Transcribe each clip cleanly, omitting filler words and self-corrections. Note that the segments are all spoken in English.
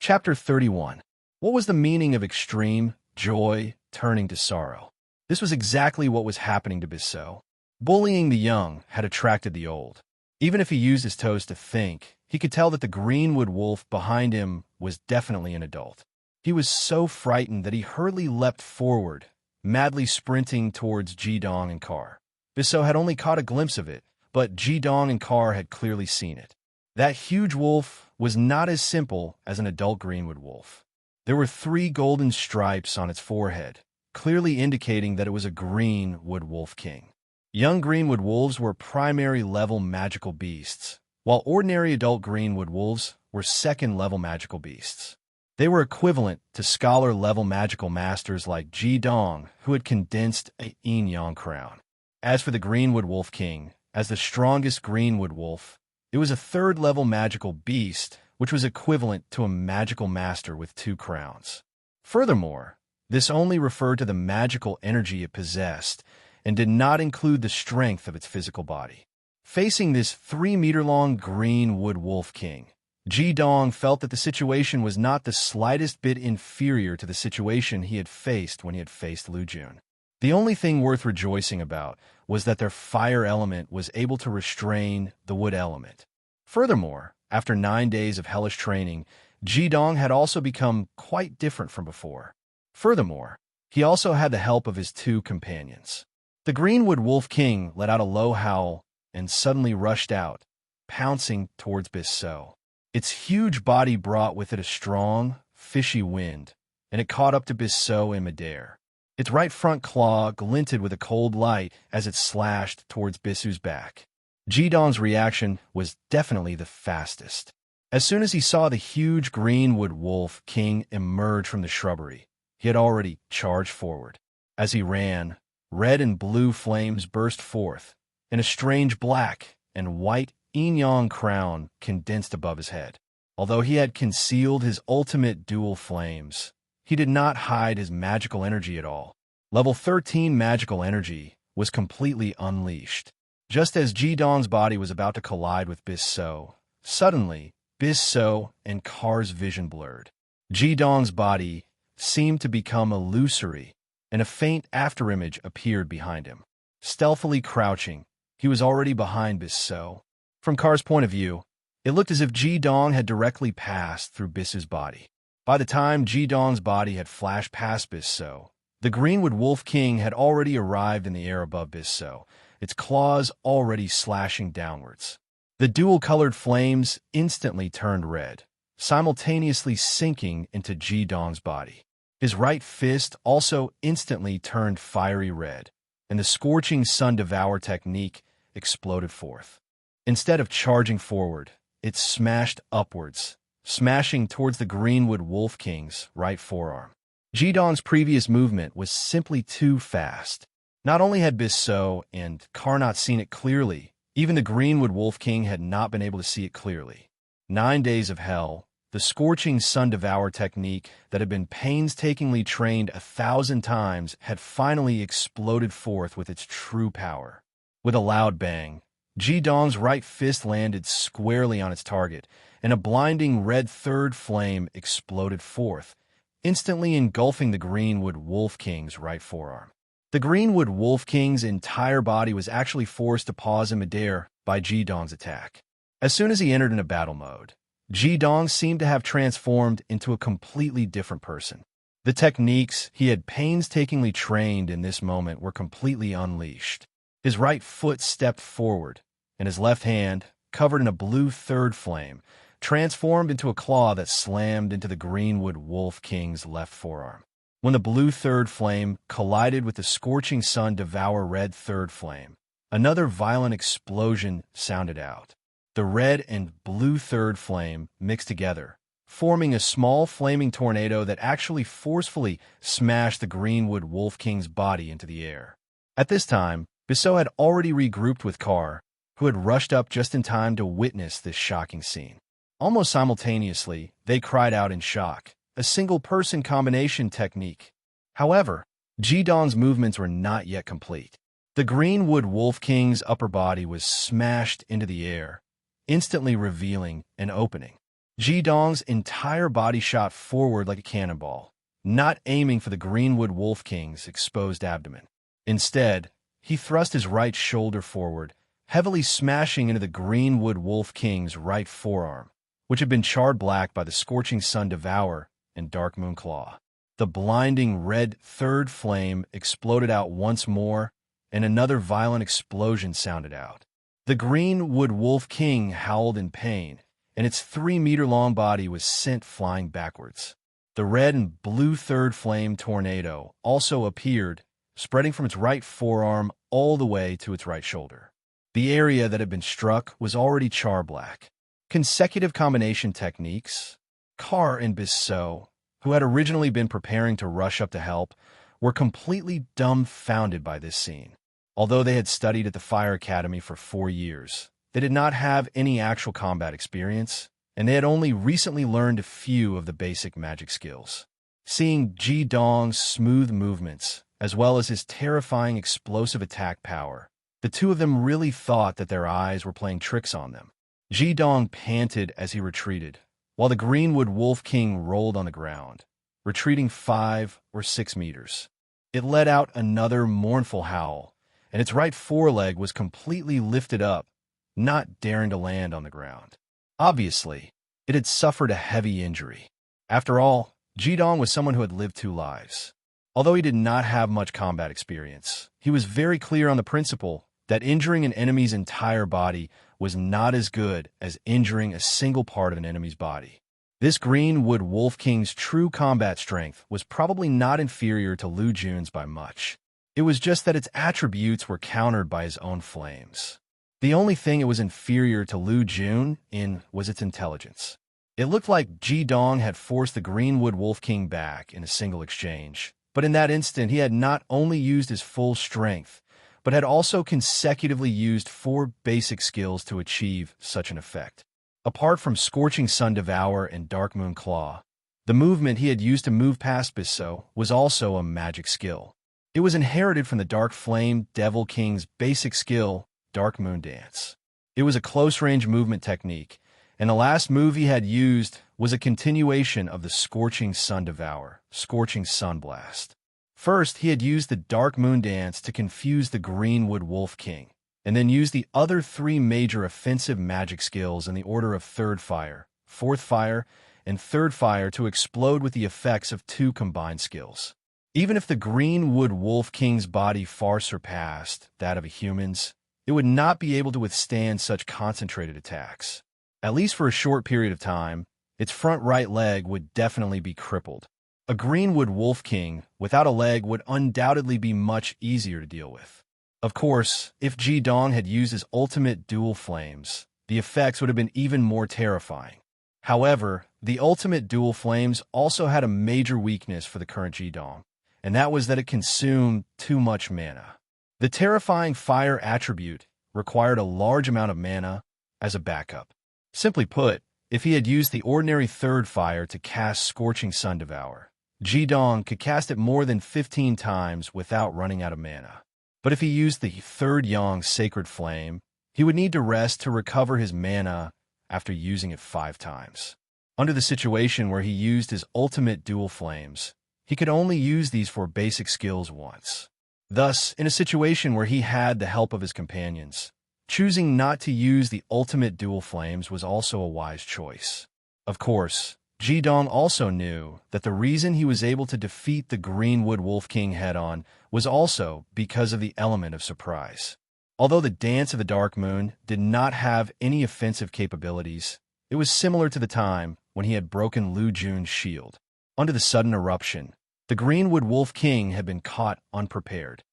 Chapter 31. What was the meaning of extreme joy turning to sorrow? This was exactly what was happening to Bissau. Bullying the young had attracted the old. Even if he used his toes to think, he could tell that the greenwood wolf behind him was definitely an adult. He was so frightened that he hurriedly leapt forward, madly sprinting towards Jidong and Kar. Bissau had only caught a glimpse of it, but Jidong and Kar had clearly seen it. That huge wolf was not as simple as an adult greenwood wolf. There were 3 golden stripes on its forehead, clearly indicating that it was a greenwood wolf king. Young greenwood wolves were primary-level magical beasts, while ordinary adult greenwood wolves were second-level magical beasts. They were equivalent to scholar-level magical masters like Jidong, who had condensed a yin-yang crown. As for the greenwood wolf king, as the strongest greenwood wolf, it was a third-level magical beast, which was equivalent to a magical master with 2 crowns. Furthermore, this only referred to the magical energy it possessed and did not include the strength of its physical body. Facing this 3-meter-long greenwood wolf king, Jidong felt that the situation was not the slightest bit inferior to the situation he had faced when he had faced Lu Jun. The only thing worth rejoicing about was that their fire element was able to restrain the wood element. Furthermore, after 9 days of hellish training, Jidong had also become quite different from before. Furthermore, he also had the help of his 2 companions. The greenwood wolf king let out a low howl and suddenly rushed out, pouncing towards Bissau. Its huge body brought with it a strong, fishy wind, and it caught up to Bissau in midair. Its right front claw glinted with a cold light as it slashed towards Bissau's back. Jidong's reaction was definitely the fastest. As soon as he saw the huge greenwood wolf king emerge from the shrubbery, he had already charged forward. As he ran, red and blue flames burst forth, and a strange black and white yin-yang crown condensed above his head. Although he had concealed his ultimate dual flames, he did not hide his magical energy at all. Level 13 magical energy was completely unleashed. Just as Jidong's body was about to collide with Bissau, suddenly, Bissau and Kar's vision blurred. Jidong's body seemed to become illusory, and a faint afterimage appeared behind him. Stealthily crouching, he was already behind Bissau. From Kar's point of view, it looked as if Jidong had directly passed through Bissau's body. By the time Jidong's body had flashed past Bissau, the greenwood wolf king had already arrived in the air above Bissau, its claws already slashing downwards. The dual-colored flames instantly turned red, simultaneously sinking into Jidong's body. His right fist also instantly turned fiery red, and the scorching sun devour technique exploded forth. Instead of charging forward, it smashed upwards, smashing towards the greenwood wolf king's right forearm. Jidong's previous movement was simply too fast. Not only had Bissau and Kar not seen it clearly, even the greenwood wolf king had not been able to see it clearly. 9 days of hell, the scorching sun devour technique that had been painstakingly trained 1,000 times had finally exploded forth with its true power. With a loud bang, Jidong's right fist landed squarely on its target, and a blinding red third flame exploded forth, instantly engulfing the greenwood wolf king's right forearm. The greenwood wolf king's entire body was actually forced to pause in midair by Jidong's attack. As soon as he entered into battle mode, Jidong seemed to have transformed into a completely different person. The techniques he had painstakingly trained in this moment were completely unleashed. His right foot stepped forward, and his left hand, covered in a blue third flame, transformed into a claw that slammed into the greenwood wolf king's left forearm. When the blue third flame collided with the scorching sun devour red third flame, another violent explosion sounded out. The red and blue third flame mixed together, forming a small flaming tornado that actually forcefully smashed the greenwood wolf king's body into the air. At this time, Bissau had already regrouped with Kar, who had rushed up just in time to witness this shocking scene. Almost simultaneously, they cried out in shock, a single-person combination technique. However, Jidong's movements were not yet complete. The greenwood wolf king's upper body was smashed into the air, instantly revealing an opening. Ji-dong's entire body shot forward like a cannonball, not aiming for the Greenwood Wolf King's exposed abdomen. Instead, he thrust his right shoulder forward, heavily smashing into the Greenwood Wolf King's right forearm, which had been charred black by the scorching sun devour and dark moon claw. The blinding red third flame exploded out once more, and another violent explosion sounded out. The Greenwood Wolf King howled in pain, and its 3-meter-long body was sent flying backwards. The red and blue third flame tornado also appeared, spreading from its right forearm all the way to its right shoulder. The area that had been struck was already char-black. Consecutive combination techniques. Carr and Bissot, who had originally been preparing to rush up to help, were completely dumbfounded by this scene. Although they had studied at the Fire Academy for 4 years, they did not have any actual combat experience, and they had only recently learned a few of the basic magic skills. Seeing Ji-dong's smooth movements, as well as his terrifying explosive attack power, the two of them really thought that their eyes were playing tricks on them. Ji-dong panted as he retreated, while the Greenwood Wolf King rolled on the ground, retreating 5 or 6 meters. It let out another mournful howl, and its right foreleg was completely lifted up, not daring to land on the ground. Obviously, it had suffered a heavy injury. After all, Ji-dong was someone who had lived 2 lives. Although he did not have much combat experience, he was very clear on the principle that injuring an enemy's entire body was not as good as injuring a single part of an enemy's body. This Greenwood Wolf King's true combat strength was probably not inferior to Lu Jun's by much. It was just that its attributes were countered by his own flames. The only thing it was inferior to Lu Jun in was its intelligence. It looked like Ji-dong had forced the Greenwood Wolf King back in a single exchange, but in that instant he had not only used his full strength, but had also consecutively used 4 basic skills to achieve such an effect. Apart from Scorching Sun Devour and Dark Moon Claw, the movement he had used to move past Bissot was also a magic skill. It was inherited from the Dark Flame Devil King's basic skill, Dark Moon Dance. It was a close-range movement technique, and the last move he had used was a continuation of the Scorching Sun Devour, Scorching Sun Blast. First, he had used the Dark Moon Dance to confuse the Greenwood Wolf King, and then used the other 3 major offensive magic skills in the order of Third Fire, Fourth Fire, and Third Fire to explode with the effects of 2 combined skills. Even if the Greenwood Wolf King's body far surpassed that of a human's, it would not be able to withstand such concentrated attacks. At least for a short period of time, its front right leg would definitely be crippled. A Greenwood Wolf King without a leg would undoubtedly be much easier to deal with. Of course, if Ji-dong had used his ultimate dual flames, the effects would have been even more terrifying. However, the ultimate dual flames also had a major weakness for the current Ji-dong, and that was that it consumed too much mana. The terrifying fire attribute required a large amount of mana as a backup. Simply put, if he had used the ordinary Third Fire to cast Scorching Sun Devour, Ji-dong could cast it more than 15 times without running out of mana. But if he used the Third Yang Sacred Flame, he would need to rest to recover his mana after using it 5 times. Under the situation where he used his ultimate dual flames, he could only use these 4 basic skills once. Thus, in a situation where he had the help of his companions, choosing not to use the ultimate dual flames was also a wise choice. Of course, Ji-dong also knew that the reason he was able to defeat the Greenwood Wolf King head-on was also because of the element of surprise. Although the Dance of the Dark Moon did not have any offensive capabilities, it was similar to the time when he had broken Lu Jun's shield. Under the sudden eruption, the Greenwood Wolf King had been caught unprepared.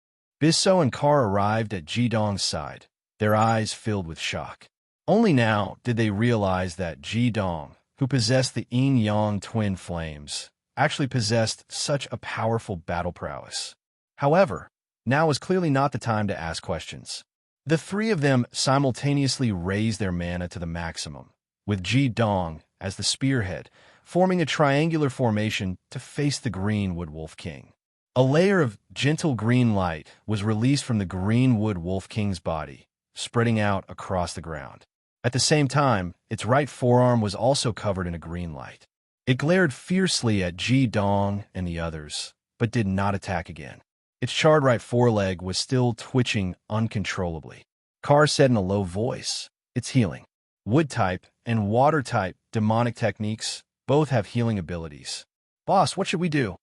Bissot and Carr arrived at Ji-dong's side, their eyes filled with shock. Only now did they realize that Ji-dong, who possessed the yin-yang twin flames, actually possessed such a powerful battle prowess. However, now was clearly not the time to ask questions. The 3 of them simultaneously raised their mana to the maximum, with Ji-dong as the spearhead, forming a triangular formation to face the Greenwood Wolf King. A layer of gentle green light was released from the Greenwood Wolf King's body, spreading out across the ground. At the same time, its right forearm was also covered in a green light. It glared fiercely at Ji Dong and the others, but did not attack again. Its charred right foreleg was still twitching uncontrollably. Carr said in a low voice, "It's healing. Wood-type and water-type demonic techniques both have healing abilities. Boss, what should we do?"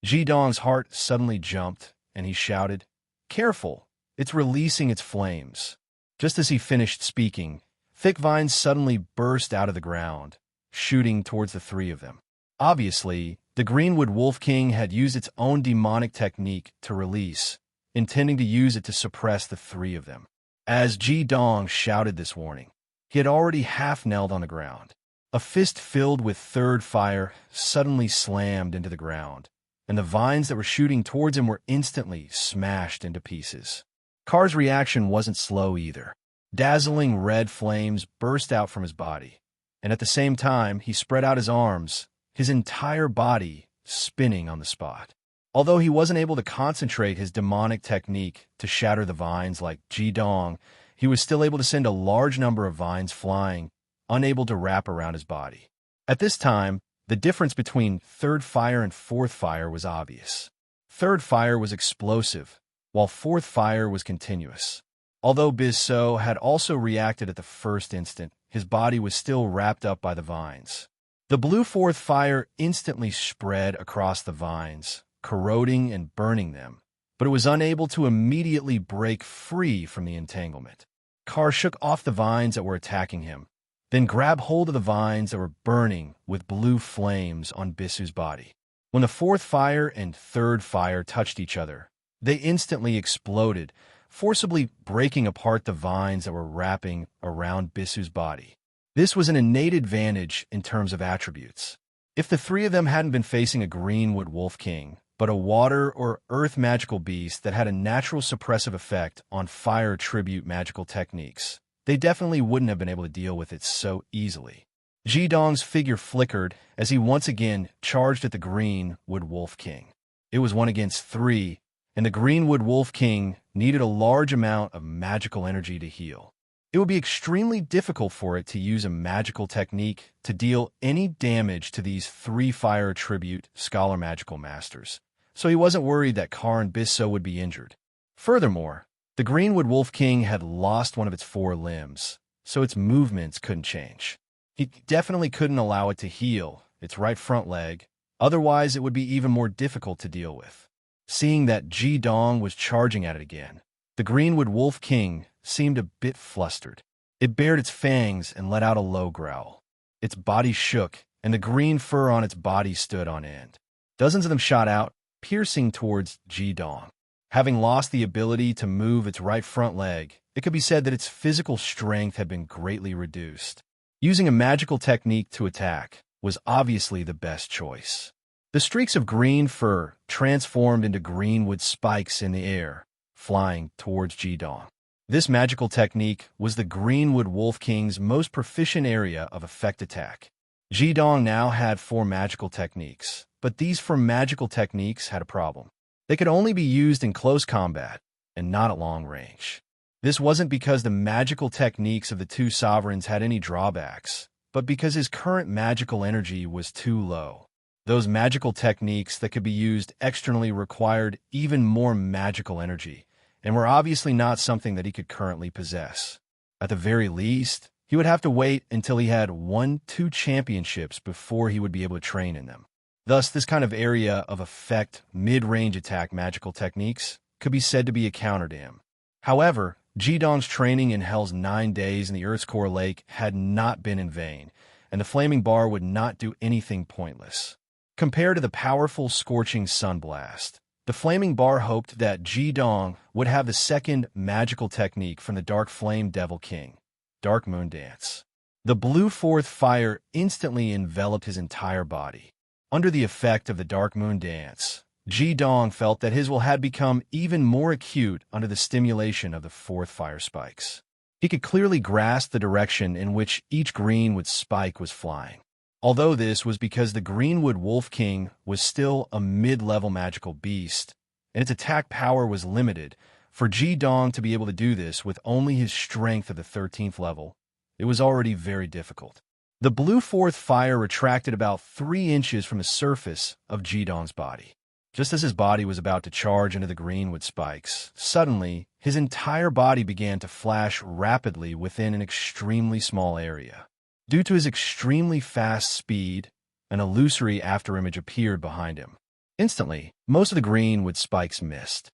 Ji Dong's heart suddenly jumped, and he shouted, "Careful, it's releasing its flames." Just as he finished speaking, thick vines suddenly burst out of the ground, shooting towards the three of them. Obviously, the Greenwood Wolf King had used its own demonic technique to release, intending to use it to suppress the three of them. As Ji Dong shouted this warning, he had already half-knelled on the ground. A fist filled with third fire suddenly slammed into the ground, and the vines that were shooting towards him were instantly smashed into pieces. Carr's reaction wasn't slow either. Dazzling red flames burst out from his body, and at the same time he spread out his arms, his entire body spinning on the spot. Although he wasn't able to concentrate his demonic technique to shatter the vines like Ji Dong, he was still able to send a large number of vines flying, unable to wrap around his body. At this time, the difference between third fire and fourth fire was obvious. Third fire was explosive, while fourth fire was continuous. Although Bizso had also reacted at the first instant, his body was still wrapped up by the vines. The blue fourth fire instantly spread across the vines, corroding and burning them, but it was unable to immediately break free from the entanglement. Carr shook off the vines that were attacking him, then grabbed hold of the vines that were burning with blue flames on Bissu's body. When the fourth fire and third fire touched each other, they instantly exploded, forcibly breaking apart the vines that were wrapping around Bissu's body. This was an innate advantage in terms of attributes. If the three of them hadn't been facing a Greenwood Wolf King, but a water or earth magical beast that had a natural suppressive effect on fire tribute magical techniques, they definitely wouldn't have been able to deal with it so easily. Ji Dong's figure flickered as he once again charged at the Greenwood Wolf King. It was 1 against 3, and the Greenwood Wolf King needed a large amount of magical energy to heal. It would be extremely difficult for it to use a magical technique to deal any damage to these 3 fire tribute scholar magical masters, so he wasn't worried that Carr and Bisso would be injured. Furthermore, the Greenwood Wolf King had lost one of its 4 limbs, so its movements couldn't change. He definitely couldn't allow it to heal its right front leg, otherwise it would be even more difficult to deal with. Seeing that Ji Dong was charging at it again, the Greenwood Wolf King seemed a bit flustered. It bared its fangs and let out a low growl. Its body shook, and the green fur on its body stood on end. Dozens of them shot out, piercing towards Ji Dong. Having lost the ability to move its right front leg, it could be said that its physical strength had been greatly reduced. Using a magical technique to attack was obviously the best choice. The streaks of green fur transformed into greenwood spikes in the air, flying towards Ji Dong. This magical technique was the Greenwood Wolf King's most proficient area of effect attack. Ji Dong now had 4 magical techniques, but these 4 magical techniques had a problem. They could only be used in close combat, and not at long range. This wasn't because the magical techniques of the 2 sovereigns had any drawbacks, but because his current magical energy was too low. Those magical techniques that could be used externally required even more magical energy, and were obviously not something that he could currently possess. At the very least, he would have to wait until he had won 2 championships before he would be able to train in them. Thus, this kind of area of effect mid-range attack magical techniques could be said to be a counter to him. However, Ji Dong's training in Hell's 9 days in the Earth's core lake had not been in vain, and the flaming bar would not do anything pointless. Compared to the powerful scorching sun blast, the flaming bar hoped that Ji Dong would have the second magical technique from the Dark Flame Devil King, Dark Moon Dance. The blue fourth fire instantly enveloped his entire body. Under the effect of the Dark Moon Dance, Ji Dong felt that his will had become even more acute under the stimulation of the 4th fire spikes. He could clearly grasp the direction in which each greenwood spike was flying. Although this was because the Greenwood Wolf King was still a mid-level magical beast, and its attack power was limited, for Ji Dong to be able to do this with only his strength of the 13th level, it was already very difficult. The blue fourth fire retracted about 3 inches from the surface of Jidong's body. Just as his body was about to charge into the greenwood spikes, suddenly, his entire body began to flash rapidly within an extremely small area. Due to his extremely fast speed, an illusory afterimage appeared behind him. Instantly, most of the greenwood spikes missed.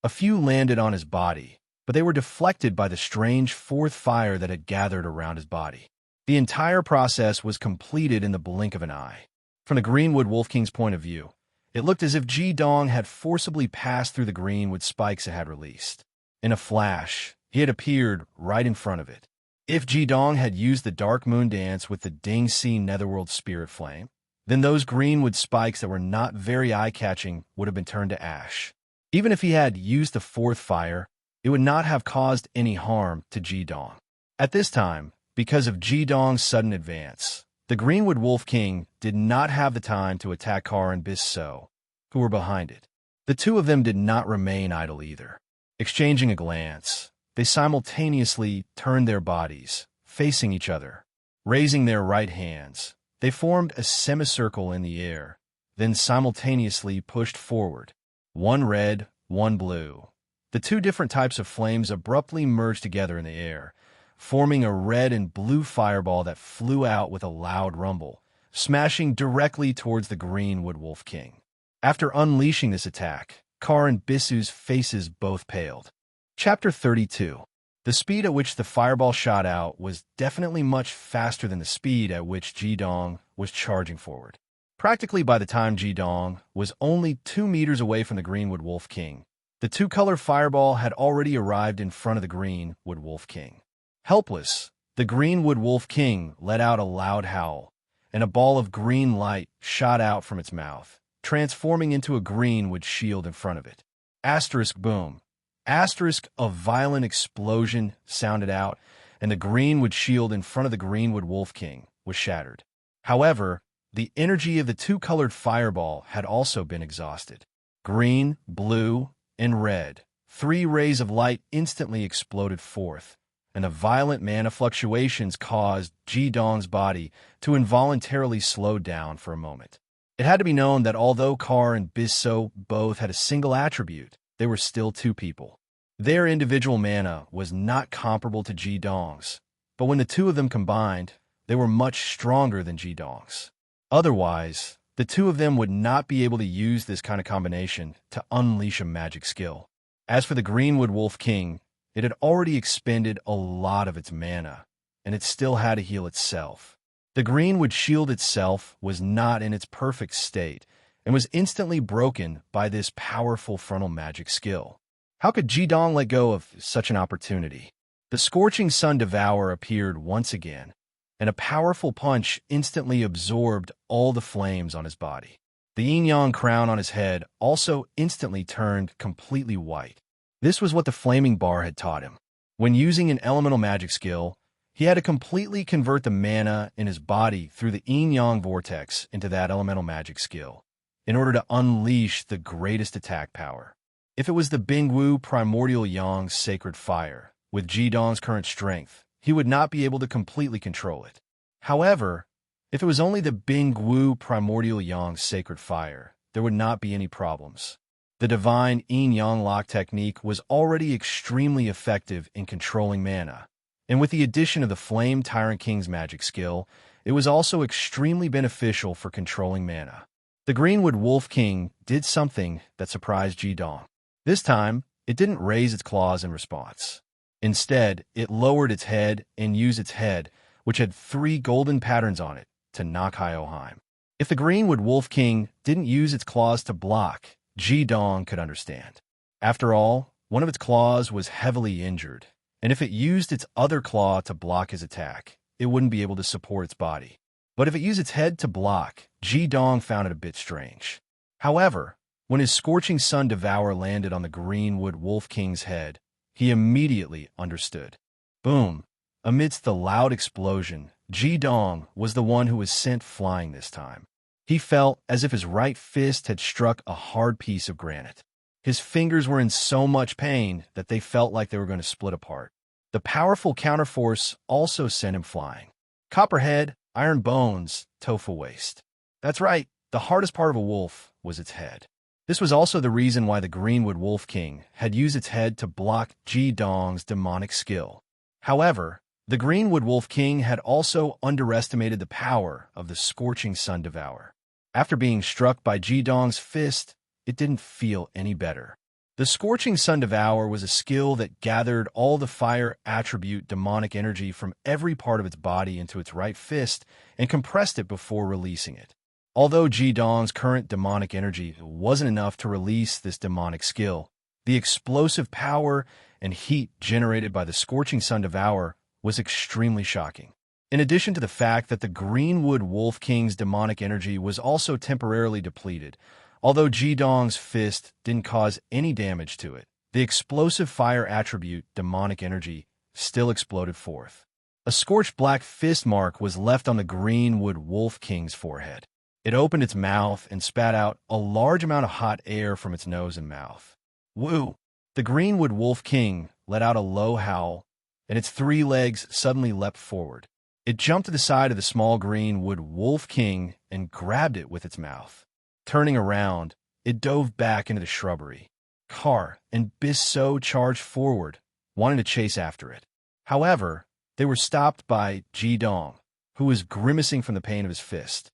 A few landed on his body, but they were deflected by the strange fourth fire that had gathered around his body. The entire process was completed in the blink of an eye. From the Greenwood Wolf King's point of view, it looked as if Jidong had forcibly passed through the greenwood spikes it had released. In a flash, he had appeared right in front of it. If Jidong had used the Dark Moon Dance with the Ding Si Netherworld Spirit Flame, then those greenwood spikes that were not very eye-catching would have been turned to ash. Even if he had used the fourth fire, it would not have caused any harm to Jidong. At this time, because of Jidong's sudden advance, the Greenwood Wolf King did not have the time to attack Kar and Bis-So, who were behind it. The two of them did not remain idle either. Exchanging a glance, they simultaneously turned their bodies, facing each other. Raising their right hands, they formed a semicircle in the air, then simultaneously pushed forward. One red, one blue. The two different types of flames abruptly merged together in the air, forming a red and blue fireball that flew out with a loud rumble, smashing directly towards the Greenwood Wolf King. After unleashing this attack, Kar and Bisu's faces both paled. Chapter 32. The speed at which the fireball shot out was definitely much faster than the speed at which Jidong was charging forward. Practically by the time Jidong was only 2 meters away from the Greenwood Wolf King, the two-color fireball had already arrived in front of the Greenwood Wolf King. Helpless, the Greenwood Wolf King let out a loud howl, and a ball of green light shot out from its mouth, transforming into a greenwood shield in front of it. Asterisk boom. Asterisk, a violent explosion sounded out, and the greenwood shield in front of the Greenwood Wolf King was shattered. However, the energy of the two-colored fireball had also been exhausted. Green, blue, and red, 3 rays of light instantly exploded forth, and the violent mana fluctuations caused Jidong's body to involuntarily slow down for a moment. It had to be known that although Kar and Bis-So both had a single attribute, they were still 2 people. Their individual mana was not comparable to Jidong's, but when the 2 of them combined, they were much stronger than Jidong's. Otherwise, the 2 of them would not be able to use this kind of combination to unleash a magic skill. As for the Greenwood Wolf King, it had already expended a lot of its mana, and it still had to heal itself. The Greenwood Shield itself was not in its perfect state, and was instantly broken by this powerful frontal magic skill. How could Jidong let go of such an opportunity? The Scorching Sun Devourer appeared once again, and a powerful punch instantly absorbed all the flames on his body. The yin-yang crown on his head also instantly turned completely white. This was what the Flaming Bar had taught him. When using an elemental magic skill, he had to completely convert the mana in his body through the yin-yang vortex into that elemental magic skill, in order to unleash the greatest attack power. If it was the Bingwu Primordial Yang's Sacred Fire, with Jidong's current strength, he would not be able to completely control it. However, if it was only the Bingwu Primordial Yang's Sacred Fire, there would not be any problems. The Divine Yin-Yang Lock technique was already extremely effective in controlling mana, and with the addition of the Flame Tyrant King's magic skill, it was also extremely beneficial for controlling mana. The Greenwood Wolf King did something that surprised Jidong. This time, it didn't raise its claws in response. Instead, it lowered its head and used its head, which had 3 golden patterns on it, to knock Hyoheim. If the Greenwood Wolf King didn't use its claws to block, Jidong could understand. After all, one of its claws was heavily injured, and if it used its other claw to block his attack, it wouldn't be able to support its body. But if it used its head to block, Jidong found it a bit strange. However, when his Scorching Sun Devourer landed on the Greenwood Wolf King's head, he immediately understood. Boom! Amidst the loud explosion, Jidong was the one who was sent flying this time. He felt as if his right fist had struck a hard piece of granite. His fingers were in so much pain that they felt like they were going to split apart. The powerful counterforce also sent him flying. Copperhead, iron bones, tofu waste. That's right, the hardest part of a wolf was its head. This was also the reason why the Greenwood Wolf King had used its head to block Ji Dong's demonic skill. However, the Greenwood Wolf King had also underestimated the power of the Scorching Sun Devourer. After being struck by Ji Dong's fist, it didn't feel any better. The Scorching Sun Devourer was a skill that gathered all the fire attribute demonic energy from every part of its body into its right fist and compressed it before releasing it. Although Ji Dong's current demonic energy wasn't enough to release this demonic skill, the explosive power and heat generated by the Scorching Sun Devourer was extremely shocking. In addition to the fact that the Greenwood Wolf King's demonic energy was also temporarily depleted, although Ji Dong's fist didn't cause any damage to it, the explosive fire attribute demonic energy still exploded forth. A scorched black fist mark was left on the Greenwood Wolf King's forehead. It opened its mouth and spat out a large amount of hot air from its nose and mouth. Woo! The Greenwood Wolf King let out a low howl, and its 3 legs suddenly leapt forward. It jumped to the side of the small Greenwood Wolf King and grabbed it with its mouth. Turning around, it dove back into the shrubbery. Car and Bissot charged forward, wanting to chase after it. However, they were stopped by Ji Dong, who was grimacing from the pain of his fist.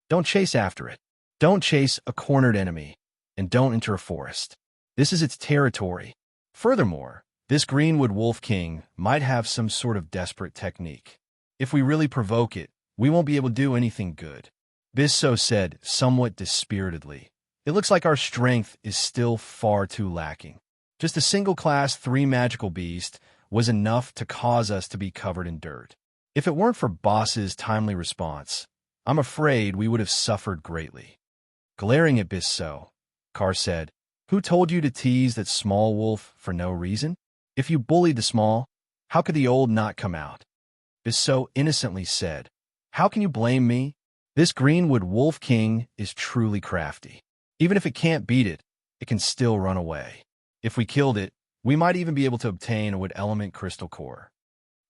Don't chase after it. Don't chase a cornered enemy, and don't enter a forest. This is its territory. Furthermore, this Greenwood Wolf King might have some sort of desperate technique. If we really provoke it, we won't be able to do anything good. Bissot said somewhat dispiritedly. It looks like our strength is still far too lacking. Just a single class 3 magical beast was enough to cause us to be covered in dirt. If it weren't for Boss's timely response, I'm afraid we would have suffered greatly. Glaring at Bissot, Carr said, "Who told you to tease that small wolf for no reason? If you bullied the small, how could the old not come out?" Bissot innocently said, "How can you blame me? This Greenwood Wolf King is truly crafty. Even if it can't beat it, it can still run away. If we killed it, we might even be able to obtain a wood element crystal core."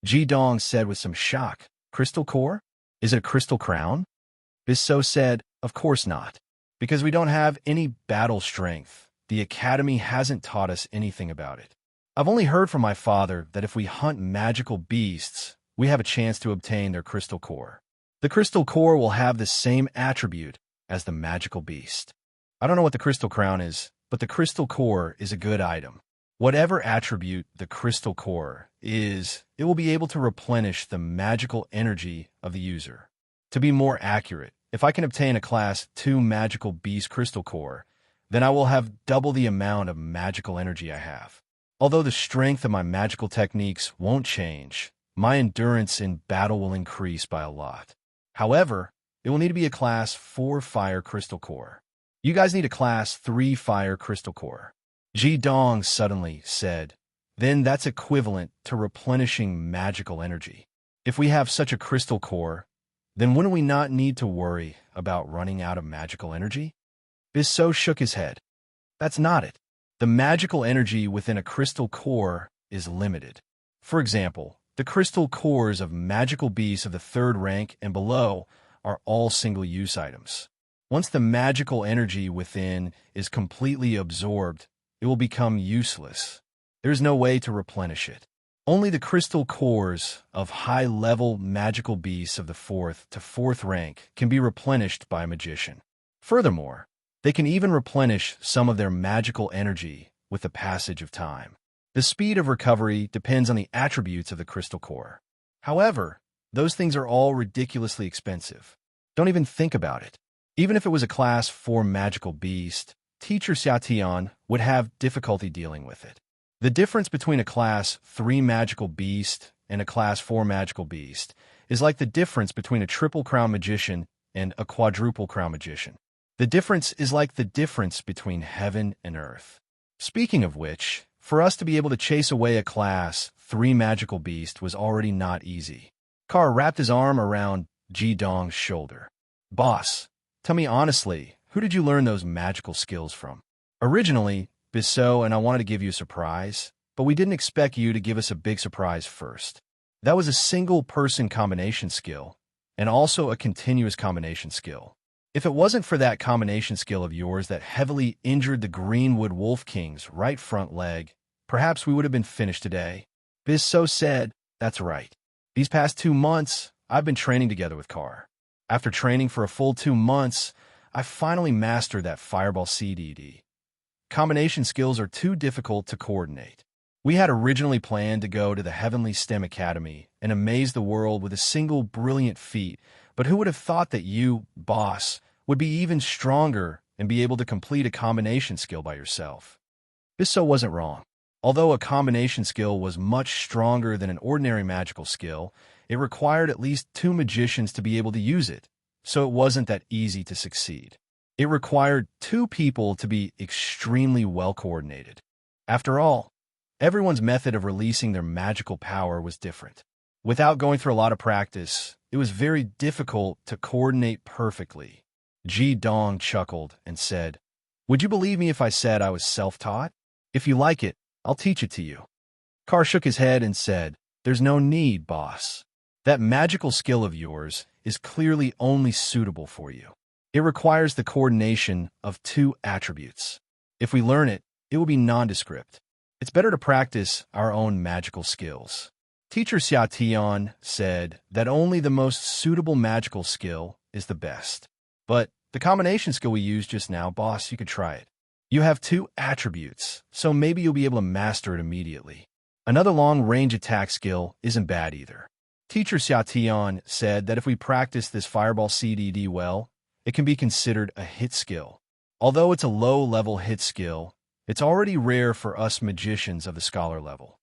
Ji Dong said with some shock, "Crystal core? Is it a crystal crown?" Bissot said, "Of course not. Because we don't have any battle strength, the Academy hasn't taught us anything about it. I've only heard from my father that if we hunt magical beasts, we have a chance to obtain their crystal core. The crystal core will have the same attribute as the magical beast. I don't know what the crystal crown is, but the crystal core is a good item. Whatever attribute the crystal core is, it will be able to replenish the magical energy of the user. To be more accurate, if I can obtain a class 2 magical beast crystal core, then I will have double the amount of magical energy I have. Although the strength of my magical techniques won't change, my endurance in battle will increase by a lot. However, it will need to be a class 4 fire crystal core. You guys need a class 3 fire crystal core." Ji Dong suddenly said, "Then that's equivalent to replenishing magical energy. If we have such a crystal core, then wouldn't we not need to worry about running out of magical energy?" Bissot shook his head. "That's not it. The magical energy within a crystal core is limited. For example, the crystal cores of magical beasts of the 3rd rank and below are all single-use items. Once the magical energy within is completely absorbed, it will become useless. There is no way to replenish it. Only the crystal cores of high-level magical beasts of the 4th to 4th rank can be replenished by a magician. Furthermore, they can even replenish some of their magical energy with the passage of time. The speed of recovery depends on the attributes of the crystal core. However, those things are all ridiculously expensive. Don't even think about it. Even if it was a class 4 magical beast, Teacher Xiatian would have difficulty dealing with it. The difference between a class 3 magical beast and a class 4 magical beast is like the difference between a triple crown magician and a quadruple crown magician. The difference is like the difference between heaven and earth. Speaking of which, for us to be able to chase away a class 3 magical beast was already not easy. Carr wrapped his arm around Ji Dong's shoulder. "Boss, tell me honestly, who did you learn those magical skills from?" "Originally, Bissot, and I wanted to give you a surprise, but we didn't expect you to give us a big surprise first. That was a single-person combination skill, and also a continuous combination skill. If it wasn't for that combination skill of yours that heavily injured the Greenwood Wolf King's right front leg, perhaps we would have been finished today. Bizso said, "That's right. These past 2 months, I've been training together with Carr. After training for a full 2 months, I finally mastered that fireball CDD. Combination skills are too difficult to coordinate. We had originally planned to go to the Heavenly STEM Academy and amaze the world with a single brilliant feat, but who would have thought that you, boss, would be even stronger and be able to complete a combination skill by yourself?" Bizso wasn't wrong. Although a combination skill was much stronger than an ordinary magical skill, it required at least 2 magicians to be able to use it, so it wasn't that easy to succeed. It required 2 people to be extremely well coordinated. After all, everyone's method of releasing their magical power was different. Without going through a lot of practice, it was very difficult to coordinate perfectly. Ji Dong chuckled and said, "Would you believe me if I said I was self-taught? If you like it, I'll teach it to you." Carr shook his head and said, "There's no need, boss. That magical skill of yours is clearly only suitable for you. It requires the coordination of 2 attributes. If we learn it, it will be nondescript. It's better to practice our own magical skills." Teacher Xia Tian said that only the most suitable magical skill is the best. "But the combination skill we used just now, boss, you could try it. You have 2 attributes, so maybe you'll be able to master it immediately. Another long-range attack skill isn't bad either." Teacher Xia Tian said that if we practice this fireball CDD well, it can be considered a hit skill. Although it's a low-level hit skill, it's already rare for us magicians of the scholar level.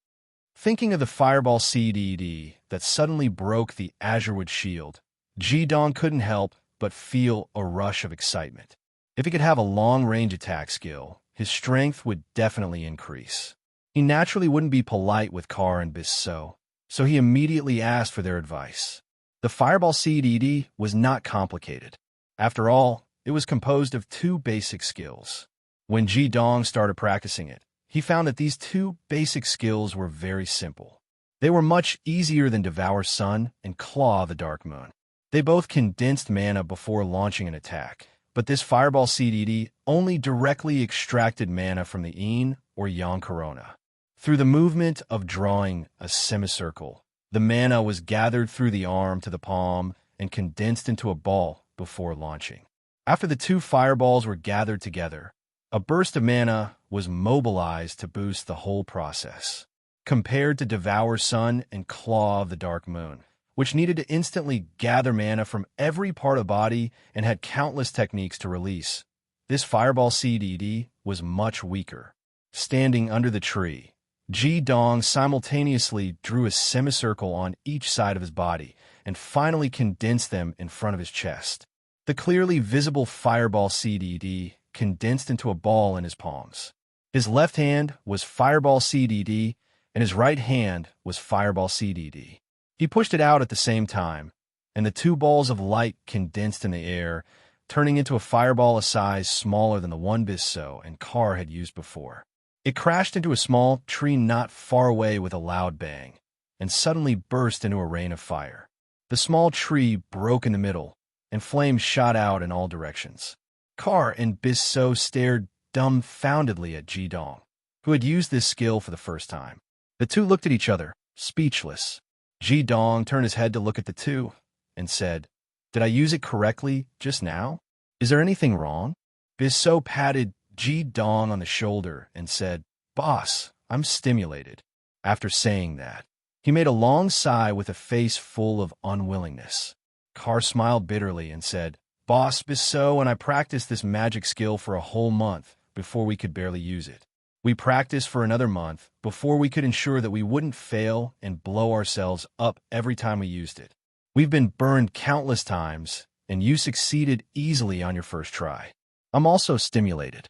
Thinking of the fireball CDD that suddenly broke the Azurewood shield, Ji Dong couldn't help but feel a rush of excitement. If he could have a long-range attack skill, his strength would definitely increase. He naturally wouldn't be polite with Carr and Bizso, so he immediately asked for their advice. The fireball CDD was not complicated. After all, it was composed of 2 basic skills. When Ji Dong started practicing it, he found that these 2 basic skills were very simple. They were much easier than Devour Sun and Claw the Dark Moon. They both condensed mana before launching an attack, but this fireball CDD only directly extracted mana from the Yin or Yang Corona. Through the movement of drawing a semicircle, the mana was gathered through the arm to the palm and condensed into a ball before launching. After the 2 fireballs were gathered together, a burst of mana was mobilized to boost the whole process. Compared to Devour Sun and Claw of the Dark Moon, which needed to instantly gather mana from every part of the body and had countless techniques to release, this fireball CDD was much weaker. Standing under the tree, Ji Dong simultaneously drew a semicircle on each side of his body and finally condensed them in front of his chest. The clearly visible fireball CDD condensed into a ball in his palms. His left hand was fireball CDD and his right hand was fireball CDD. He pushed it out at the same time, and the 2 balls of light condensed in the air, turning into a fireball a size smaller than the one Bizso and Carr had used before. It crashed into a small tree not far away with a loud bang, and suddenly burst into a rain of fire. The small tree broke in the middle, and flames shot out in all directions. Carr and Bizso stared dumbfoundedly at Ji Dong, who had used this skill for the first time. The 2 looked at each other, speechless. Ji Dong turned his head to look at the 2 and said, "Did I use it correctly just now? Is there anything wrong?" Bizso patted Ji Dong on the shoulder and said, "Boss, I'm stimulated." After saying that, he made a long sigh with a face full of unwillingness. Carr smiled bitterly and said, "Boss Bizso and I practiced this magic skill for a whole month before we could barely use it. We practiced for another month before we could ensure that we wouldn't fail and blow ourselves up every time we used it. We've been burned countless times, and you succeeded easily on your first try. I'm also stimulated."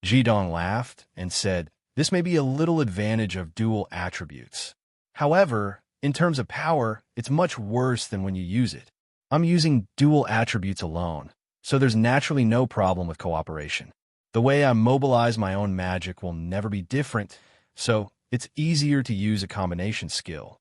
Ji Dong laughed and said, "This may be a little advantage of dual attributes. However, in terms of power, it's much worse than when you use it. I'm using dual attributes alone, so there's naturally no problem with cooperation. The way I mobilize my own magic will never be different, so it's easier to use a combination skill.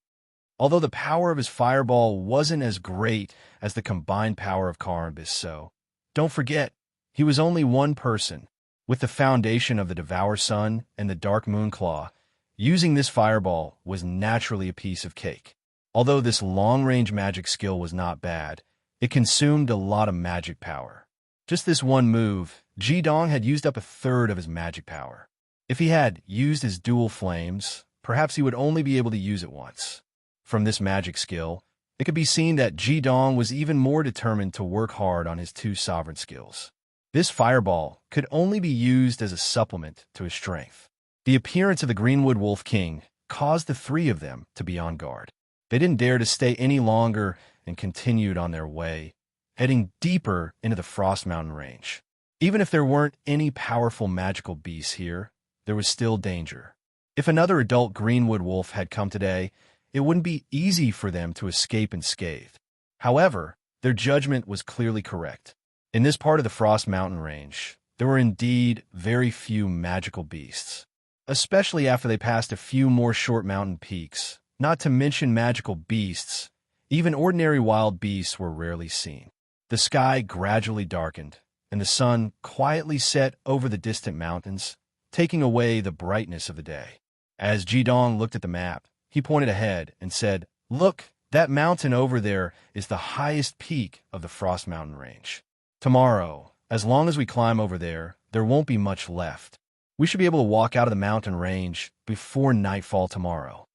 Although the power of his fireball wasn't as great as the combined power of Carr and Bissot, don't forget, he was only one person. With the foundation of the Devour Sun and the Dark Moon Claw, using this fireball was naturally a piece of cake. Although this long-range magic skill was not bad, it consumed a lot of magic power. Just this one move, Jidong had used up a third of his magic power. If he had used his dual flames, perhaps he would only be able to use it once. From this magic skill, it could be seen that Jidong was even more determined to work hard on his two sovereign skills. This fireball could only be used as a supplement to his strength. The appearance of the Greenwood Wolf King caused the three of them to be on guard. They didn't dare to stay any longer and continued on their way, heading deeper into the Frost Mountain range. Even if there weren't any powerful magical beasts here, there was still danger. If another adult Greenwood wolf had come today, it wouldn't be easy for them to escape unscathed. However, their judgment was clearly correct. In this part of the Frost Mountain range, there were indeed very few magical beasts, especially after they passed a few more short mountain peaks. Not to mention magical beasts, even ordinary wild beasts were rarely seen. The sky gradually darkened, and the sun quietly set over the distant mountains, taking away the brightness of the day. As Jidong looked at the map, he pointed ahead and said, "Look, that mountain over there is the highest peak of the Frost Mountain range. Tomorrow, as long as we climb over there, there won't be much left. We should be able to walk out of the mountain range before nightfall tomorrow."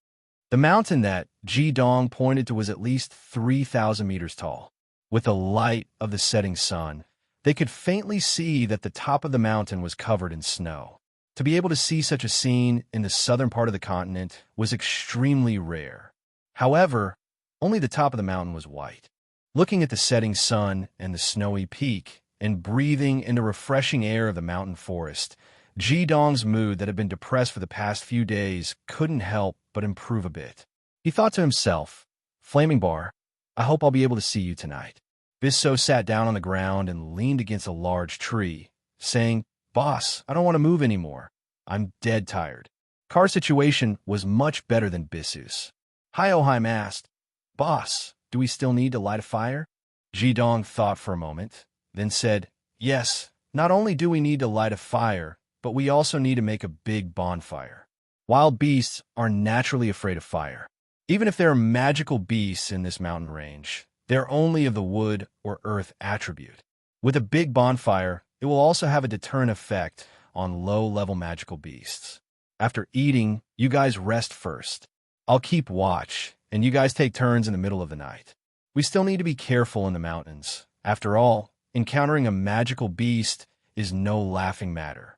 The mountain that Jidong pointed to was at least 3,000 meters tall. With the light of the setting sun, they could faintly see that the top of the mountain was covered in snow. To be able to see such a scene in the southern part of the continent was extremely rare. However, only the top of the mountain was white. Looking at the setting sun and the snowy peak, and breathing in the refreshing air of the mountain forest, Jidong's mood that had been depressed for the past few days couldn't help but improve a bit. He thought to himself, "Flaming Bar, I hope I'll be able to see you tonight." Bissot sat down on the ground and leaned against a large tree, saying, "Boss, I don't want to move anymore. I'm dead tired." Carr's situation was much better than Bissou's. Hioheim asked, "Boss, do we still need to light a fire?" Jidong thought for a moment, then said, "Yes, not only do we need to light a fire, but we also need to make a big bonfire. Wild beasts are naturally afraid of fire. Even if there are magical beasts in this mountain range, they're only of the wood or earth attribute. With a big bonfire, it will also have a deterrent effect on low-level magical beasts. After eating, you guys rest first. I'll keep watch, and you guys take turns in the middle of the night. We still need to be careful in the mountains. After all, encountering a magical beast is no laughing matter."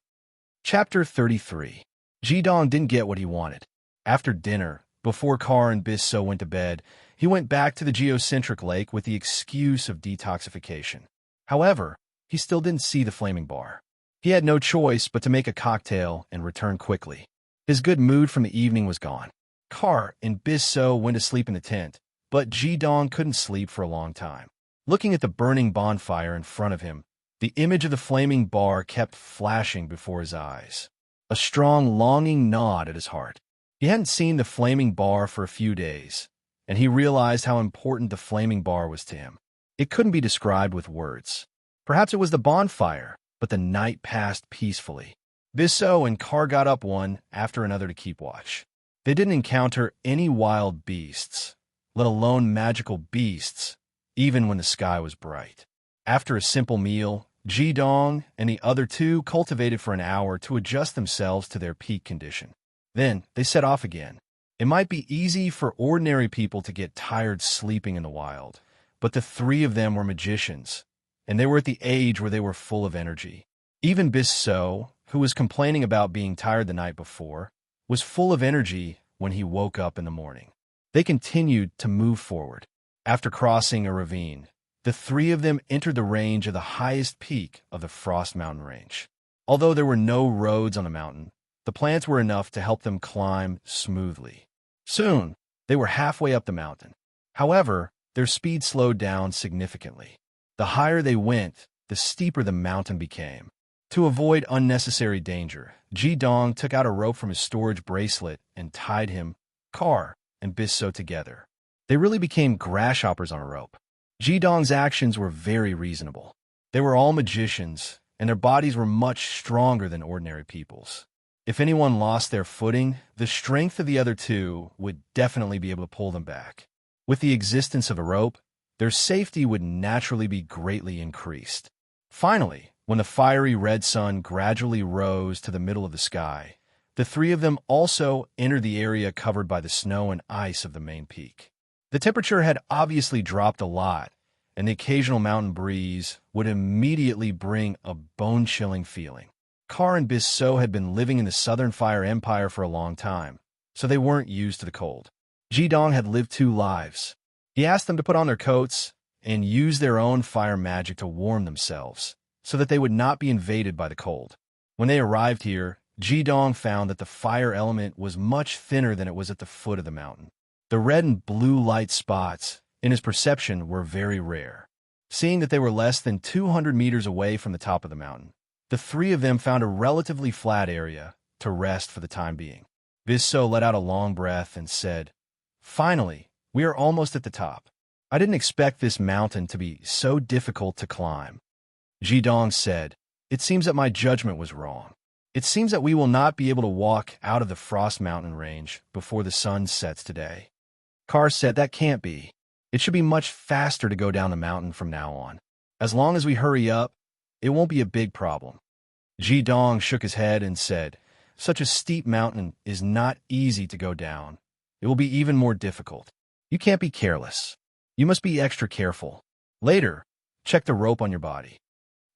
Chapter 33. Jidong didn't get what he wanted. After dinner, before Carr and Bissot went to bed, he went back to the geocentric lake with the excuse of detoxification. However, he still didn't see the flaming bar. He had no choice but to make a cocktail and return quickly. His good mood from the evening was gone. Carr and Bissot went to sleep in the tent, but Jidong couldn't sleep for a long time. Looking at the burning bonfire in front of him, the image of the flaming bar kept flashing before his eyes. A strong longing gnawed at his heart. He hadn't seen the flaming bar for a few days, and he realized how important the flaming bar was to him. It couldn't be described with words. Perhaps it was the bonfire, but the night passed peacefully. Bissot and Carr got up one after another to keep watch. They didn't encounter any wild beasts, let alone magical beasts, even when the sky was bright. After a simple meal, Jidong and the other two cultivated for an hour to adjust themselves to their peak condition. Then they set off again. It might be easy for ordinary people to get tired sleeping in the wild, but the three of them were magicians, and they were at the age where they were full of energy. Even Bissot, who was complaining about being tired the night before, was full of energy when he woke up in the morning. They continued to move forward. After crossing a ravine, the three of them entered the range of the highest peak of the Frost Mountain range. Although there were no roads on the mountain, the plants were enough to help them climb smoothly. Soon, they were halfway up the mountain. However, their speed slowed down significantly. The higher they went, the steeper the mountain became. To avoid unnecessary danger, Ji-dong took out a rope from his storage bracelet and tied him, Car, and Bisso together. They really became grasshoppers on a rope. Ji-dong's actions were very reasonable. They were all magicians, and their bodies were much stronger than ordinary people's. If anyone lost their footing, the strength of the other two would definitely be able to pull them back. With the existence of a rope, their safety would naturally be greatly increased. Finally, when the fiery red sun gradually rose to the middle of the sky, the three of them also entered the area covered by the snow and ice of the main peak. The temperature had obviously dropped a lot, and the occasional mountain breeze would immediately bring a bone-chilling feeling. Car and Bisso had been living in the Southern Fire Empire for a long time, so they weren't used to the cold. Ji-dong had lived 2 lives. He asked them to put on their coats and use their own fire magic to warm themselves, so that they would not be invaded by the cold. When they arrived here, Ji-dong found that the fire element was much thinner than it was at the foot of the mountain. The red and blue light spots, in his perception, were very rare. Seeing that they were less than 200 meters away from the top of the mountain, the three of them found a relatively flat area to rest for the time being. Bisso let out a long breath and said, "Finally, we are almost at the top. I didn't expect this mountain to be so difficult to climb." Ji-dong said, "It seems that my judgment was wrong. It seems that we will not be able to walk out of the Frost Mountain range before the sun sets today." Car said, "That can't be. It should be much faster to go down the mountain from now on. As long as we hurry up, it won't be a big problem." Ji-dong shook his head and said, "Such a steep mountain is not easy to go down. It will be even more difficult. You can't be careless. You must be extra careful. Later, check the rope on your body."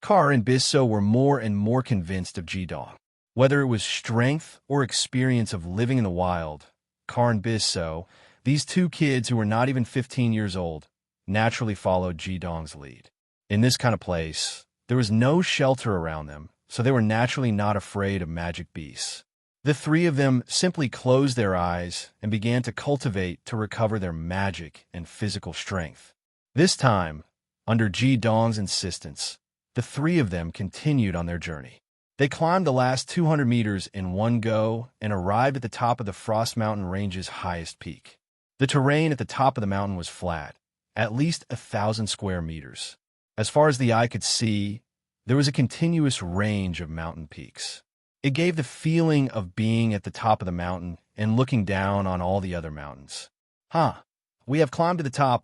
Car and Bisso were more and more convinced of Ji-dong. Whether it was strength or experience of living in the wild, Car and Bisso, these 2 kids who were not even 15 years old, naturally followed Ji-dong's lead. In this kind of place, there was no shelter around them, so they were naturally not afraid of magic beasts. The 3 of them simply closed their eyes and began to cultivate to recover their magic and physical strength. This time, under Ji-dong's insistence, the 3 of them continued on their journey. They climbed the last 200 meters in one go and arrived at the top of the Frost Mountain Range's highest peak. The terrain at the top of the mountain was flat, at least 1,000 square meters. As far as the eye could see, there was a continuous range of mountain peaks. It gave the feeling of being at the top of the mountain and looking down on all the other mountains. We have climbed to the top,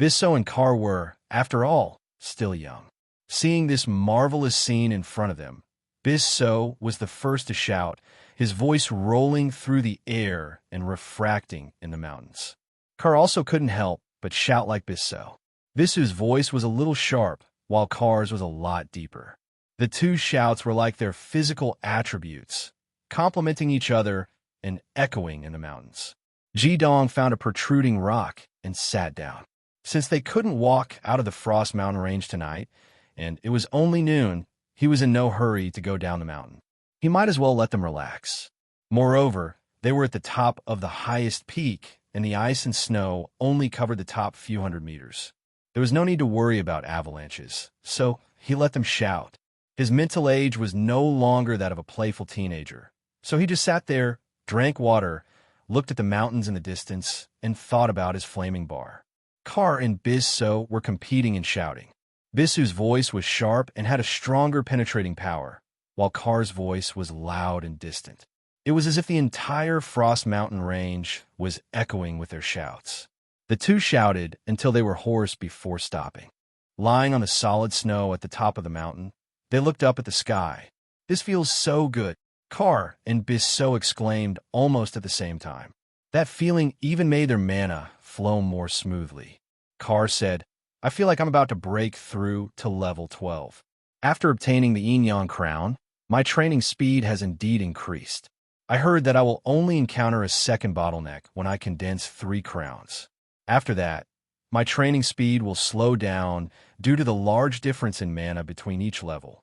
Bisso and Car were, after all, still young. Seeing this marvelous scene in front of them, Bisso was the first to shout, his voice rolling through the air and refracting in the mountains. Car also couldn't help but shout like Bisso. Bisso's voice was a little sharp, while Car's was a lot deeper. The 2 shouts were like their physical attributes, complementing each other and echoing in the mountains. Ji-dong found a protruding rock and sat down. Since they couldn't walk out of the Frost Mountain Range tonight, and it was only noon, he was in no hurry to go down the mountain. He might as well let them relax. Moreover, they were at the top of the highest peak, and the ice and snow only covered the top few hundred meters. There was no need to worry about avalanches, so he let them shout. His mental age was no longer that of a playful teenager, so he just sat there, drank water, looked at the mountains in the distance, and thought about his flaming bar. Car and Bisso were competing in shouting. Bisso's voice was sharp and had a stronger penetrating power, while Car's voice was loud and distant. It was as if the entire Frost Mountain Range was echoing with their shouts. The 2 shouted until they were hoarse before stopping. Lying on the solid snow at the top of the mountain, they looked up at the sky. "This feels so good," Car and Bisso exclaimed almost at the same time. That feeling even made their mana flow more smoothly. Car said, "I feel like I'm about to break through to level 12. After obtaining the Yin crown, my training speed has indeed increased. I heard that I will only encounter a second bottleneck when I condense 3 crowns. After that, my training speed will slow down due to the large difference in mana between each level."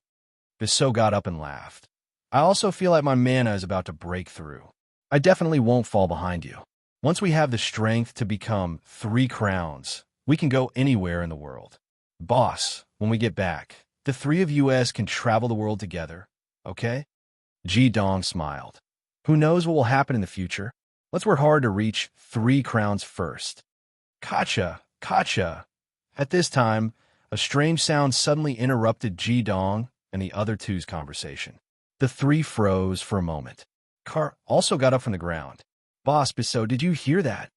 Bisso got up and laughed. "I also feel like my mana is about to break through. I definitely won't fall behind you. Once we have the strength to become 3 crowns, we can go anywhere in the world. Boss, when we get back, The three of us can travel the world together, okay? Ji Dong smiled. Who knows what will happen in the future? Let's work hard to reach 3 crowns first. Kacha, Kacha. At this time, a strange sound suddenly interrupted Ji Dong and the other two's conversation. The three froze for a moment. Car also got up from the ground. Boss Bisso, did you hear that?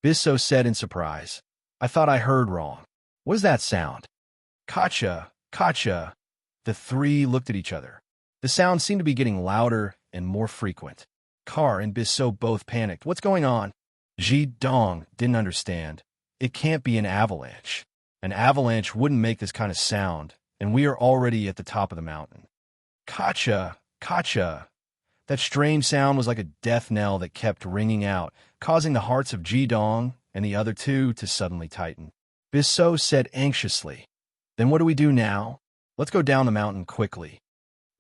Bisso said in surprise. I thought I heard wrong. What is that sound? Kacha, Kacha. The three looked at each other. The sound seemed to be getting louder and more frequent. Car and Bisso both panicked. What's going on? Ji Dong didn't understand. It can't be an avalanche. An avalanche wouldn't make this kind of sound, and we are already at the top of the mountain. Kacha, Kacha. That strange sound was like a death knell that kept ringing out, causing the hearts of Ji Dong and the other two to suddenly tighten. Bisso said anxiously, Then what do we do now? Let's go down the mountain quickly.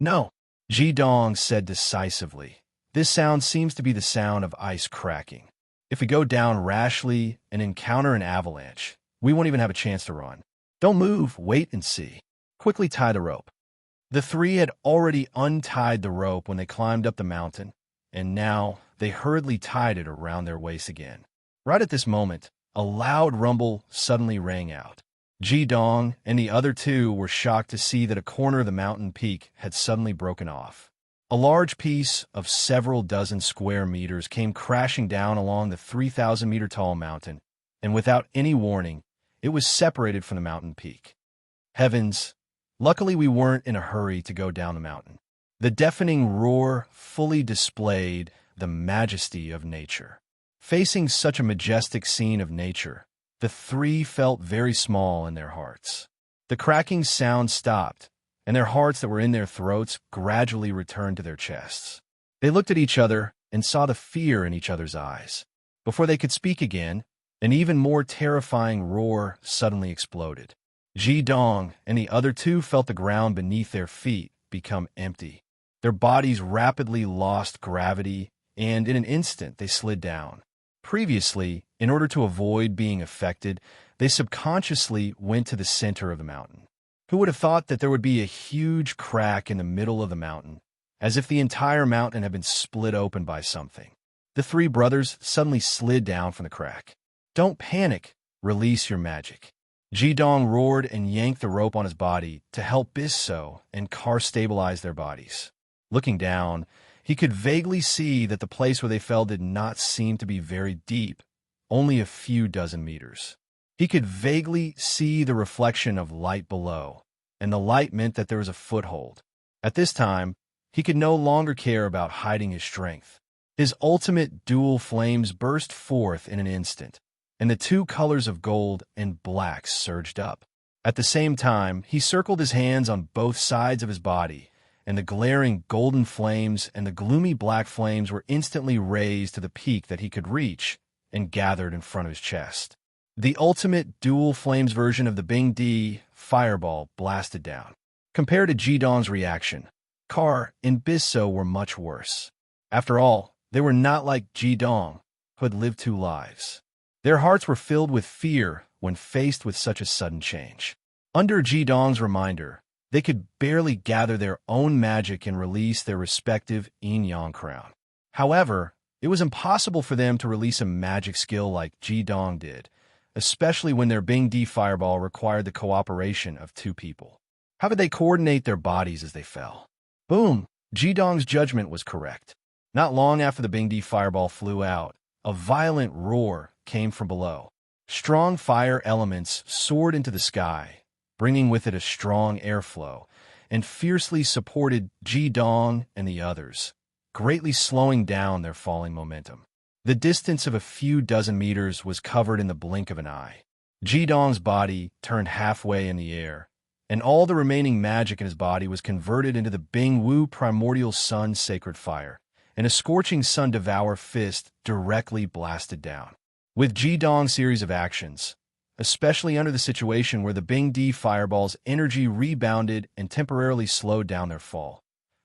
No, Ji Dong said decisively. This sound seems to be the sound of ice cracking. If we go down rashly and encounter an avalanche, we won't even have a chance to run. Don't move, wait and see. Quickly tie the rope. The three had already untied the rope when they climbed up the mountain, and now they hurriedly tied it around their waists again. Right at this moment, a loud rumble suddenly rang out. Ji Dong and the other two were shocked to see that a corner of the mountain peak had suddenly broken off. A large piece of several dozen square meters came crashing down along the 3,000-meter-tall mountain, and without any warning, it was separated from the mountain peak. Heavens! Luckily, we weren't in a hurry to go down the mountain. The deafening roar fully displayed the majesty of nature. Facing such a majestic scene of nature, the three felt very small in their hearts. The cracking sound stopped, and their hearts that were in their throats gradually returned to their chests. They looked at each other and saw the fear in each other's eyes. Before they could speak again, an even more terrifying roar suddenly exploded. Ji Dong and the other two felt the ground beneath their feet become empty. Their bodies rapidly lost gravity, and in an instant they slid down. Previously, in order to avoid being affected, they subconsciously went to the center of the mountain. Who would have thought that there would be a huge crack in the middle of the mountain, as if the entire mountain had been split open by something? The three brothers suddenly slid down from the crack. Don't panic, release your magic. Ji Dong roared and yanked the rope on his body to help Bisso and Car stabilize their bodies. Looking down, he could vaguely see that the place where they fell did not seem to be very deep, only a few dozen meters. He could vaguely see the reflection of light below, and the light meant that there was a foothold. At this time, he could no longer care about hiding his strength. His ultimate dual flames burst forth in an instant, and the two colors of gold and black surged up. At the same time, he circled his hands on both sides of his body, and the glaring golden flames and the gloomy black flames were instantly raised to the peak that he could reach and gathered in front of his chest. The ultimate dual flames version of the Bing D fireball blasted down. Compared to Ji Dong's reaction, Car and Bisso were much worse. After all, they were not like Ji Dong, who had lived 2 lives. Their hearts were filled with fear when faced with such a sudden change. Under Ji Dong's reminder, they could barely gather their own magic and release their respective yin-yang crown. However, it was impossible for them to release a magic skill like Ji Dong did, especially when their Bing D fireball required the cooperation of 2 people. How could they coordinate their bodies as they fell? Boom! Ji Dong's judgment was correct. Not long after the Bing D fireball flew out, a violent roar came from below. Strong fire elements soared into the sky, bringing with it a strong airflow, and fiercely supported Ji Dong and the others, greatly slowing down their falling momentum. The distance of a few dozen meters was covered in the blink of an eye. Ji Dong's body turned halfway in the air, and all the remaining magic in his body was converted into the Bing Wu primordial sun sacred fire, and a scorching sun devour fist directly blasted down. With Ji Dong's series of actions, especially under the situation where the Bing D fireball's energy rebounded and temporarily slowed down their fall,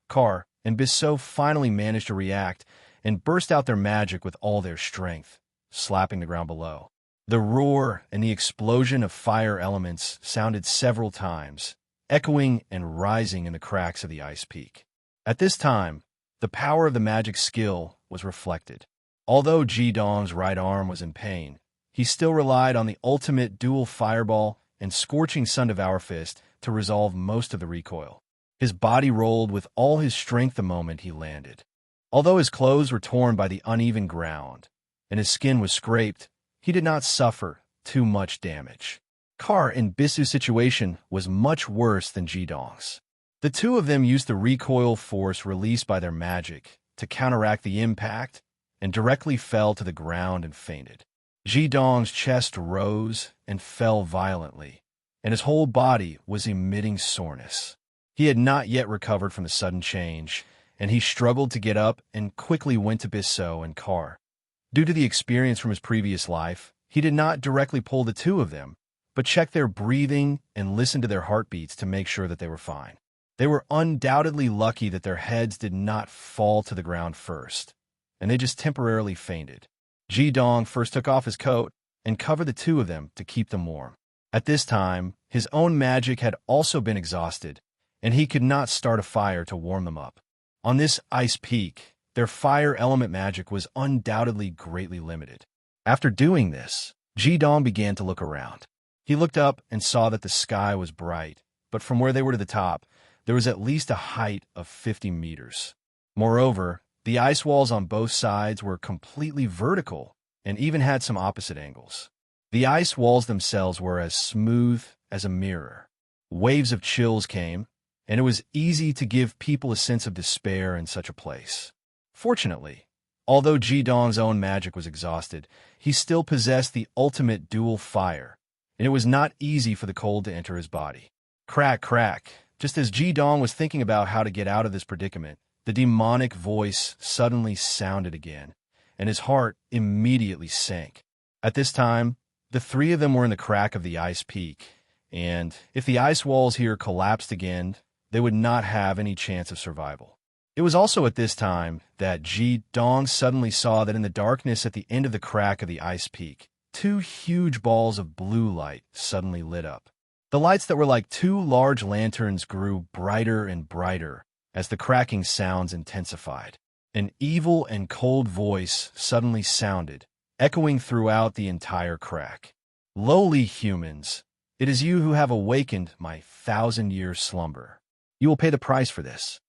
Car and Bisso finally managed to react and burst out their magic with all their strength, slapping the ground below. The roar and the explosion of fire elements sounded several times, echoing and rising in the cracks of the ice peak. At this time, the power of the magic skill was reflected. Although Ji-dong's right arm was in pain, he still relied on the ultimate dual fireball and scorching sun devour fist to resolve most of the recoil. His body rolled with all his strength the moment he landed. Although his clothes were torn by the uneven ground and his skin was scraped, he did not suffer too much damage. Kar and Bisu's situation was much worse than Ji-dong's. The two of them used the recoil force released by their magic to counteract the impact and directly fell to the ground and fainted. Ji-dong's chest rose and fell violently, and his whole body was emitting soreness. He had not yet recovered from the sudden change, and he struggled to get up and quickly went to Bisu and Kar. Due to the experience from his previous life, he did not directly pull the two of them, but checked their breathing and listened to their heartbeats to make sure that they were fine. They were undoubtedly lucky that their heads did not fall to the ground first, and they just temporarily fainted. Ji-dong first took off his coat and covered the two of them to keep them warm. At this time, his own magic had also been exhausted, and he could not start a fire to warm them up. On this ice peak, their fire element magic was undoubtedly greatly limited. After doing this, Ji-dong began to look around. He looked up and saw that the sky was bright, but from where they were to the top, there was at least a height of 50 meters. Moreover, the ice walls on both sides were completely vertical and even had some opposite angles. The ice walls themselves were as smooth as a mirror. Waves of chills came, and it was easy to give people a sense of despair in such a place. Fortunately, although Ji-dong's own magic was exhausted, he still possessed the ultimate dual fire, and it was not easy for the cold to enter his body. Crack, crack. Just as Ji-dong was thinking about how to get out of this predicament, the demonic voice suddenly sounded again, and his heart immediately sank. At this time, the three of them were in the crack of the ice peak, and if the ice walls here collapsed again, they would not have any chance of survival. It was also at this time that Ji-dong suddenly saw that in the darkness at the end of the crack of the ice peak, two huge balls of blue light suddenly lit up. The lights that were like two large lanterns grew brighter and brighter as the cracking sounds intensified. An evil and cold voice suddenly sounded, echoing throughout the entire crack. "Lowly humans, it is you who have awakened my 1,000-year slumber. You will pay the price for this."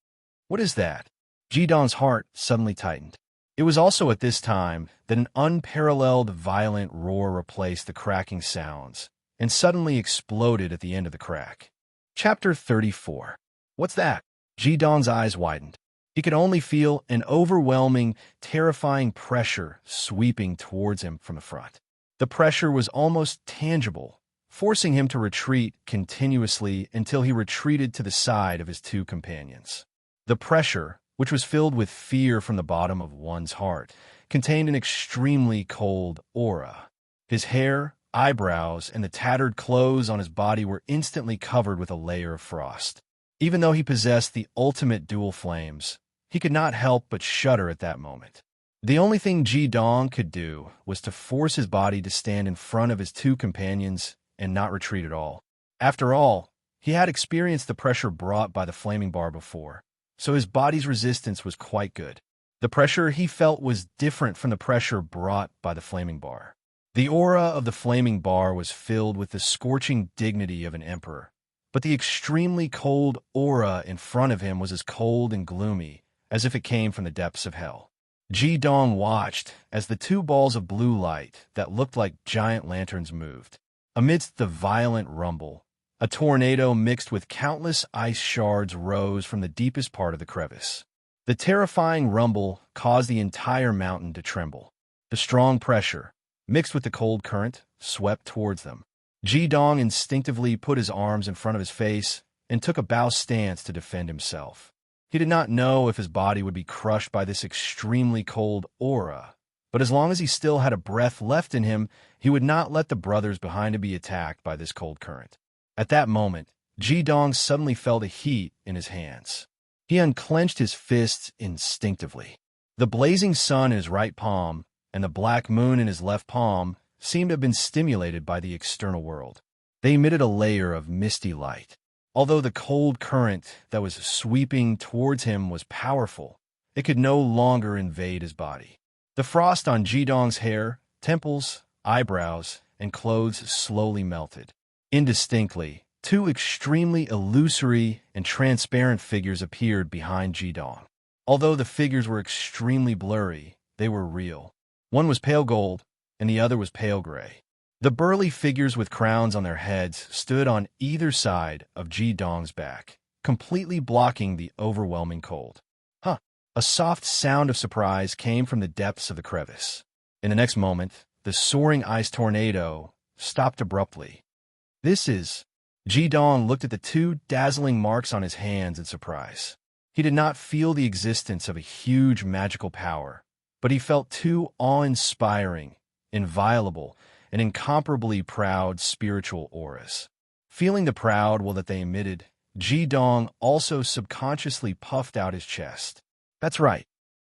What is that? Ji-dong's heart suddenly tightened. It was also at this time that an unparalleled violent roar replaced the cracking sounds and suddenly exploded at the end of the crack. Chapter 34. What's that? Ji-dong's eyes widened. He could only feel an overwhelming, terrifying pressure sweeping towards him from the front. The pressure was almost tangible, forcing him to retreat continuously until he retreated to the side of his two companions. The pressure, which was filled with fear from the bottom of one's heart, contained an extremely cold aura. His hair, eyebrows, and the tattered clothes on his body were instantly covered with a layer of frost. Even though he possessed the ultimate dual flames, he could not help but shudder at that moment. The only thing Ji-dong could do was to force his body to stand in front of his two companions and not retreat at all. After all, he had experienced the pressure brought by the flaming bar before, so his body's resistance was quite good. The pressure he felt was different from the pressure brought by the flaming bar. The aura of the flaming bar was filled with the scorching dignity of an emperor, but the extremely cold aura in front of him was as cold and gloomy as if it came from the depths of hell. Ji-dong watched as the two balls of blue light that looked like giant lanterns moved. Amidst the violent rumble, a tornado mixed with countless ice shards rose from the deepest part of the crevice. The terrifying rumble caused the entire mountain to tremble. The strong pressure, mixed with the cold current, swept towards them. Ji-dong instinctively put his arms in front of his face and took a bow stance to defend himself. He did not know if his body would be crushed by this extremely cold aura, but as long as he still had a breath left in him, he would not let the brothers behind him be attacked by this cold current. At that moment, Ji-dong suddenly felt a heat in his hands. He unclenched his fists instinctively. The blazing sun in his right palm and the black moon in his left palm seemed to have been stimulated by the external world. They emitted a layer of misty light. Although the cold current that was sweeping towards him was powerful, it could no longer invade his body. The frost on Jidong's hair, temples, eyebrows, and clothes slowly melted. Indistinctly, two extremely illusory and transparent figures appeared behind Jidong. Although the figures were extremely blurry, they were real. One was pale gold, and the other was pale gray. The burly figures with crowns on their heads stood on either side of Jidong's back, completely blocking the overwhelming cold. Huh! A soft sound of surprise came from the depths of the crevice. In the next moment, the soaring ice tornado stopped abruptly. This is... Jidong looked at the two dazzling marks on his hands in surprise. He did not feel the existence of a huge magical power, but he felt two awe-inspiring, inviolable, and incomparably proud spiritual auras. Feeling the proud will that they emitted, Jidong also subconsciously puffed out his chest. That's right.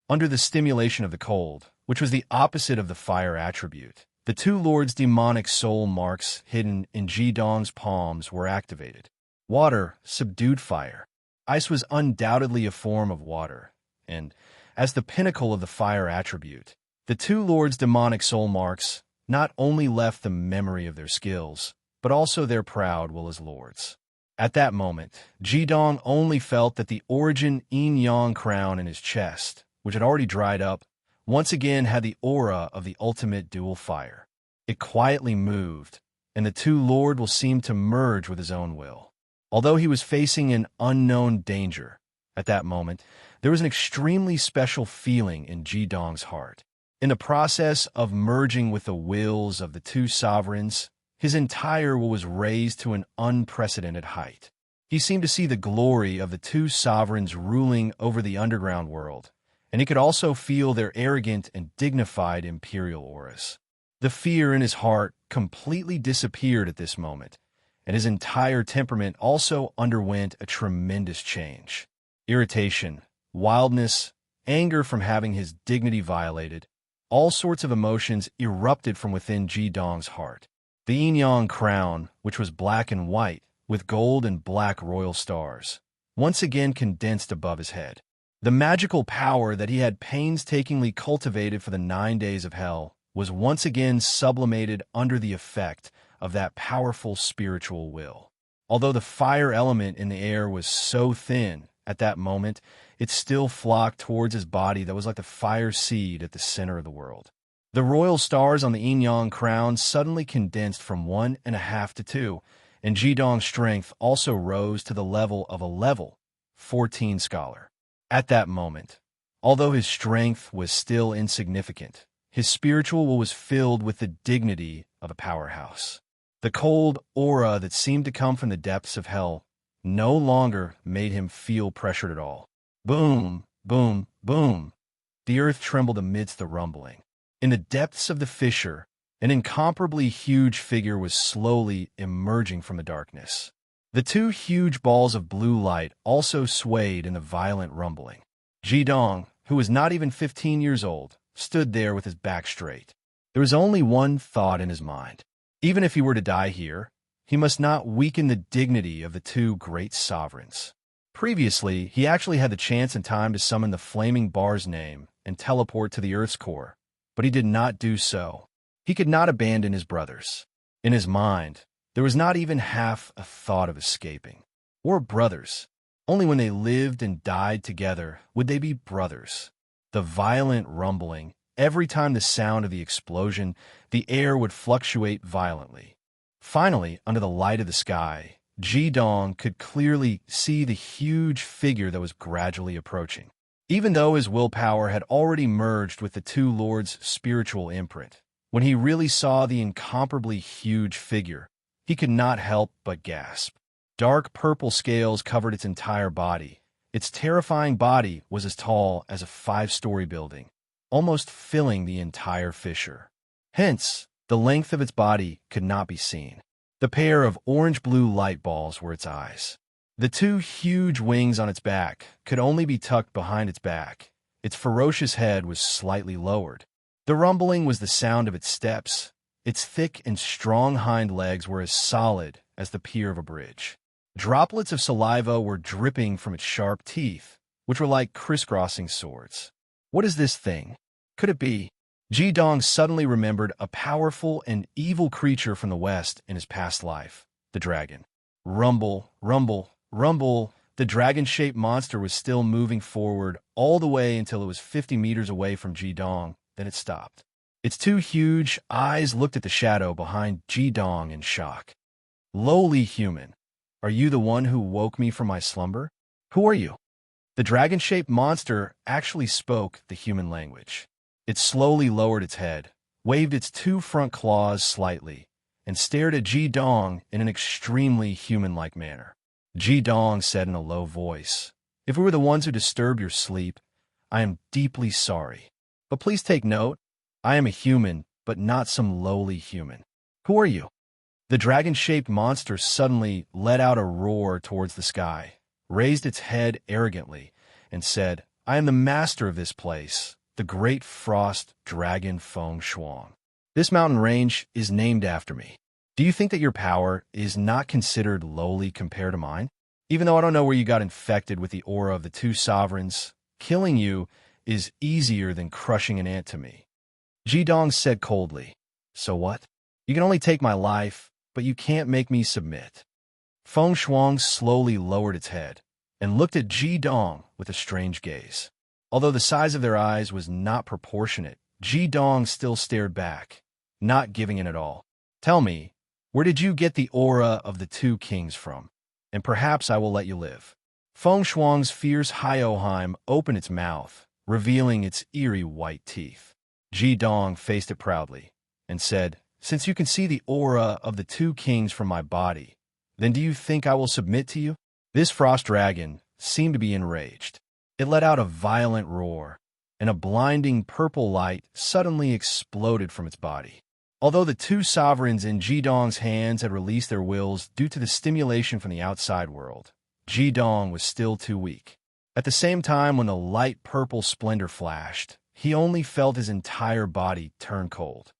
Under the stimulation of the cold, which was the opposite of the fire attribute, the two lords' demonic soul marks hidden in Jidong's palms were activated. Water subdued fire. Ice was undoubtedly a form of water, and, as the pinnacle of the fire attribute, the two lords' demonic soul marks not only left the memory of their skills, but also their proud will as lords. At that moment, Jidong only felt that the origin yin-yang crown in his chest, which had already dried up, once again had the aura of the ultimate dual fire. It quietly moved, and the two lord will seemed to merge with his own will. Although he was facing an unknown danger, at that moment, there was an extremely special feeling in Jidong's heart. In the process of merging with the wills of the two sovereigns, his entire will was raised to an unprecedented height. He seemed to see the glory of the two sovereigns ruling over the underground world, and he could also feel their arrogant and dignified imperial auras. The fear in his heart completely disappeared at this moment, and his entire temperament also underwent a tremendous change. Irritation, wildness, anger from having his dignity violated, all sorts of emotions erupted from within Jidong's heart. The yin-yang crown, which was black and white, with gold and black royal stars, once again condensed above his head. The magical power that he had painstakingly cultivated for the 9 days of hell was once again sublimated under the effect of that powerful spiritual will. Although the fire element in the air was so thin at that moment, it still flocked towards his body that was like the fire seed at the center of the world. The royal stars on the yin-yang crown suddenly condensed from 1.5 to 2, and Jidong's strength also rose to the level of a level 14 scholar. At that moment, although his strength was still insignificant, his spiritual will was filled with the dignity of a powerhouse. The cold aura that seemed to come from the depths of hell no longer made him feel pressured at all. Boom, boom, boom. The earth trembled amidst the rumbling. In the depths of the fissure, an incomparably huge figure was slowly emerging from the darkness. The two huge balls of blue light also swayed in the violent rumbling. Jidong, who was not even 15 years old, stood there with his back straight. There was only one thought in his mind. Even if he were to die here, he must not weaken the dignity of the two great sovereigns. Previously, he actually had the chance and time to summon the flaming bar's name and teleport to the Earth's core, but he did not do so. He could not abandon his brothers. In his mind, there was not even half a thought of escaping. Or brothers. Only when they lived and died together would they be brothers. The violent rumbling, every time the sound of the explosion, the air would fluctuate violently. Finally, under the light of the sky, Jidong could clearly see the huge figure that was gradually approaching. Even though his willpower had already merged with the two lords' spiritual imprint, when he really saw the incomparably huge figure, he could not help but gasp. Dark purple scales covered its entire body. Its terrifying body was as tall as a 5-story building, almost filling the entire fissure. Hence, the length of its body could not be seen. The pair of orange-blue light balls were its eyes. The two huge wings on its back could only be tucked behind its back. Its ferocious head was slightly lowered. The rumbling was the sound of its steps. Its thick and strong hind legs were as solid as the pier of a bridge. Droplets of saliva were dripping from its sharp teeth, which were like crisscrossing swords. What is this thing? Could it be? Ji Dong suddenly remembered a powerful and evil creature from the west in his past life, the dragon. Rumble, rumble, rumble. The dragon-shaped monster was still moving forward all the way until it was 50 meters away from Ji Dong. Then it stopped. Its two huge eyes looked at the shadow behind Ji Dong in shock. Lowly human, are you the one who woke me from my slumber? Who are you? The dragon-shaped monster actually spoke the human language. It slowly lowered its head, waved its two front claws slightly, and stared at Ji Dong in an extremely human-like manner. Ji Dong said in a low voice, "If we were the ones who disturbed your sleep, I am deeply sorry. But please take note, I am a human, but not some lowly human. Who are you?" The dragon-shaped monster suddenly let out a roar towards the sky, raised its head arrogantly, and said, "I am the master of this place, the great frost dragon Feng Shuang. This mountain range is named after me. Do you think that your power is not considered lowly compared to mine? Even though I don't know where you got infected with the aura of the two sovereigns, killing you is easier than crushing an ant to me." Ji Dong said coldly, "So what? You can only take my life, but you can't make me submit." Feng Shuang slowly lowered its head and looked at Ji Dong with a strange gaze. Although the size of their eyes was not proportionate, Ji Dong still stared back, not giving in at all. "Tell me, where did you get the aura of the two kings from? And perhaps I will let you live." Feng Shuang's fierce Hyoheim opened its mouth, revealing its eerie white teeth. Ji Dong faced it proudly and said, "Since you can see the aura of the two kings from my body, then do you think I will submit to you?" This frost dragon seemed to be enraged. It let out a violent roar, and a blinding purple light suddenly exploded from its body. Although the two sovereigns in Ji Dong's hands had released their wills due to the stimulation from the outside world, Ji Dong was still too weak. At the same time, when the light purple splendor flashed, he only felt his entire body turn cold.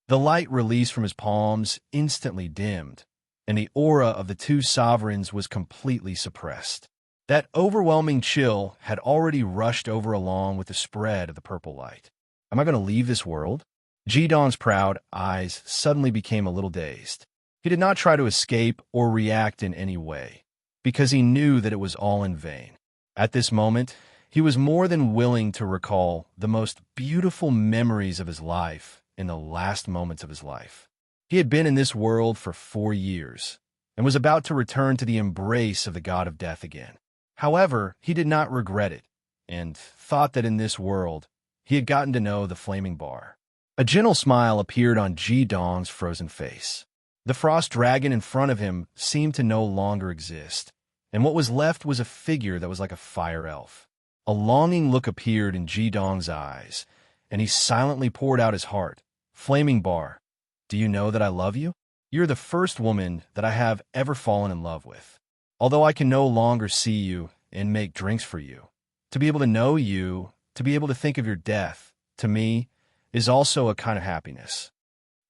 The light released from his palms instantly dimmed, and the aura of the two sovereigns was completely suppressed. That overwhelming chill had already rushed over along with the spread of the purple light. Am I going to leave this world? Ji Dong's proud eyes suddenly became a little dazed. He did not try to escape or react in any way, because he knew that it was all in vain. At this moment, he was more than willing to recall the most beautiful memories of his life in the last moments of his life. He had been in this world for 4 years and was about to return to the embrace of the god of death again. However, he did not regret it and thought that in this world he had gotten to know the flaming bar. A gentle smile appeared on Ji Dong's frozen face. The frost dragon in front of him seemed to no longer exist, and what was left was a figure that was like a fire elf. A longing look appeared in Ji Dong's eyes, and he silently poured out his heart. "Flaming bar, do you know that I love you? You're the first woman that I have ever fallen in love with. Although I can no longer see you and make drinks for you, to be able to know you, to be able to think of your death, to me, is also a kind of happiness.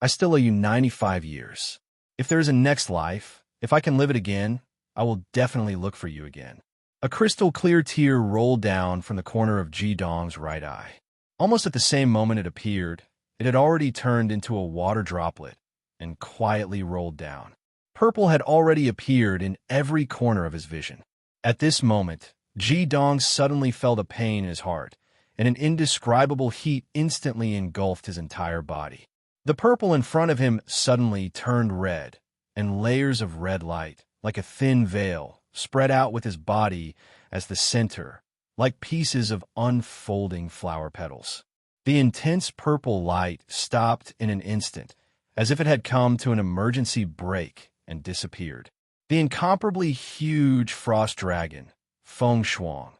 I still owe you 95 years. If there is a next life, if I can live it again, I will definitely look for you again." A crystal-clear tear rolled down from the corner of Ji Dong's right eye. Almost at the same moment it appeared, it had already turned into a water droplet and quietly rolled down. Purple had already appeared in every corner of his vision. At this moment, Ji Dong suddenly felt a pain in his heart, and an indescribable heat instantly engulfed his entire body. The purple in front of him suddenly turned red, and layers of red light, like a thin veil, spread out with his body as the center, like pieces of unfolding flower petals. The intense purple light stopped in an instant, as if it had come to an emergency brake, and disappeared. The incomparably huge frost dragon, Feng Shuang,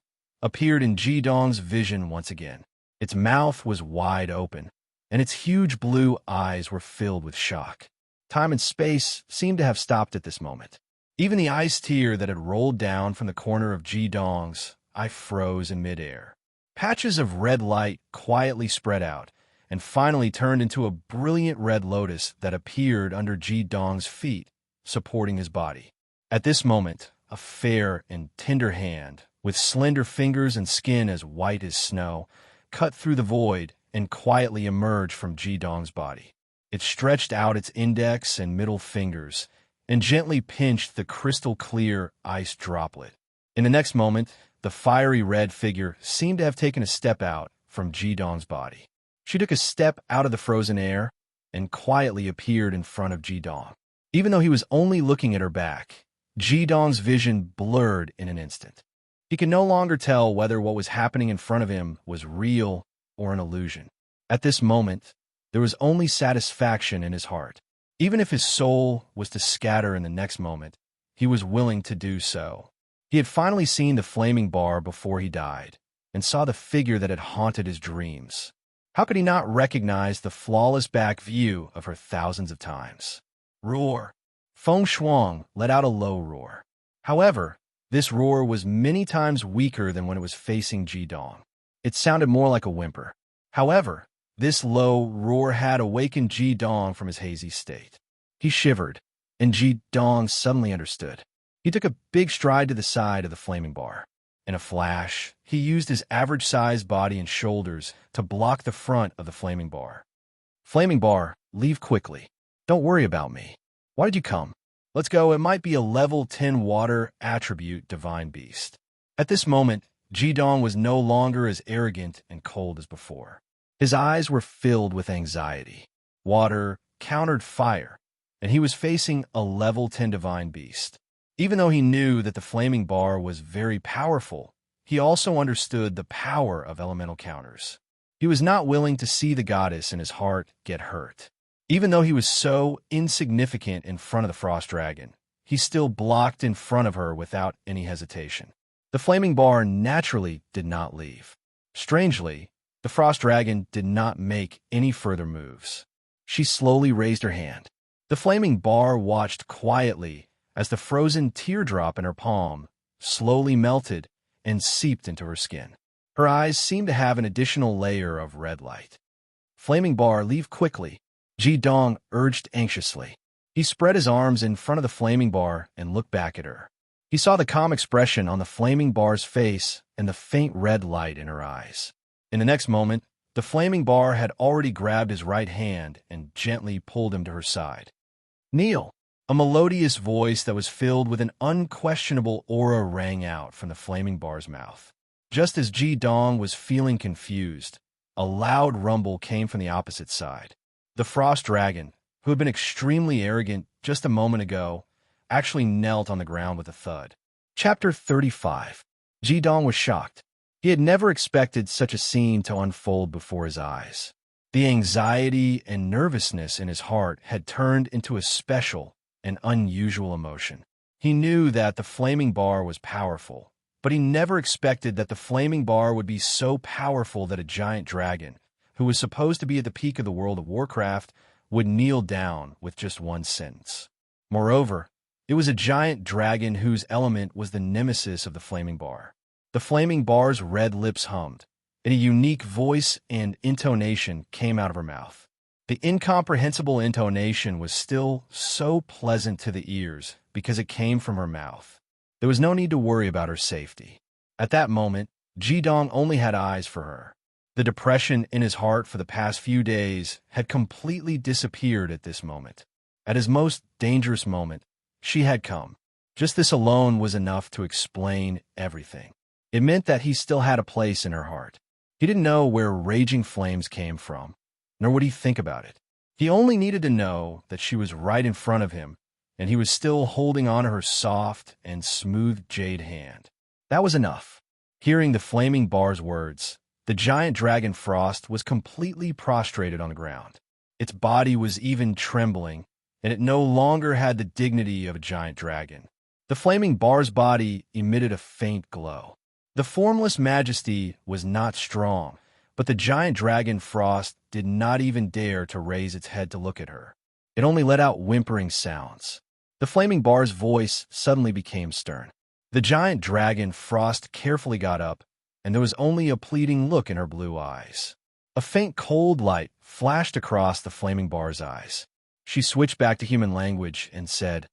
appeared in Ji Dong's vision once again. Its mouth was wide open, and its huge blue eyes were filled with shock. Time and space seemed to have stopped at this moment. Even the ice tear that had rolled down from the corner of Ji Dong's eye froze in midair. Patches of red light quietly spread out, and finally turned into a brilliant red lotus that appeared under Ji Dong's feet, supporting his body. At this moment, a fair and tender hand, with slender fingers and skin as white as snow, cut through the void and quietly emerged from Ji-dong's body. It stretched out its index and middle fingers and gently pinched the crystal-clear ice droplet. In the next moment, the fiery red figure seemed to have taken a step out from Ji-dong's body. She took a step out of the frozen air and quietly appeared in front of Ji-dong. Even though he was only looking at her back, Ji-dong's vision blurred in an instant. He could no longer tell whether what was happening in front of him was real or an illusion. At this moment, there was only satisfaction in his heart. Even if his soul was to scatter in the next moment, he was willing to do so. He had finally seen the flaming bar before he died, and saw the figure that had haunted his dreams. How could he not recognize the flawless back view of her thousands of times? Roar! Feng Shuang let out a low roar. However, this roar was many times weaker than when it was facing Ji-dong. It sounded more like a whimper. However, this low roar had awakened Ji-dong from his hazy state. He shivered, and Ji-dong suddenly understood. He took a big stride to the side of the flaming bar. In a flash, he used his average-sized body and shoulders to block the front of the flaming bar. Flaming bar, leave quickly. Don't worry about me. Why did you come? Let's go. It might be a level 10 water attribute divine beast. At this moment, Ji-dong was no longer as arrogant and cold as before. His eyes were filled with anxiety. Water countered fire, and he was facing a level 10 divine beast. Even though he knew that the flaming bar was very powerful, he also understood the power of elemental counters. He was not willing to see the goddess in his heart get hurt. Even though he was so insignificant in front of the frost dragon, he still blocked in front of her without any hesitation. The flaming bar naturally did not leave. Strangely, the frost dragon did not make any further moves. She slowly raised her hand. The flaming bar watched quietly as the frozen teardrop in her palm slowly melted and seeped into her skin. Her eyes seemed to have an additional layer of red light. Flaming bar, leave quickly, Ji-dong urged anxiously. He spread his arms in front of the flaming bar and looked back at her. He saw the calm expression on the flaming bar's face and the faint red light in her eyes. In the next moment, the flaming bar had already grabbed his right hand and gently pulled him to her side. Kneel! A melodious voice that was filled with an unquestionable aura rang out from the flaming bar's mouth. Just as Ji-dong was feeling confused, a loud rumble came from the opposite side. The frost dragon, who had been extremely arrogant just a moment ago, actually knelt on the ground with a thud. Chapter 35. Ji-dong was shocked. He had never expected such a scene to unfold before his eyes. The anxiety and nervousness in his heart had turned into a special and unusual emotion. He knew that the flaming bar was powerful, but he never expected that the flaming bar would be so powerful that a giant dragon, who was supposed to be at the peak of the World of Warcraft, would kneel down with just one sentence. Moreover, it was a giant dragon whose element was the nemesis of the flaming bar. The flaming bar's red lips hummed, and a unique voice and intonation came out of her mouth. The incomprehensible intonation was still so pleasant to the ears because it came from her mouth. There was no need to worry about her safety. At that moment, Ji-dong only had eyes for her. The depression in his heart for the past few days had completely disappeared at this moment. At his most dangerous moment, she had come. Just this alone was enough to explain everything. It meant that he still had a place in her heart. He didn't know where raging flames came from, nor would he think about it. He only needed to know that she was right in front of him, and he was still holding on to her soft and smooth jade hand. That was enough. Hearing the flaming bar's words, the giant dragon Frost was completely prostrated on the ground. Its body was even trembling, and it no longer had the dignity of a giant dragon. The flaming bar's body emitted a faint glow. The formless majesty was not strong, but the giant dragon Frost did not even dare to raise its head to look at her. It only let out whimpering sounds. The flaming bar's voice suddenly became stern. The giant dragon Frost carefully got up, and there was only a pleading look in her blue eyes. A faint cold light flashed across the flaming bar's eyes. She switched back to human language and said,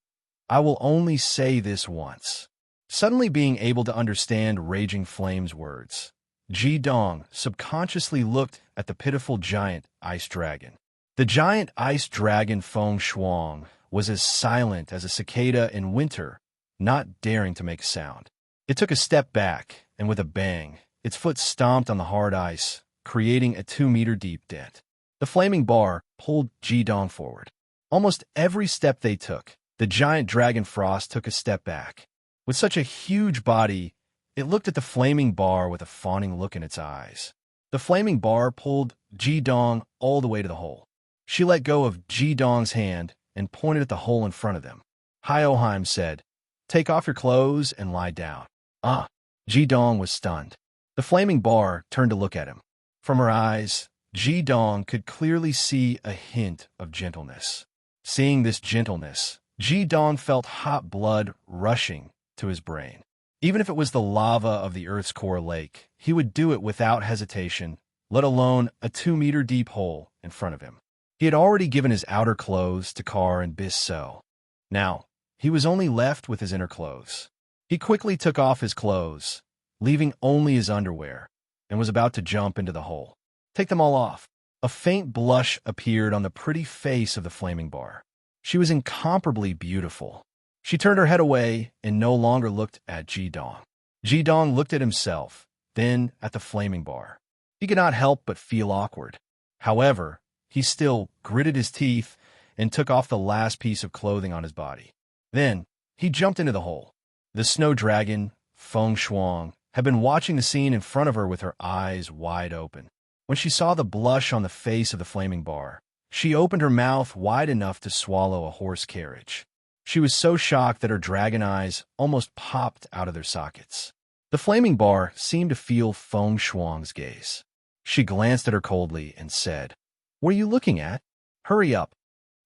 "I will only say this once. Suddenly being able to understand Raging Flame's words, Ji Dong subconsciously looked at the pitiful giant ice dragon. The giant ice dragon Feng Shuang was as silent as a cicada in winter, not daring to make a sound. It took a step back, and with a bang, its foot stomped on the hard ice, creating a 2-meter-deep dent. The flaming bar pulled Ji Dong forward. Almost every step they took, the giant dragon frost took a step back. With such a huge body, it looked at the flaming bar with a fawning look in its eyes. The flaming bar pulled Ji Dong all the way to the hole. She let go of Ji Dong's hand and pointed at the hole in front of them. Hyoheim said, "Take off your clothes and lie down." Ah! Ji Dong was stunned. The flaming bar turned to look at him. From her eyes, Ji Dong could clearly see a hint of gentleness. Seeing this gentleness, Ji Dong felt hot blood rushing to his brain. Even if it was the lava of the Earth's core lake, he would do it without hesitation, let alone a 2-meter-deep hole in front of him. He had already given his outer clothes to Kar and Bis-So. Now, he was only left with his inner clothes. He quickly took off his clothes, leaving only his underwear, and was about to jump into the hole. "Take them all off." A faint blush appeared on the pretty face of the flaming bar. She was incomparably beautiful. She turned her head away and no longer looked at Ji Dong. Ji Dong looked at himself, then at the flaming bar. He could not help but feel awkward. However, he still gritted his teeth and took off the last piece of clothing on his body. Then, he jumped into the hole. The snow dragon, Feng Shuang, had been watching the scene in front of her with her eyes wide open. When she saw the blush on the face of the flaming bar, she opened her mouth wide enough to swallow a horse carriage. She was so shocked that her dragon eyes almost popped out of their sockets. The flaming bar seemed to feel Feng Shuang's gaze. She glanced at her coldly and said, "What are you looking at? Hurry up."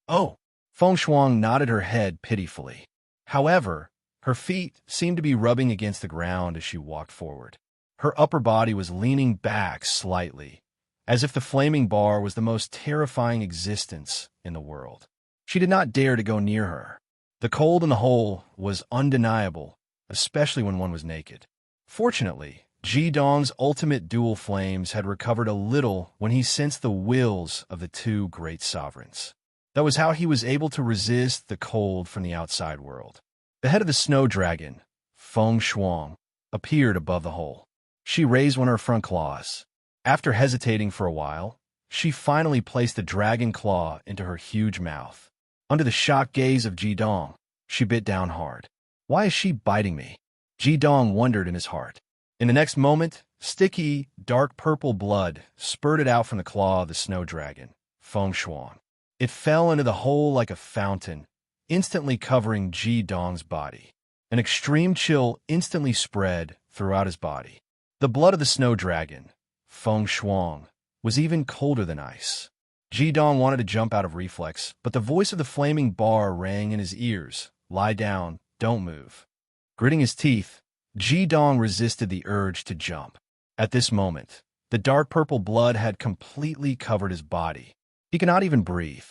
"Oh." Feng Shuang nodded her head pitifully. However, her feet seemed to be rubbing against the ground as she walked forward. Her upper body was leaning back slightly, as if the flaming bar was the most terrifying existence in the world. She did not dare to go near her. The cold in the hole was undeniable, especially when one was naked. Fortunately, Ji Dong's ultimate dual flames had recovered a little when he sensed the wills of the two great sovereigns. That was how he was able to resist the cold from the outside world. The head of the snow dragon, Feng Shuang, appeared above the hole. She raised one of her front claws. After hesitating for a while, she finally placed the dragon claw into her huge mouth. Under the shocked gaze of Ji Dong, she bit down hard. "Why is she biting me?" Ji Dong wondered in his heart. In the next moment, sticky, dark purple blood spurted out from the claw of the snow dragon, Feng Shuang. It fell into the hole like a fountain, instantly covering Ji Dong's body. An extreme chill instantly spread throughout his body. The blood of the snow dragon, Feng Shuang, was even colder than ice. Ji Dong wanted to jump out of reflex, but the voice of the flaming bar rang in his ears. "Lie down, don't move." Gritting his teeth, Ji Dong resisted the urge to jump. At this moment, the dark purple blood had completely covered his body. He could not even breathe.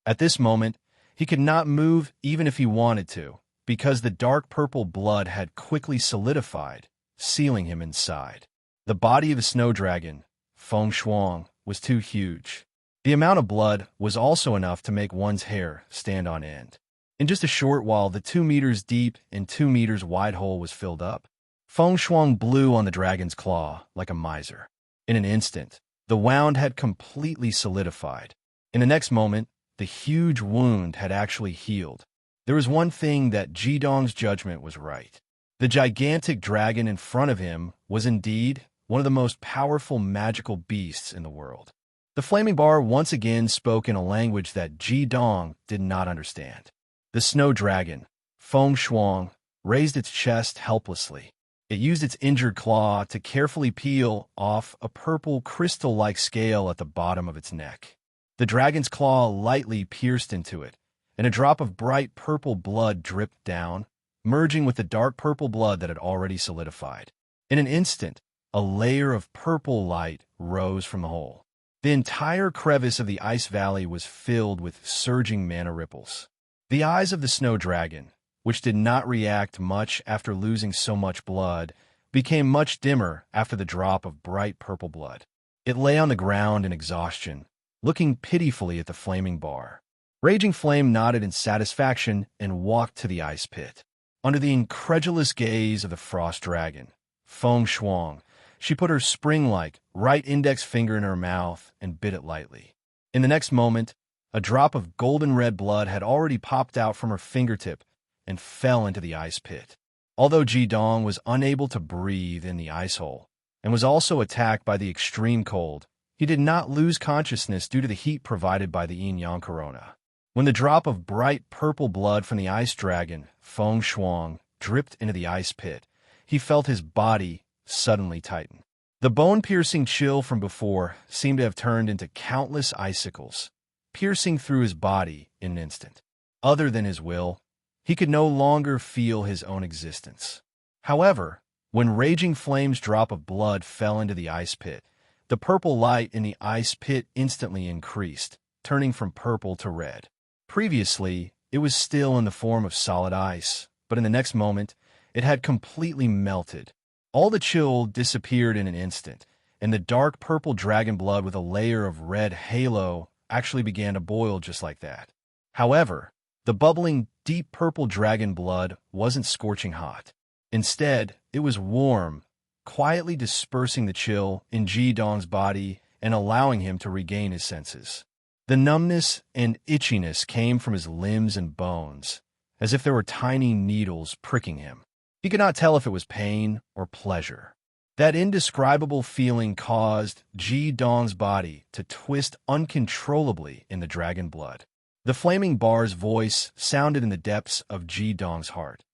At this moment, he could not move even if he wanted to, because the dark purple blood had quickly solidified, sealing him inside. The body of the snow dragon, Feng Shuang, was too huge. The amount of blood was also enough to make one's hair stand on end. In just a short while, the 2 meters deep and 2 meters wide hole was filled up. Feng Shuang blew on the dragon's claw like a miser. In an instant, the wound had completely solidified. In the next moment, the huge wound had actually healed. There was one thing that Ji Dong's judgment was right. The gigantic dragon in front of him was indeed one of the most powerful magical beasts in the world. The flaming bar once again spoke in a language that Ji Dong did not understand. The snow dragon, Feng Shuang, raised its chest helplessly. It used its injured claw to carefully peel off a purple crystal-like scale at the bottom of its neck. The dragon's claw lightly pierced into it, and a drop of bright purple blood dripped down, merging with the dark purple blood that had already solidified. In an instant, a layer of purple light rose from the hole. The entire crevice of the ice valley was filled with surging mana ripples. The eyes of the snow dragon, which did not react much after losing so much blood, became much dimmer after the drop of bright purple blood. It lay on the ground in exhaustion, looking pitifully at the flaming bar. Raging Flame nodded in satisfaction and walked to the ice pit. Under the incredulous gaze of the frost dragon, Feng Shuang, she put her spring-like right index finger in her mouth and bit it lightly. In the next moment, a drop of golden-red blood had already popped out from her fingertip and fell into the ice pit. Although Jidong was unable to breathe in the ice hole and was also attacked by the extreme cold, he did not lose consciousness due to the heat provided by the yin-yang corona. When the drop of bright purple blood from the ice dragon, Feng Shuang, dripped into the ice pit, he felt his body suddenly tighten. The bone-piercing chill from before seemed to have turned into countless icicles, piercing through his body in an instant. Other than his will, he could no longer feel his own existence. However, when Raging Flame's drop of blood fell into the ice pit, the purple light in the ice pit instantly increased, turning from purple to red. Previously, it was still in the form of solid ice, but in the next moment, it had completely melted. All the chill disappeared in an instant, and the dark purple dragon blood with a layer of red halo actually began to boil just like that. However, the bubbling, deep purple dragon blood wasn't scorching hot. Instead, it was warm, quietly dispersing the chill in Jidong's body and allowing him to regain his senses. The numbness and itchiness came from his limbs and bones, as if there were tiny needles pricking him. He could not tell if it was pain or pleasure. That indescribable feeling caused Jidong's body to twist uncontrollably in the dragon blood. The flaming bar's voice sounded in the depths of Jidong's heart.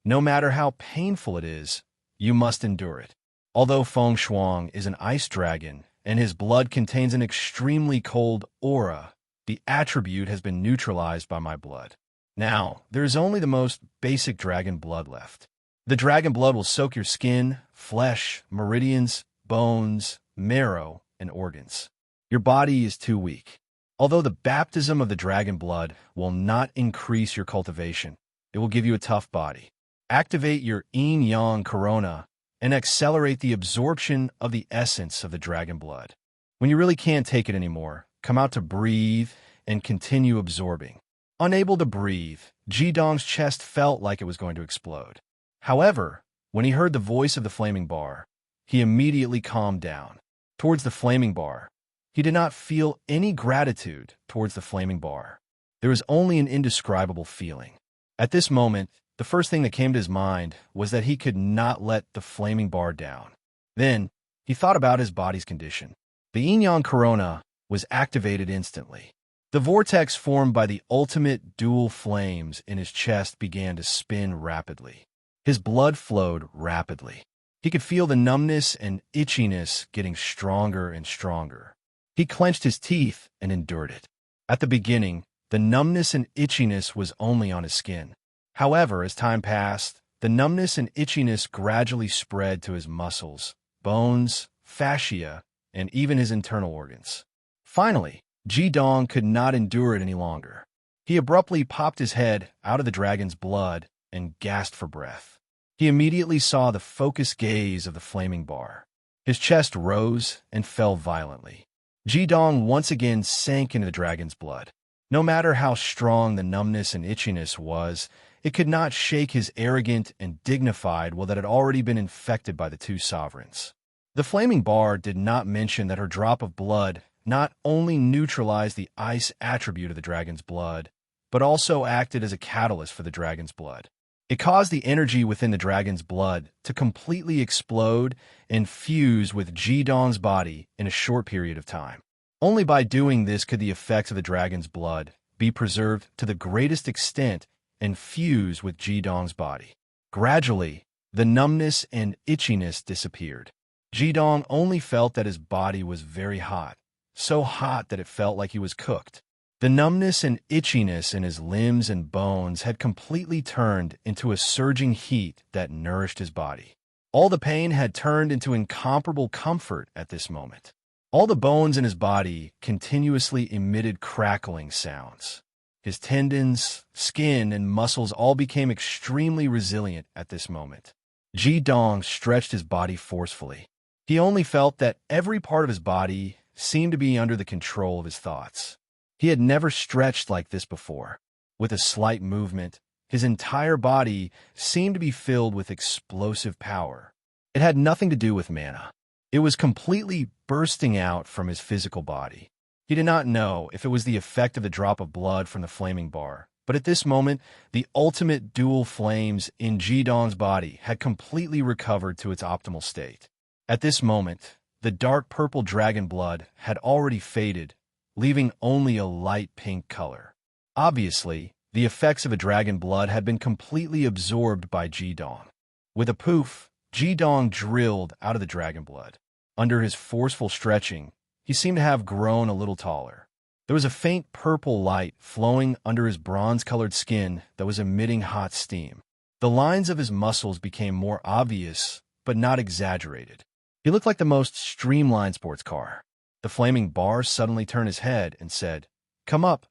No matter how painful it is, you must endure it. Although Feng Shuang is an ice dragon, and his blood contains an extremely cold aura, the attribute has been neutralized by my blood. Now, there is only the most basic dragon blood left. The dragon blood will soak your skin, flesh, meridians, bones, marrow, and organs. Your body is too weak. Although the baptism of the dragon blood will not increase your cultivation, it will give you a tough body. Activate your yin-yang corona and accelerate the absorption of the essence of the dragon blood. When you really can't take it anymore, come out to breathe and continue absorbing. Unable to breathe, Jidong's chest felt like it was going to explode. However, when he heard the voice of the flaming bar, he immediately calmed down. Towards the flaming bar, he did not feel any gratitude towards the flaming bar. There was only an indescribable feeling. At this moment, the first thing that came to his mind was that he could not let the flaming bar down. Then, he thought about his body's condition. The yin-yang corona was activated instantly. The vortex formed by the ultimate dual flames in his chest began to spin rapidly. His blood flowed rapidly. He could feel the numbness and itchiness getting stronger and stronger. He clenched his teeth and endured it. At the beginning, the numbness and itchiness was only on his skin. However, as time passed, the numbness and itchiness gradually spread to his muscles, bones, fascia, and even his internal organs. Finally, Jidong could not endure it any longer. He abruptly popped his head out of the dragon's blood and gasped for breath. He immediately saw the focused gaze of the flaming bar. His chest rose and fell violently. Jidong once again sank into the dragon's blood. No matter how strong the numbness and itchiness was, it could not shake his arrogant and dignified will that had already been infected by the two sovereigns. The flaming bar did not mention that her drop of blood not only neutralized the ice attribute of the dragon's blood, but also acted as a catalyst for the dragon's blood. It caused the energy within the dragon's blood to completely explode and fuse with Jidong's body in a short period of time. Only by doing this could the effects of the dragon's blood be preserved to the greatest extent and fuse with Jidong's body. Gradually, the numbness and itchiness disappeared. Jidong only felt that his body was very hot, so hot that it felt like he was cooked. The numbness and itchiness in his limbs and bones had completely turned into a surging heat that nourished his body. All the pain had turned into incomparable comfort at this moment. All the bones in his body continuously emitted crackling sounds. His tendons, skin, and muscles all became extremely resilient at this moment. Ji Dong stretched his body forcefully. He only felt that every part of his body seemed to be under the control of his thoughts. He had never stretched like this before. With a slight movement, his entire body seemed to be filled with explosive power. It had nothing to do with mana. It was completely bursting out from his physical body. He did not know if it was the effect of the drop of blood from the flaming bar, but at this moment, the ultimate dual flames in Ji Dong's body had completely recovered to its optimal state. At this moment, the dark purple dragon blood had already faded, leaving only a light pink color. Obviously, the effects of a dragon blood had been completely absorbed by Ji Dong. With a poof, Ji Dong drilled out of the dragon blood. Under his forceful stretching, he seemed to have grown a little taller. There was a faint purple light flowing under his bronze-colored skin that was emitting hot steam. The lines of his muscles became more obvious, but not exaggerated. He looked like the most streamlined sports car. The flaming bar suddenly turned his head and said, "Come up.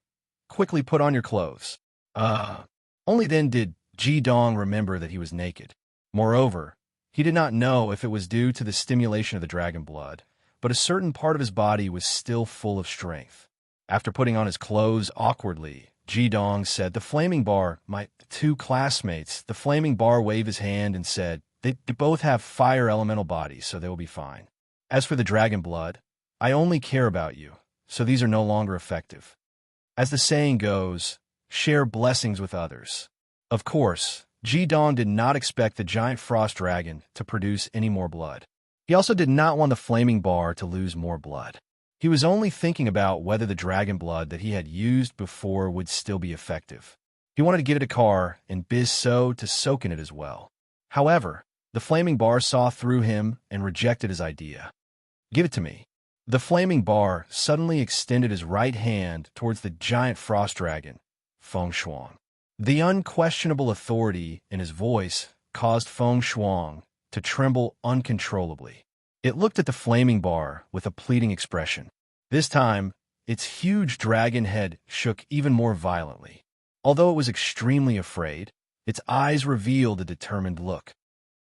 Quickly put on your clothes." Only then did Ji Dong remember that he was naked. Moreover, he did not know if it was due to the stimulation of the dragon blood, but a certain part of his body was still full of strength. After putting on his clothes awkwardly, Ji Dong said, "The flaming bar, my two classmates." The flaming bar waved his hand and said, They both have fire elemental bodies, so they will be fine. As for the dragon blood, I only care about you, so these are no longer effective. As the saying goes, share blessings with others. Of course, Ji Dong did not expect the giant frost dragon to produce any more blood. He also did not want the flaming bar to lose more blood. He was only thinking about whether the dragon blood that he had used before would still be effective. He wanted to give it a car and biz so to soak in it as well. However, the flaming bar saw through him and rejected his idea. "Give it to me." The flaming bar suddenly extended his right hand towards the giant frost dragon, Feng Shuang. The unquestionable authority in his voice caused Feng Shuang to tremble uncontrollably. It looked at the flaming bar with a pleading expression. This time, its huge dragon head shook even more violently. Although it was extremely afraid, its eyes revealed a determined look.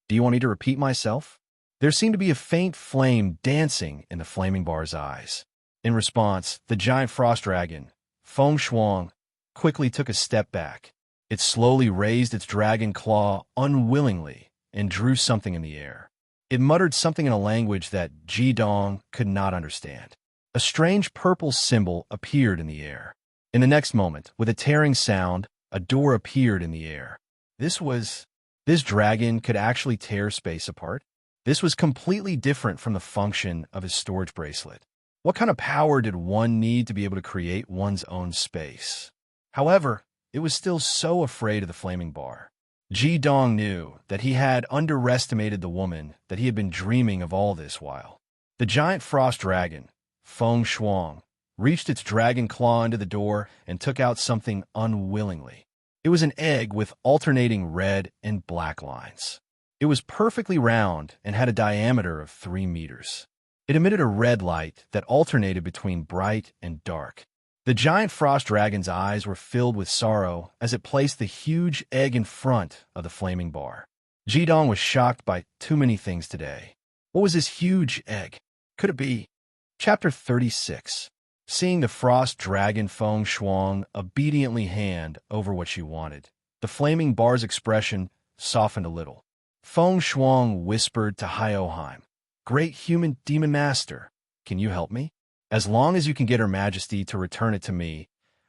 "Do you want me to repeat myself?" There seemed to be a faint flame dancing in the flaming bar's eyes. In response, the giant frost dragon, Feng Shuang, quickly took a step back. It slowly raised its dragon claw unwillingly and drew something in the air. It muttered something in a language that Ji Dong could not understand. A strange purple symbol appeared in the air. In the next moment, with a tearing sound, a door appeared in the air. This dragon could actually tear space apart. This was completely different from the function of his storage bracelet. What kind of power did one need to be able to create one's own space? However, it was still so afraid of the flaming bar. Ji Dong knew that he had underestimated the woman that he had been dreaming of all this while. The giant frost dragon, Feng Shuang, reached its dragon claw into the door and took out something unwillingly. It was an egg with alternating red and black lines. It was perfectly round and had a diameter of 3 meters. It emitted a red light that alternated between bright and dark. The giant frost dragon's eyes were filled with sorrow as it placed the huge egg in front of the flaming bar. Ji Dong was shocked by too many things today. What was this huge egg? Could it be? Chapter 36. Seeing the frost dragon, Feng Shuang obediently hand over what she wanted, the flaming bar's expression softened a little. Feng Shuang whispered to Hyoheim, "Great human demon master, can you help me? As long as you can get Her Majesty to return it to me,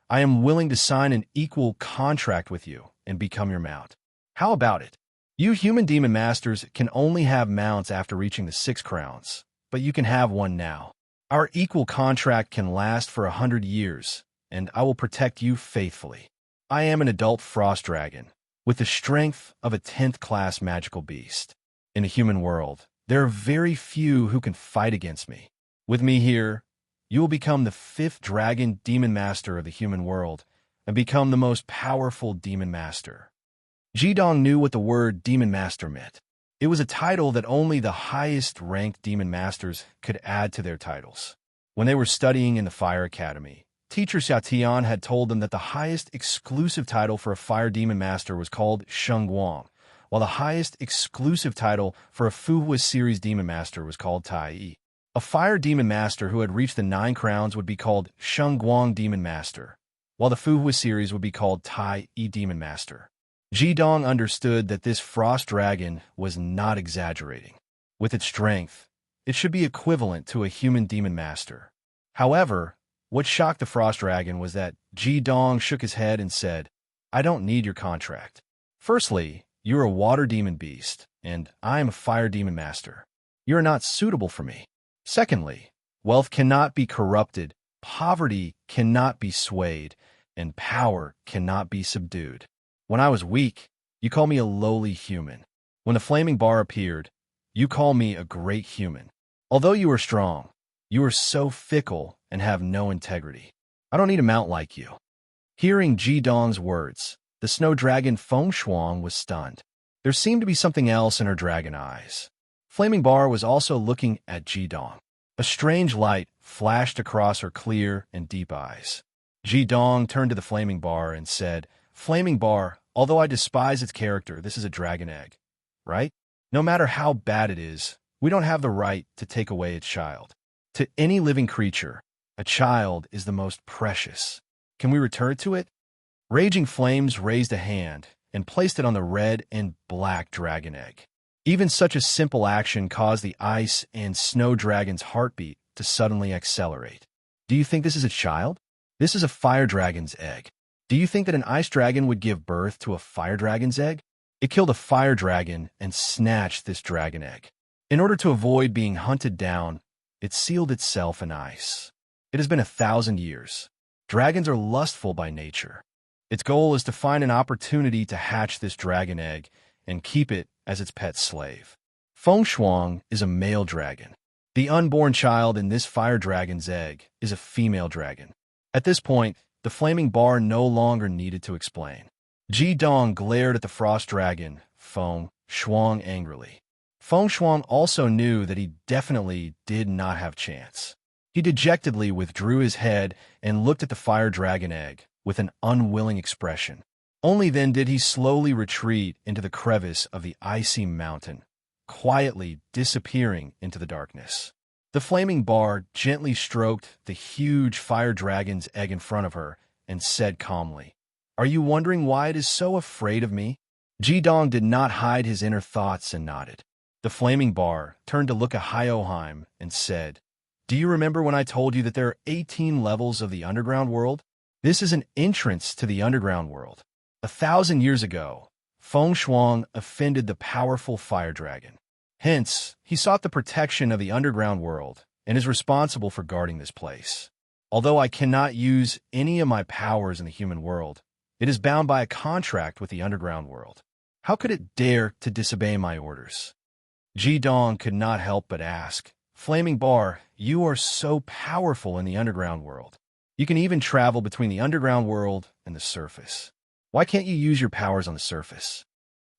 I am willing to sign an equal contract with you and become your mount. How about it? You human demon masters can only have mounts after reaching the 6 crowns, but you can have one now. Our equal contract can last for 100 years, and I will protect you faithfully. I am an adult frost dragon, with the strength of a 10th-class magical beast. In the human world, there are very few who can fight against me. With me here, you will become the 5th dragon demon master of the human world and become the most powerful demon master." Ji Dong knew what the word demon master meant. It was a title that only the highest-ranked demon masters could add to their titles. When they were studying in the Fire Academy, Teacher Xiaotian had told them that the highest exclusive title for a fire demon master was called Shengguang, while the highest exclusive title for a Fuhua series demon master was called Tai Yi. A fire demon master who had reached the 9 crowns would be called Shengguang Demon Master, while the Fuhua series would be called Tai Yi Demon Master. Jidong understood that this frost dragon was not exaggerating. With its strength, it should be equivalent to a human demon master. However, what shocked the frost dragon was that Jidong shook his head and said, "I don't need your contract. Firstly, you're a water demon beast, and I am a fire demon master. You are not suitable for me. Secondly, wealth cannot be corrupted, poverty cannot be swayed, and power cannot be subdued. When I was weak, you called me a lowly human. When the flaming bar appeared, you call me a great human. Although you are strong, you are so fickle and have no integrity. I don't need a mount like you." Hearing Jidong's words, the snow dragon Feng Shuang was stunned. There seemed to be something else in her dragon eyes. Flaming Bar was also looking at Jidong. A strange light flashed across her clear and deep eyes. Jidong turned to the Flaming Bar and said, "Flaming Bar, although I despise its character, this is a dragon egg, right? No matter how bad it is, we don't have the right to take away its child. To any living creature, a child is the most precious. Can we return to it?" Raging Flames raised a hand and placed it on the red and black dragon egg. Even such a simple action caused the ice and snow dragon's heartbeat to suddenly accelerate. "Do you think this is a child? This is a fire dragon's egg. Do you think that an ice dragon would give birth to a fire dragon's egg?" It killed a fire dragon and snatched this dragon egg. In order to avoid being hunted down, it sealed itself in ice. It has been 1,000 years. Dragons are lustful by nature. Its goal is to find an opportunity to hatch this dragon egg and keep it as its pet slave. Feng Shuang is a male dragon. The unborn child in this fire dragon's egg is a female dragon. At this point, the Flaming Bar no longer needed to explain. Jidong glared at the frost dragon, Feng Shuang, angrily. Feng Shuang also knew that he definitely did not have chance. He dejectedly withdrew his head and looked at the fire dragon egg with an unwilling expression. Only then did he slowly retreat into the crevice of the icy mountain, quietly disappearing into the darkness. The Flaming Bar gently stroked the huge fire dragon's egg in front of her and said calmly, "Are you wondering why it is so afraid of me?" Jidong did not hide his inner thoughts and nodded. The Flaming Bar turned to look at Hyoheim and said, "Do you remember when I told you that there are 18 levels of the underground world? This is an entrance to the underground world. 1,000 years ago, Feng Shuang offended the powerful fire dragon. Hence, he sought the protection of the underground world and is responsible for guarding this place. Although I cannot use any of my powers in the human world, it is bound by a contract with the underground world. How could it dare to disobey my orders?" Jidong could not help but ask, "Flaming Bar, you are so powerful in the underground world. You can even travel between the underground world and the surface. Why can't you use your powers on the surface?"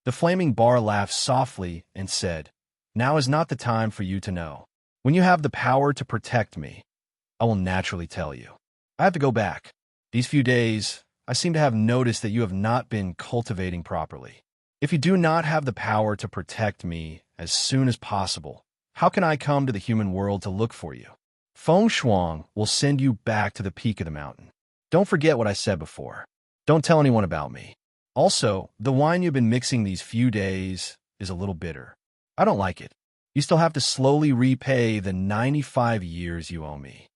The Flaming Bar laughed softly and said, "Now is not the time for you to know. When you have the power to protect me, I will naturally tell you. I have to go back. These few days, I seem to have noticed that you have not been cultivating properly. If you do not have the power to protect me as soon as possible, how can I come to the human world to look for you? Feng Shuang will send you back to the peak of the mountain. Don't forget what I said before. Don't tell anyone about me. Also, the wine you've been mixing these few days is a little bitter. I don't like it. You still have to slowly repay the 95 years you owe me."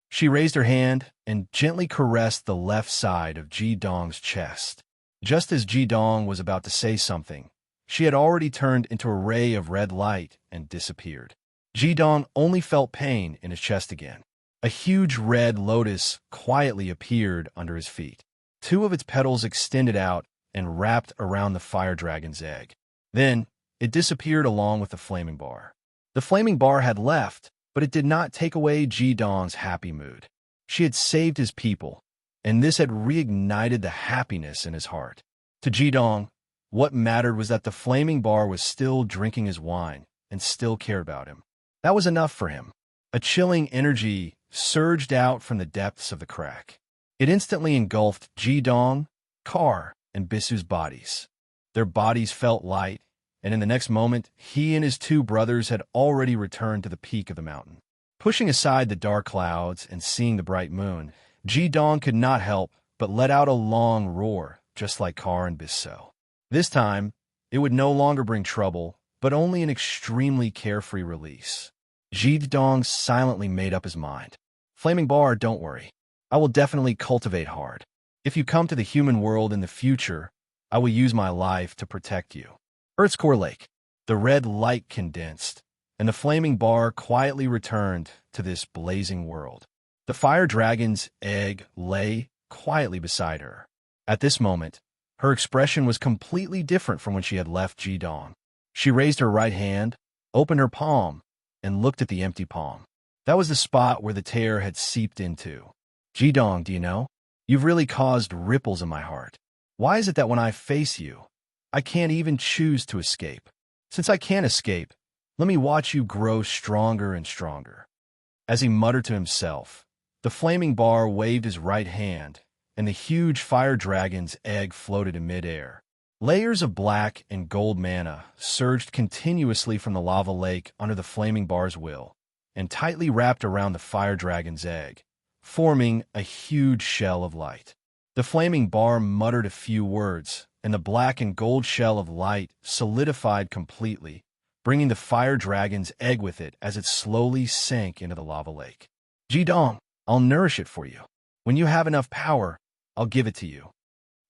She raised her hand and gently caressed the left side of Jidong's chest. Just as Jidong was about to say something, she had already turned into a ray of red light and disappeared. Jidong only felt pain in his chest again. A huge red lotus quietly appeared under his feet. 2 of its petals extended out and wrapped around the fire dragon's egg. Then, it disappeared along with the Flaming Bar. The Flaming Bar had left, but it did not take away Jidong's happy mood. She had saved his people, and this had reignited the happiness in his heart. To Jidong, what mattered was that the Flaming Bar was still drinking his wine and still cared about him. That was enough for him. A chilling energy surged out from the depths of the crack. It instantly engulfed Jidong, Kar, and Bisu's bodies. Their bodies felt light, and in the next moment, he and his two brothers had already returned to the peak of the mountain. Pushing aside the dark clouds and seeing the bright moon, Jidong could not help but let out a long roar, just like Kar and Biso. This time, it would no longer bring trouble, but only an extremely carefree release. Jidong silently made up his mind. Flaming Bar, don't worry. I will definitely cultivate hard. If you come to the human world in the future, I will use my life to protect you. Earth's core lake. The red light condensed, and the flaming bar quietly returned to this blazing world. The fire dragon's egg lay quietly beside her. At this moment, her expression was completely different from when she had left Jidong. She raised her right hand, opened her palm, and looked at the empty palm. That was the spot where the tear had seeped into. Jidong, do you know? You've really caused ripples in my heart. Why is it that when I face you, I can't even choose to escape? Since I can't escape, let me watch you grow stronger and stronger. As he muttered to himself, the flaming bar waved his right hand, and the huge fire dragon's egg floated in midair. Layers of black and gold mana surged continuously from the lava lake under the flaming bar's will, and tightly wrapped around the fire dragon's egg, forming a huge shell of light. The flaming bar muttered a few words, and the black and gold shell of light solidified completely, bringing the fire dragon's egg with it as it slowly sank into the lava lake. Jidong, I'll nourish it for you. When you have enough power, I'll give it to you.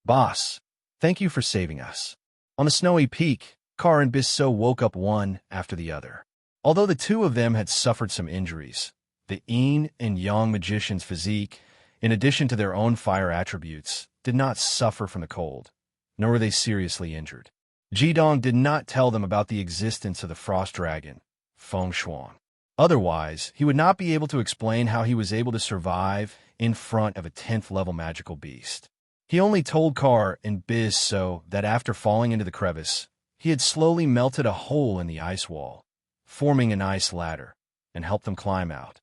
Boss, thank you for saving us. On the snowy peak, Kar and Biso woke up one after the other. Although the two of them had suffered some injuries, the yin and yang magician's physique, in addition to their own fire attributes, did not suffer from the cold, nor were they seriously injured. Jidong did not tell them about the existence of the frost dragon, Feng Shuang. Otherwise, he would not be able to explain how he was able to survive in front of a 10th level magical beast. He only told Kar and Biso that after falling into the crevice, he had slowly melted a hole in the ice wall, forming an ice ladder, and helped them climb out.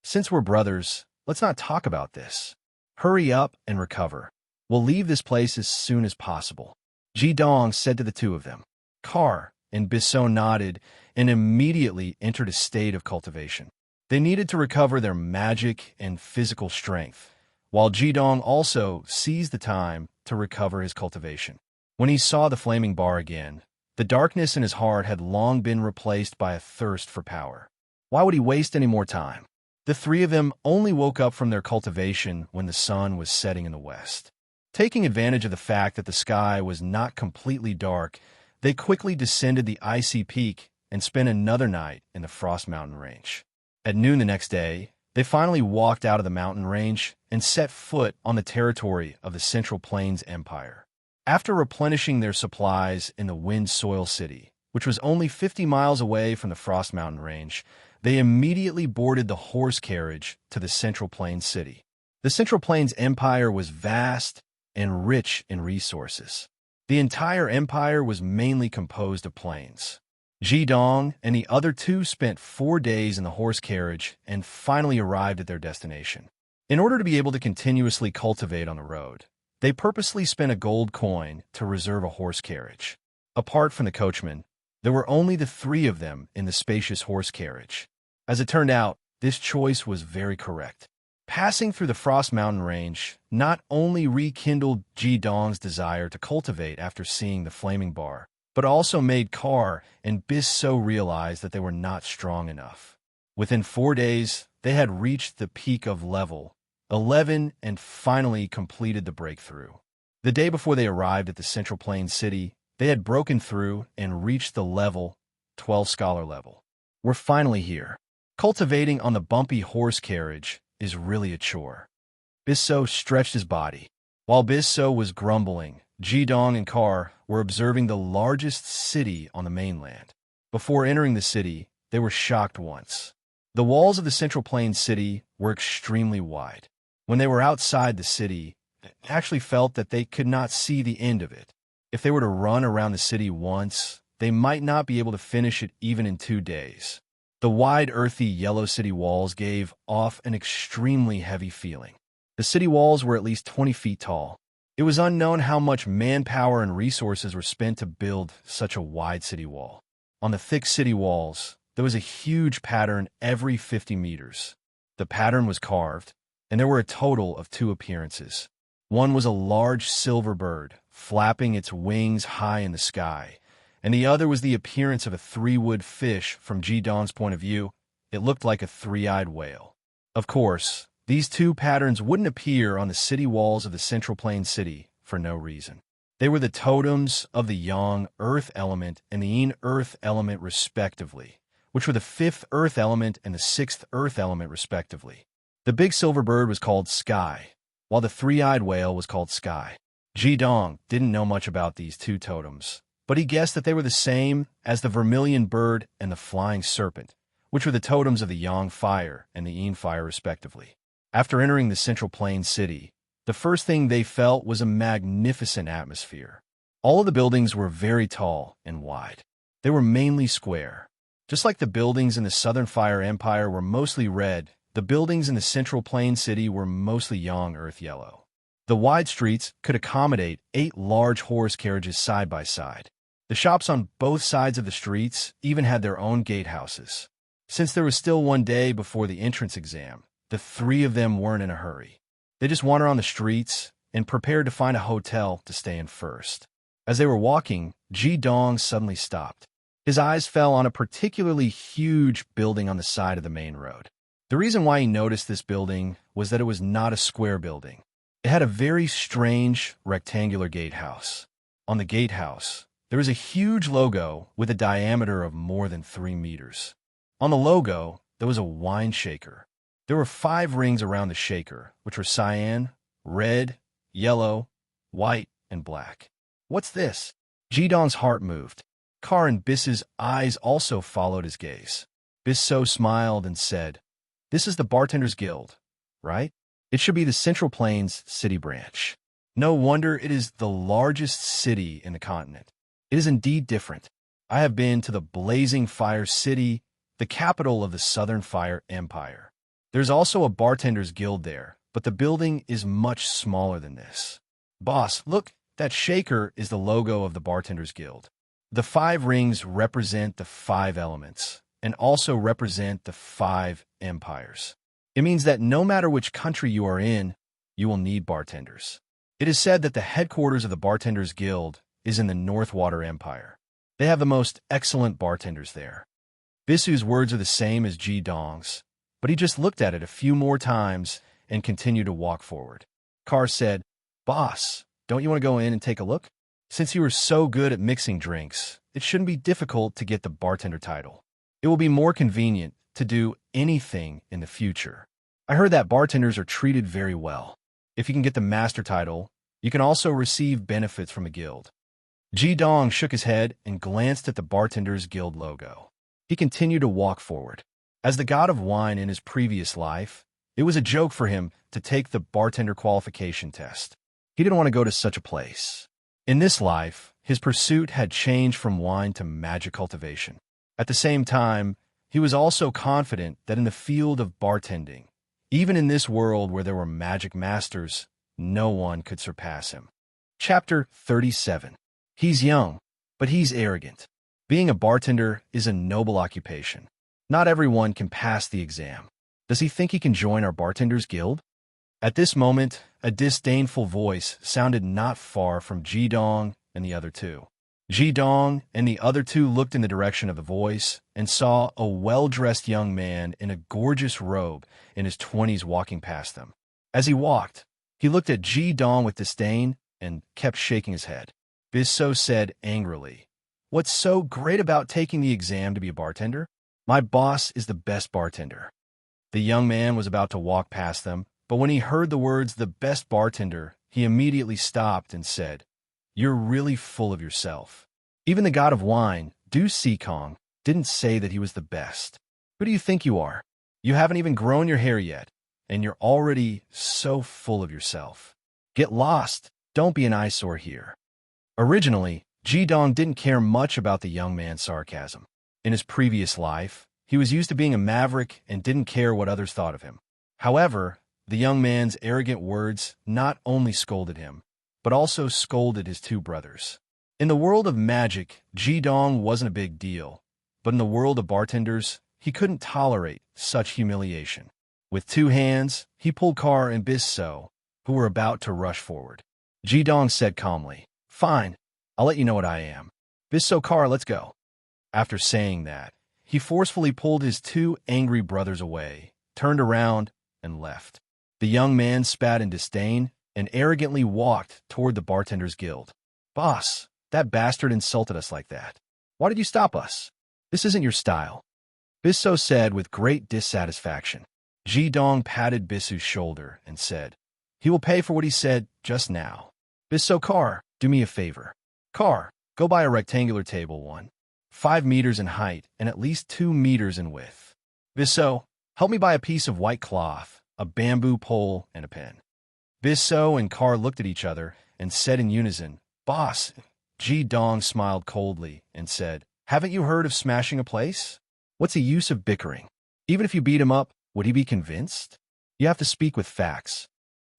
Since we're brothers, let's not talk about this. Hurry up and recover. We'll leave this place as soon as possible. Jidong said to the two of them. Kar and Biso nodded and immediately entered a state of cultivation. They needed to recover their magic and physical strength, while Jidong also seized the time to recover his cultivation. When he saw the flaming bar again, the darkness in his heart had long been replaced by a thirst for power. Why would he waste any more time? The three of them only woke up from their cultivation when the sun was setting in the west. Taking advantage of the fact that the sky was not completely dark, they quickly descended the icy peak and spent another night in the Frost Mountain Range. At noon the next day, they finally walked out of the mountain range and set foot on the territory of the Central Plains Empire. After replenishing their supplies in the Wind Soil City, which was only 50 miles away from the Frost Mountain Range, they immediately boarded the horse carriage to the Central Plains City. The Central Plains Empire was vast and rich in resources. The entire empire was mainly composed of plains. Jidong and the other two spent 4 days in the horse carriage and finally arrived at their destination. In order to be able to continuously cultivate on the road, they purposely spent a gold coin to reserve a horse carriage. Apart from the coachman, there were only the three of them in the spacious horse carriage. As it turned out, this choice was very correct. Passing through the Frost Mountain Range not only rekindled Jidong's desire to cultivate after seeing the flaming bar, but also made Kar and Biso realize that they were not strong enough. Within 4 days, they had reached the peak of level 11 and finally completed the breakthrough. The day before they arrived at the Central Plains City, they had broken through and reached the level 12 scholar level. We're finally here. Cultivating on the bumpy horse carriage is really a chore. Biso stretched his body. While Biso was grumbling, Jidong and Kar were observing the largest city on the mainland. Before entering the city, they were shocked once. The walls of the Central Plains City were extremely wide. When they were outside the city, they actually felt that they could not see the end of it. If they were to run around the city once, they might not be able to finish it even in 2 days. The wide, earthy, yellow city walls gave off an extremely heavy feeling. The city walls were at least 20 feet tall. It was unknown how much manpower and resources were spent to build such a wide city wall. On the thick city walls, there was a huge pattern every 50 meters. The pattern was carved, and there were a total of 2 appearances. One was a large silver bird, flapping its wings high in the sky, and the other was the appearance of a 3-wood fish. From Ji-dong's point of view, it looked like a 3-eyed whale. Of course, these 2 patterns wouldn't appear on the city walls of the Central Plain City for no reason. They were the totems of the Yang Earth element and the Yin Earth element respectively, which were the 5th Earth element and the 6th Earth element respectively. The big silver bird was called Sky, while the 3-eyed whale was called Sky. Ji-dong didn't know much about these 2 totems, but he guessed that they were the same as the vermilion bird and the flying serpent, which were the totems of the Yang Fire and the Yin Fire respectively. After entering the Central Plain City, the first thing they felt was a magnificent atmosphere. All of the buildings were very tall and wide. They were mainly square. Just like the buildings in the Southern Fire Empire were mostly red, the buildings in the Central Plain City were mostly Yang Earth yellow. The wide streets could accommodate 8 large horse carriages side by side. The shops on both sides of the streets even had their own gatehouses. Since there was still one day before the entrance exam, the 3 of them weren't in a hurry. They just wandered on the streets and prepared to find a hotel to stay in first. As they were walking, Ji-dong suddenly stopped. His eyes fell on a particularly huge building on the side of the main road. The reason why he noticed this building was that it was not a square building. It had a very strange rectangular gatehouse. On the gatehouse, there was a huge logo with a diameter of more than 3 meters. On the logo, there was a wine shaker. There were 5 rings around the shaker, which were cyan, red, yellow, white, and black. What's this? Ji-dong's heart moved. Kar and Biss's eyes also followed his gaze. Bisso smiled and said, "This is the Bartenders Guild, right? It should be the Central Plains City branch. No wonder it is the largest city in the continent. It is indeed different. I have been to the Blazing Fire City, the capital of the Southern Fire Empire. There's also a Bartenders Guild there, but the building is much smaller than this. Boss, look, that shaker is the logo of the Bartenders Guild. The 5 rings represent the 5 elements and also represent the 5 empires. It means that no matter which country you are in, you will need bartenders. It is said that the headquarters of the Bartenders Guild is in the Northwater Empire. They have the most excellent bartenders there." Bisu's words are the same as Ji-dong's, but he just looked at it a few more times and continued to walk forward. Kar said, "Boss, don't you want to go in and take a look? Since you are so good at mixing drinks, it shouldn't be difficult to get the bartender title. It will be more convenient to do anything in the future. I heard that bartenders are treated very well. If you can get the master title, you can also receive benefits from a guild." Ji-dong shook his head and glanced at the Bartenders Guild logo. He continued to walk forward. As the god of wine in his previous life, it was a joke for him to take the bartender qualification test. He didn't want to go to such a place. In this life, his pursuit had changed from wine to magic cultivation. At the same time, he was also confident that in the field of bartending, even in this world where there were magic masters, no one could surpass him. Chapter 37. He's young, but he's arrogant. Being a bartender is a noble occupation. Not everyone can pass the exam. Does he think he can join our Bartenders Guild? At this moment, a disdainful voice sounded not far from Ji-dong and the other 2. Ji-dong and the other 2 looked in the direction of the voice and saw a well-dressed young man in a gorgeous robe in his 20s walking past them. As he walked, he looked at Ji-dong with disdain and kept shaking his head. Bisso said angrily, "What's so great about taking the exam to be a bartender? My boss is the best bartender." The young man was about to walk past them, but when he heard the words "the best bartender," he immediately stopped and said, "You're really full of yourself. Even the god of wine, Du Sikong, didn't say that he was the best. Who do you think you are? You haven't even grown your hair yet, and you're already so full of yourself. Get lost. Don't be an eyesore here." Originally, Ji-dong didn't care much about the young man's sarcasm. In his previous life, he was used to being a maverick and didn't care what others thought of him. However, The young man's arrogant words not only scolded him, but also scolded his two brothers. In the world of magic, Ji-dong wasn't a big deal, but in the world of bartenders, he couldn't tolerate such humiliation. With two hands, he pulled Kar and Bis-so, who were about to rush forward. Ji-dong said calmly, "Fine, I'll let you know what I am. Bis-so, Kar, let's go." After saying that, he forcefully pulled his two angry brothers away, turned around, and left. The young man spat in disdain and arrogantly walked toward the Bartenders Guild. "Boss, that bastard insulted us like that. Why did you stop us? This isn't your style," Bis-so said with great dissatisfaction. Ji-dong patted Bisu's shoulder and said, "He will pay for what he said just now. Bis-so, Kar, do me a favor. Kar, go buy a rectangular table 5 meters in height and at least 2 meters in width. Bis-so, help me buy a piece of white cloth, a bamboo pole, and a pen." Bis-so and Kar looked at each other and said in unison, "Boss." Ji-dong smiled coldly and said, "Haven't you heard of smashing a place? What's the use of bickering? Even if you beat him up, would he be convinced? You have to speak with facts."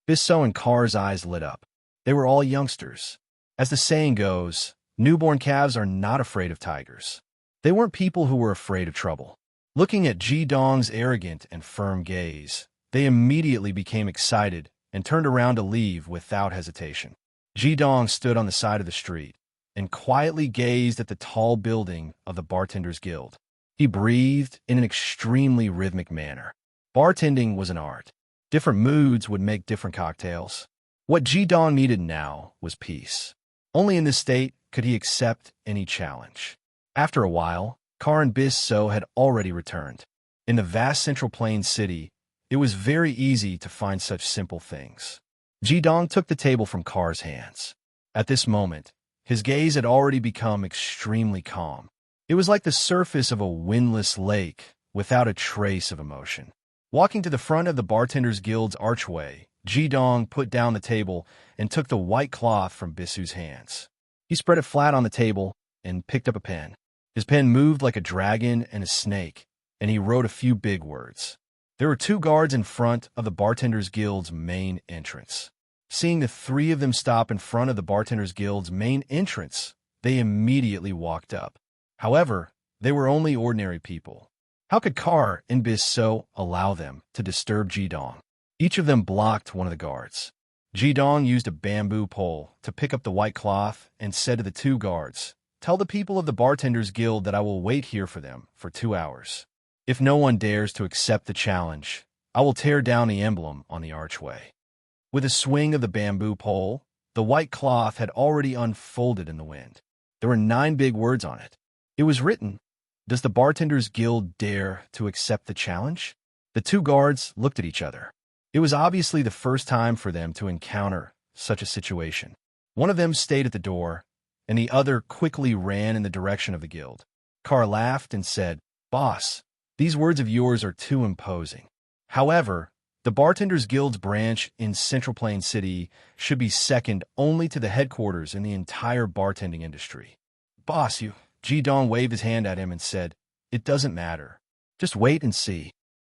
Bis-so and Kar's eyes lit up. They were all youngsters. As the saying goes, newborn calves are not afraid of tigers. They weren't people who were afraid of trouble. Looking at Ji-dong's arrogant and firm gaze, they immediately became excited and turned around to leave without hesitation. Ji-dong stood on the side of the street and quietly gazed at the tall building of the Bartenders Guild. He breathed in an extremely rhythmic manner. Bartending was an art. Different moods would make different cocktails. What Ji-dong needed now was peace. Only in this state could he accept any challenge. After a while, Kar and Bis-so had already returned. In the vast Central Plains city, it was very easy to find such simple things. Ji-dong took the table from Kar's hands. At this moment, his gaze had already become extremely calm. It was like the surface of a windless lake without a trace of emotion. Walking to the front of the Bartenders Guild's archway, Ji-dong put down the table and took the white cloth from Bisu's hands. He spread it flat on the table and picked up a pen. His pen moved like a dragon and a snake, and he wrote a few big words. There were 2 guards in front of the Bartenders Guild's main entrance. Seeing the 3 of them stop in front of the Bartenders Guild's main entrance, they immediately walked up. However, they were only ordinary people. How could Kar and Bis-so allow them to disturb Ji-dong? Each of them blocked one of the guards. Ji-dong used a bamboo pole to pick up the white cloth and said to the 2 guards, "Tell the people of the Bartenders Guild that I will wait here for them for 2 hours. If no one dares to accept the challenge, I will tear down the emblem on the archway." With a swing of the bamboo pole, the white cloth had already unfolded in the wind. There were 9 big words on it. It was written, "Does the Bartenders Guild dare to accept the challenge?" The 2 guards looked at each other. It was obviously the first time for them to encounter such a situation. One of them stayed at the door, and the other quickly ran in the direction of the guild. Kar laughed and said, "Boss, these words of yours are too imposing. However, the Bartenders Guild's branch in Central Plain City should be second only to the headquarters in the entire bartending industry." "Boss, you..." Ji-dong waved his hand at him and said, "It doesn't matter. Just wait and see."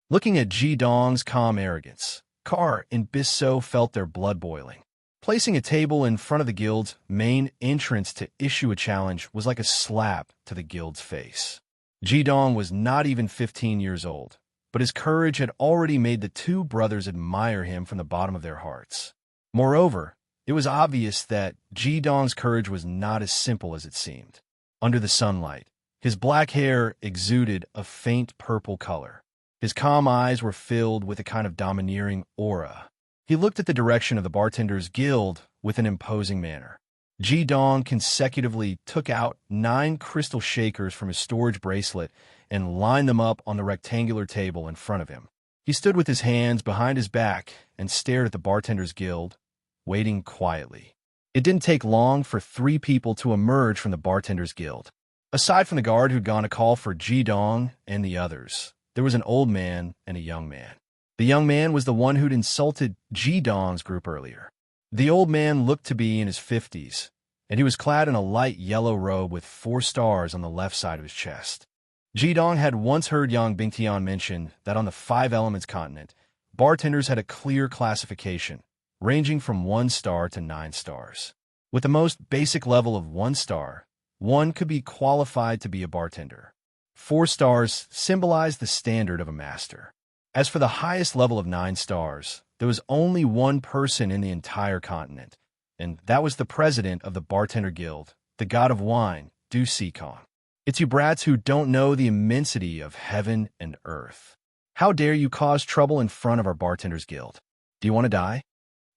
Looking at Ji-dong's calm arrogance, Kar and Bis-so felt their blood boiling. Placing a table in front of the guild's main entrance to issue a challenge was like a slap to the guild's face. Ji-dong was not even 15 years old, but his courage had already made the 2 brothers admire him from the bottom of their hearts. Moreover, it was obvious that Ji-dong's courage was not as simple as it seemed. Under the sunlight, his black hair exuded a faint purple color. His calm eyes were filled with a kind of domineering aura. He looked at the direction of the Bartenders Guild with an imposing manner. Ji-dong consecutively took out 9 crystal shakers from his storage bracelet and lined them up on the rectangular table in front of him. He stood with his hands behind his back and stared at the Bartenders Guild, waiting quietly. It didn't take long for 3 people to emerge from the Bartenders Guild. Aside from the guard who'd gone to call for Ji-dong and the others, there was an old man and a young man. The young man was the one who'd insulted Ji-dong's group earlier. The old man looked to be in his 50s, and he was clad in a light yellow robe with 4 stars on the left side of his chest. Ji-dong had once heard Yang Bingtian mention that on the 5 Elements continent, bartenders had a clear classification, ranging from 1 star to 9 stars. With the most basic level of 1 star, one could be qualified to be a bartender. 4 stars symbolized the standard of a master. As for the highest level of 9 stars, there was only one person in the entire continent, and that was the president of the Bartender Guild, the god of wine, Dusicon. It's you brats who don't know the immensity of heaven and earth. How dare you cause trouble in front of our Bartenders Guild? Do you want to die?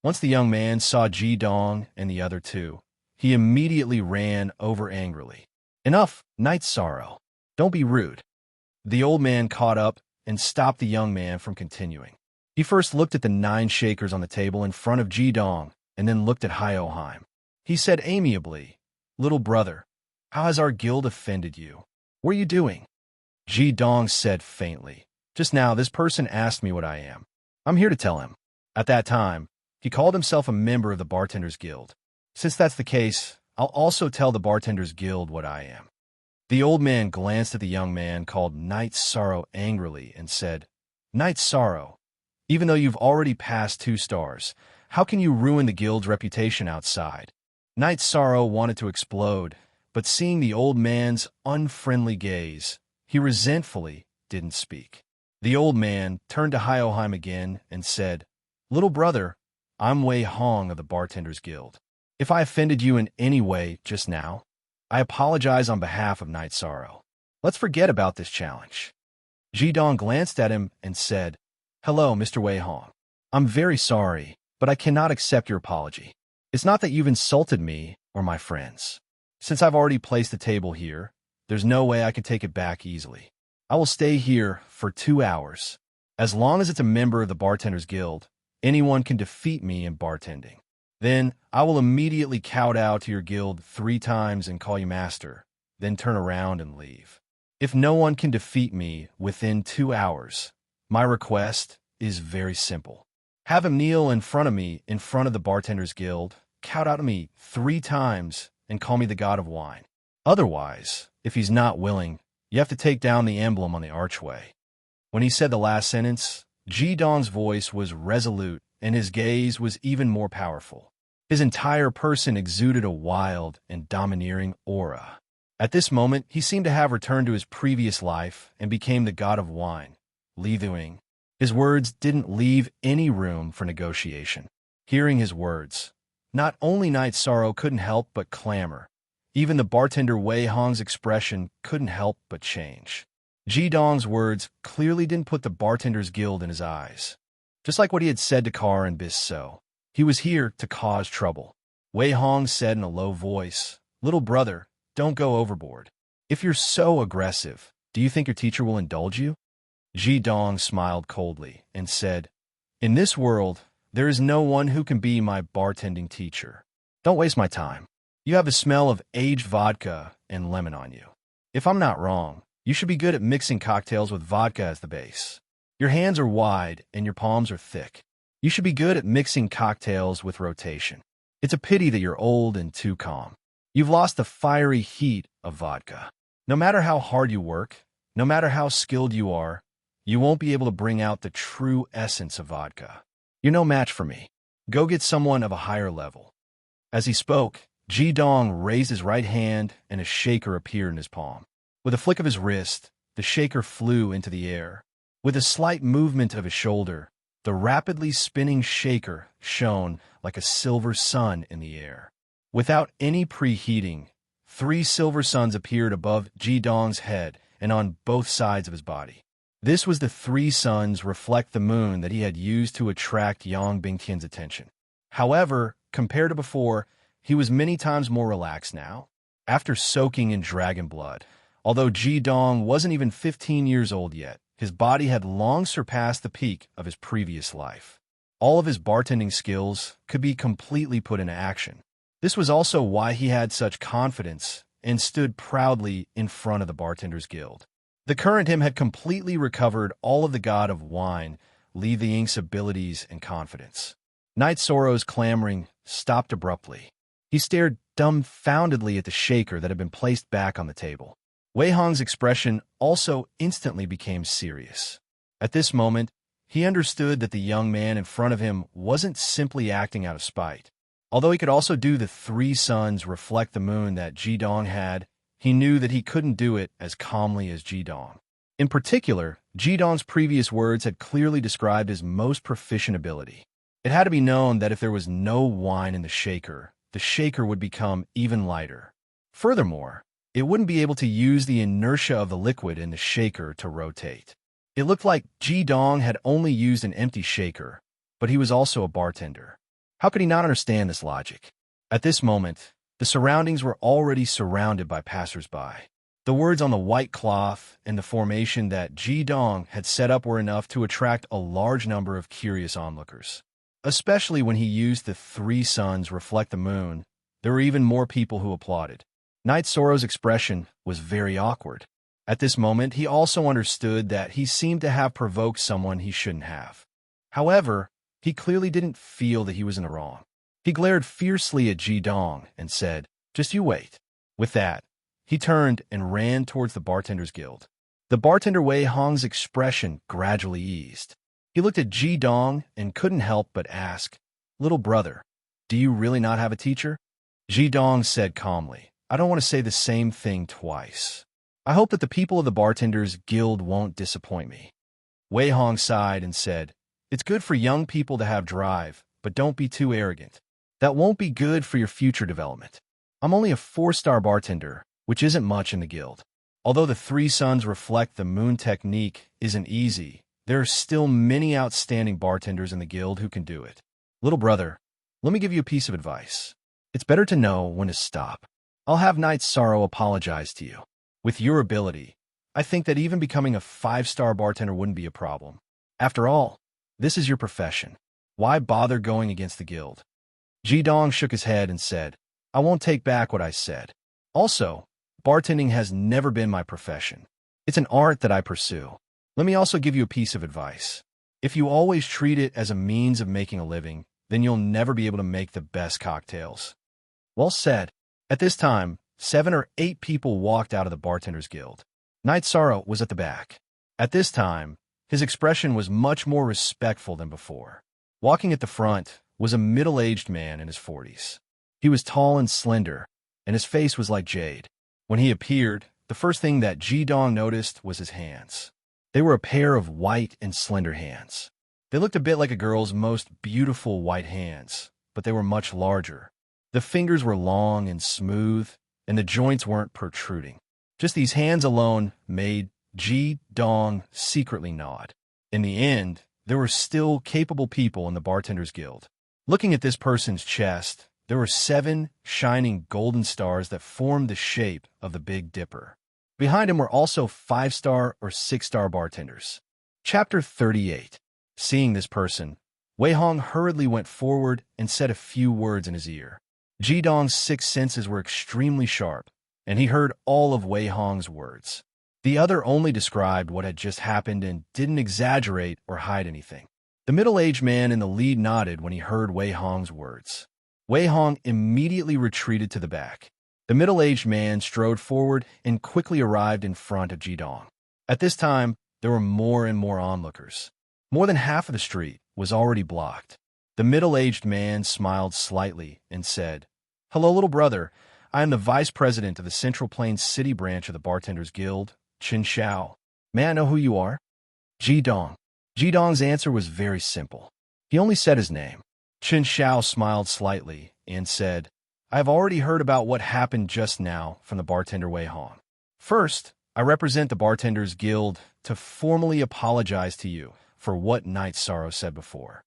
Once the young man saw Ji Dong and the other two, he immediately ran over angrily. Enough, Night Sorrow. Don't be rude. The old man caught up and stopped the young man from continuing. He first looked at the 9 shakers on the table in front of Ji Dong and then looked at Hyoheim. He said amiably, "Little brother, how has our guild offended you? What are you doing?" Ji Dong said faintly, "Just now this person asked me what I am. I'm here to tell him." At that time, he called himself a member of the Bartenders Guild. Since that's the case, I'll also tell the Bartenders Guild what I am. The old man glanced at the young man called Night Sorrow angrily and said, "Night Sorrow, even though you've already passed 2 stars, how can you ruin the guild's reputation outside?" Night Sorrow wanted to explode, but seeing the old man's unfriendly gaze, he resentfully didn't speak. The old man turned to Hyoheim again and said, "Little brother, I'm Wei Hong of the Bartenders Guild. If I offended you in any way just now, I apologize on behalf of Night Sorrow. Let's forget about this challenge." Ji Dong glanced at him and said, "Hello, Mr. Wei Hong. I'm very sorry, but I cannot accept your apology. It's not that you've insulted me or my friends. Since I've already placed the table here, there's no way I can take it back easily. I will stay here for 2 hours. As long as it's a member of the Bartenders Guild, anyone can defeat me in bartending. Then I will immediately kowtow to your guild 3 times and call you master, then turn around and leave. If no one can defeat me within 2 hours, my request is very simple. Have him kneel in front of me in front of the Bartenders Guild, kowtow to me 3 times, and call me the god of wine. Otherwise, if he's not willing, you have to take down the emblem on the archway." When he said the last sentence, Ji Dong's voice was resolute and his gaze was even more powerful. His entire person exuded a wild and domineering aura. At this moment, he seemed to have returned to his previous life and became the god of wine, Li Thuing. His words didn't leave any room for negotiation. Hearing his words, not only Night Sorrow couldn't help but clamor, even the bartender Wei Hong's expression couldn't help but change. Ji Dong's words clearly didn't put the Bartenders Guild in his eyes. Just like what he had said to Carr and Bis-So, he was here to cause trouble. Wei Hong said in a low voice, "Little brother, don't go overboard. If you're so aggressive, do you think your teacher will indulge you?" Ji Dong smiled coldly and said, "In this world, there is no one who can be my bartending teacher. Don't waste my time. You have the smell of aged vodka and lemon on you. If I'm not wrong, you should be good at mixing cocktails with vodka as the base. Your hands are wide and your palms are thick. You should be good at mixing cocktails with rotation. It's a pity that you're old and too calm. You've lost the fiery heat of vodka. No matter how hard you work, no matter how skilled you are, you won't be able to bring out the true essence of vodka. You're no match for me. Go get someone of a higher level." As he spoke, Ji Dong raised his right hand and a shaker appeared in his palm. With a flick of his wrist, the shaker flew into the air. With a slight movement of his shoulder, the rapidly spinning shaker shone like a silver sun in the air. Without any preheating, 3 silver suns appeared above Ji Dong's head and on both sides of his body. This was the 3 suns reflect the moon that he had used to attract Yang Bingtian's attention. However, compared to before, he was many times more relaxed now. After soaking in dragon blood, although Ji Dong wasn't even 15 years old yet, his body had long surpassed the peak of his previous life. All of his bartending skills could be completely put into action. This was also why he had such confidence and stood proudly in front of the Bartenders Guild. The current him had completely recovered all of the god of wine, Li Thuing's abilities and confidence. Night Sorrow's clamoring stopped abruptly. He stared dumbfoundedly at the shaker that had been placed back on the table. Wei Hong's expression also instantly became serious. At this moment, He understood that the young man in front of him wasn't simply acting out of spite. Although he could also do the three suns reflect the moon that Jidong had, he knew that he couldn't do it as calmly as Jidong. In particular, Jidong's previous words had clearly described his most proficient ability. It had to be known that if there was no wine in the shaker would become even lighter. Furthermore, it wouldn't be able to use the inertia of the liquid in the shaker to rotate. It looked like Jidong had only used an empty shaker, but he was also a bartender. How could he not understand this logic? At this moment, the surroundings were already surrounded by passers-by. The words on the white cloth and the formation that Jidong had set up were enough to attract a large number of curious onlookers. Especially when he used the three suns reflect the moon, there were even more people who applauded. Knight Soro's expression was very awkward. At this moment, he also understood that he seemed to have provoked someone he shouldn't have. However, he clearly didn't feel that he was in the wrong. He glared fiercely at Jidong and said, "Just you wait." With that, he turned and ran towards the Bartenders Guild. The bartender Wei Hong's expression gradually eased. He looked at Jidong and couldn't help but ask, "Little brother, do you really not have a teacher?" Jidong said calmly, "I don't want to say the same thing twice. I hope that the people of the Bartenders Guild won't disappoint me." Wei Hong sighed and said, "It's good for young people to have drive, but don't be too arrogant. That won't be good for your future development. I'm only a 4-star bartender, which isn't much in the guild. Although the three suns reflect the moon technique isn't easy, there are still many outstanding bartenders in the guild who can do it. Little brother, let me give you a piece of advice. It's better to know when to stop. I'll have Knight Sorrow apologize to you. With your ability, I think that even becoming a 5-star bartender wouldn't be a problem. After all, this is your profession. Why bother going against the guild?" Jidong shook his head and said, "I won't take back what I said. Also, bartending has never been my profession. It's an art that I pursue. Let me also give you a piece of advice. If you always treat it as a means of making a living, then you'll never be able to make the best cocktails." Well said. At this time, 7 or 8 people walked out of the Bartenders Guild. Knight Sorrow was at the back. At this time, his expression was much more respectful than before. Walking at the front was a middle-aged man in his 40s. He was tall and slender, and his face was like jade. When he appeared, the first thing that Jidong noticed was his hands. They were a pair of white and slender hands. They looked a bit like a girl's most beautiful white hands, but they were much larger. The fingers were long and smooth, and the joints weren't protruding. Just these hands alone made Jidong secretly nod. In the end, there were still capable people in the Bartenders Guild. Looking at this person's chest, there were 7 shining golden stars that formed the shape of the Big Dipper. Behind him were also 5-star or 6-star bartenders. Chapter 38. Seeing this person, Wei Hong hurriedly went forward and said a few words in his ear. Jidong's 6 senses were extremely sharp, and he heard all of Wei Hong's words. The other only described what had just happened and didn't exaggerate or hide anything. The middle-aged man in the lead nodded when he heard Wei Hong's words. Wei Hong immediately retreated to the back. The middle-aged man strode forward and quickly arrived in front of Jidong. At this time, there were more and more onlookers. More than half of the street was already blocked. The middle-aged man smiled slightly and said, "Hello, little brother. I am the vice president of the Central Plains City branch of the Bartenders Guild, Chen Xiao. May I know who you are?" Jidong. Jidong's answer was very simple. He only said his name. Chen Xiao smiled slightly and said, "I have already heard about what happened just now from the bartender Wei Hong. First, I represent the Bartenders Guild to formally apologize to you for what Knight Sorrow said before."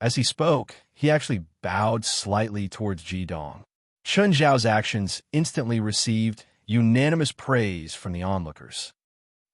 As he spoke, he actually bowed slightly towards Jidong. Chen Xiao's actions instantly received unanimous praise from the onlookers.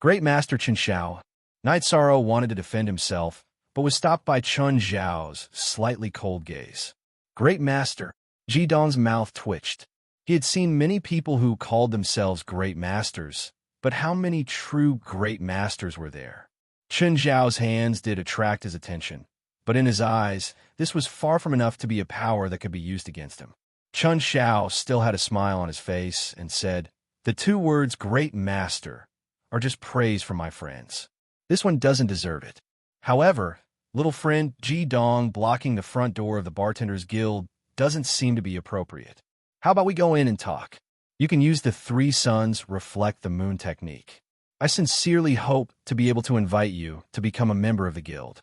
Great Master Chen Xiao. Knight Sorrow wanted to defend himself, but was stopped by Chen Xiao's slightly cold gaze. Great Master. Jidong's mouth twitched. He had seen many people who called themselves great masters, but how many true great masters were there? Chen Xiao's hands did attract his attention, but in his eyes, this was far from enough to be a power that could be used against him. Chen Xiao still had a smile on his face and said, "The 2 words great master are just praise from my friends. This one doesn't deserve it. However, Little friend, Ji Dong blocking the front door of the Bartenders Guild doesn't seem to be appropriate. How about we go in and talk? You can use the three suns reflect the moon technique. I sincerely hope to be able to invite you to become a member of the guild.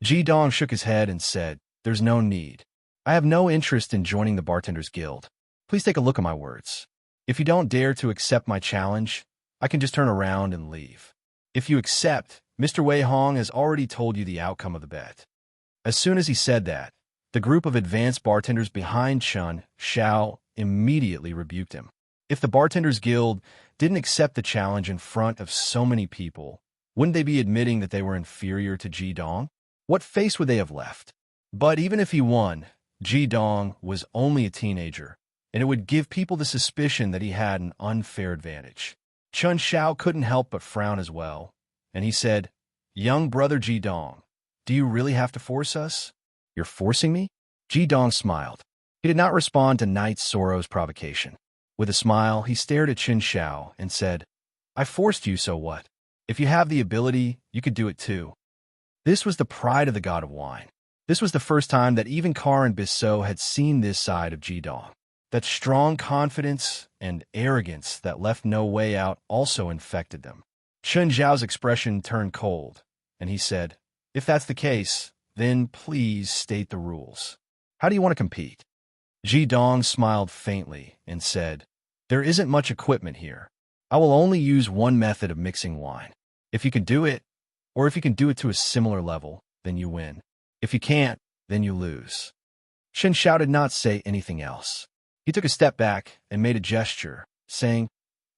Ji Dong shook his head and said, "There's no need. I have no interest in joining the Bartenders Guild. Please take a look at my words. If you don't dare to accept my challenge, I can just turn around and leave. If you accept, Mr. Wei Hong has already told you the outcome of the bet." As soon as he said that, the group of advanced bartenders behind Chun Xiao immediately rebuked him. If the Bartenders Guild didn't accept the challenge in front of so many people, wouldn't they be admitting that they were inferior to Ji Dong? What face would they have left? But even if he won, Ji Dong was only a teenager, and it would give people the suspicion that he had an unfair advantage. Chun Xiao couldn't help but frown as well, and he said, "Young brother Ji Dong, do you really have to force us?" "You're forcing me?" Ji Dong smiled. He did not respond to Knight Soro's provocation. With a smile, he stared at Chun Xiao and said, "I forced you, so what? If you have the ability, you could do it too." This was the pride of the god of wine. This was the first time that even Carr and Bissot had seen this side of Ji Dong. That strong confidence and arrogance that left no way out also infected them. Chun Xiao's expression turned cold, and he said, "If that's the case, then please state the rules. How do you want to compete?" Ji Dong smiled faintly and said, "There isn't much equipment here. I will only use one method of mixing wine. If you can do it, or if you can do it to a similar level, then you win. If you can't, then you lose." Chun Xiao did not say anything else. He took a step back and made a gesture, saying,